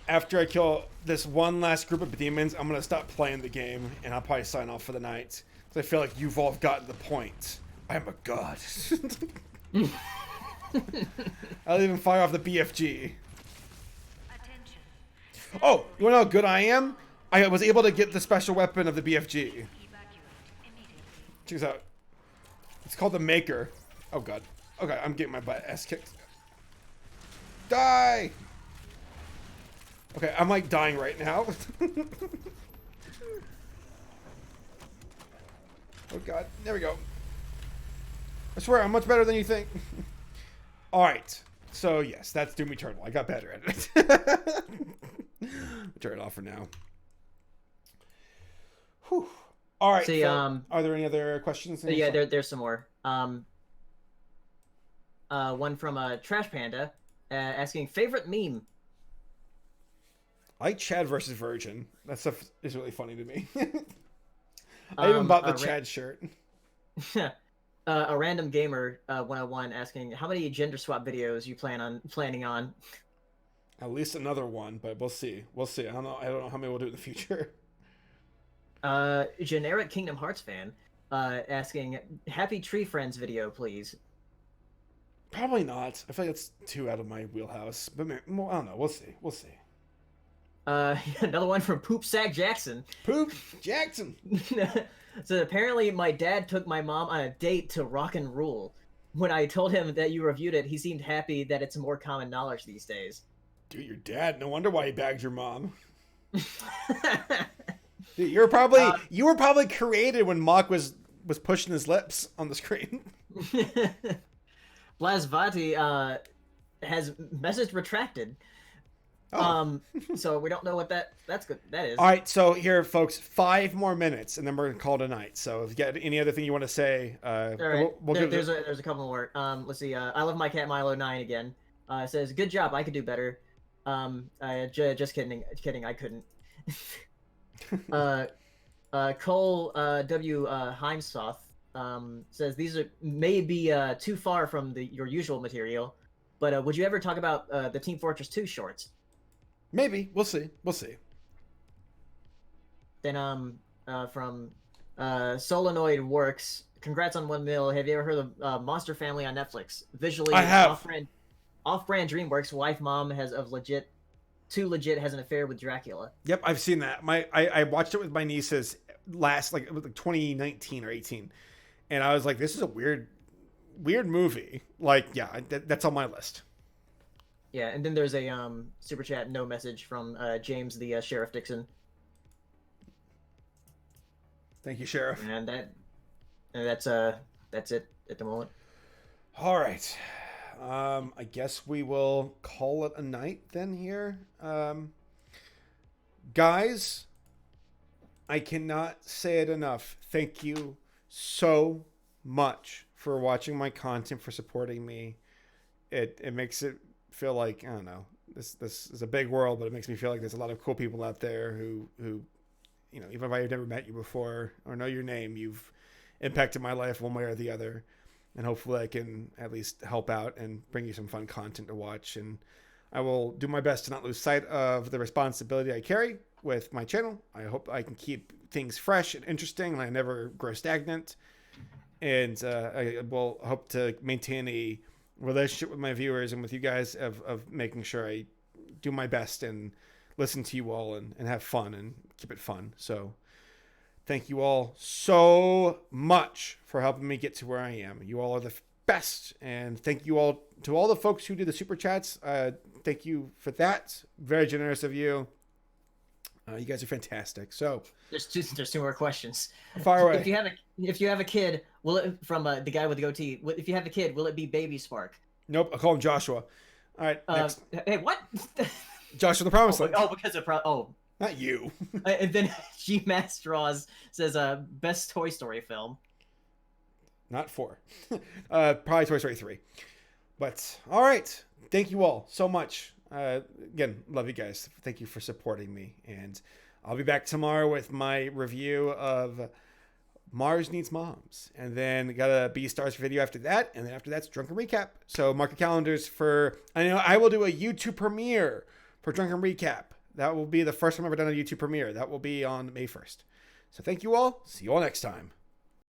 after I kill this one last group of demons, I'm gonna stop playing the game, and I'll probably sign off for the night. Because I feel like you've all gotten the point. I'm a god. I'll even fire off the BFG. Oh, you wanna know how good I am? I was able to get the special weapon of the BFG. Check this out. It's called the Maker. Oh god. Okay, I'm getting my butt ass kicked. Die! Okay, I'm like dying right now. Oh god, there we go. I swear, I'm much better than you think. Alright, so yes, that's Doom Eternal. I got better at it. Turn it off for now. Whew. Alright, See, so, are there any other questions? Yeah, there's some more. One from Trash Panda asking, favorite meme? I like Chad versus Virgin. That stuff is really funny to me. I even bought the Chad shirt. A random gamer 101 asking, how many gender swap videos you planning on? At least another one, but we'll see. We'll see. I don't know how many we'll do in the future. Generic Kingdom Hearts fan asking, happy Tree Friends video, please. Probably not. I feel like that's too out of my wheelhouse. But maybe, well, I don't know. We'll see. We'll see. Another one from Poop Sack Jackson. Poop Jackson. So apparently my dad took my mom on a date to Rock and Rule. When I told him that you reviewed it, he seemed happy that it's more common knowledge these days. Dude, your dad. No wonder why he bagged your mom. Dude, you were probably created when Mock was pushing his lips on the screen. Blazvati has message retracted. So we don't know what that's good. That is. All right, so here, folks, 5 more minutes, and then we're gonna call it a night. So if you got any other thing you want to say, All right. we'll give there's a couple more. Let's see. I love my cat Milo 9 again. Says good job. I could do better. Just kidding. Kidding. I couldn't. Cole W. Heimsoth says these are maybe too far from your usual material, but would you ever talk about the Team Fortress 2 shorts? Maybe we'll see. We'll see. Then from Solenoid Works, congrats on 1 mil. Have you ever heard of Monster Family on Netflix? Visually, I have. Off-brand DreamWorks wife mom has an affair with Dracula. Yep, I've seen that. I watched it with my nieces last it was like 2019 or 18, and I was like, this is a weird movie. Like, yeah, that's on my list. Yeah, and then there's a super chat no message from James the Sheriff Dixon. Thank you, Sheriff. And that's it at the moment. All right. I guess we will call it a night then here. Guys, I cannot say it enough. Thank you so much for watching my content, for supporting me. It makes it feel like, I don't know, this is a big world, but it makes me feel like there's a lot of cool people out there who you know, even if I've never met you before or know your name, you've impacted my life one way or the other. And hopefully I can at least help out and bring you some fun content to watch. And I will do my best to not lose sight of the responsibility I carry with my channel. I hope I can keep things fresh and interesting and I never grow stagnant. And I will hope to maintain a relationship with my viewers and with you guys of making sure I do my best and listen to you all and have fun and keep it fun. So thank you all so much for helping me get to where I am. You all are the best. And thank you all to all the folks who did the super chats. Thank you for that. Very generous of you. You guys are fantastic. So There's two more questions. fire away. If you have a kid, will it from the guy with the goatee? If you have a kid, will it be Baby Spark? Nope. I'll call him Joshua. All right. Next. Hey, what? Joshua the Promised Land. Because of Not you. and then G Mass Draws says best Toy Story film. Not 4. Probably Toy Story 3. But all right. Thank you all so much. Again, love you guys. Thank you for supporting me. And I'll be back tomorrow with my review of Mars Needs Moms. And then got a B-Stars video after that. And then after that's Drunken Recap. So mark your calendars for... I know I will do a YouTube premiere for Drunken Recap. That will be the first time I've ever done a YouTube premiere. That will be on May 1st. So thank you all. See you all next time.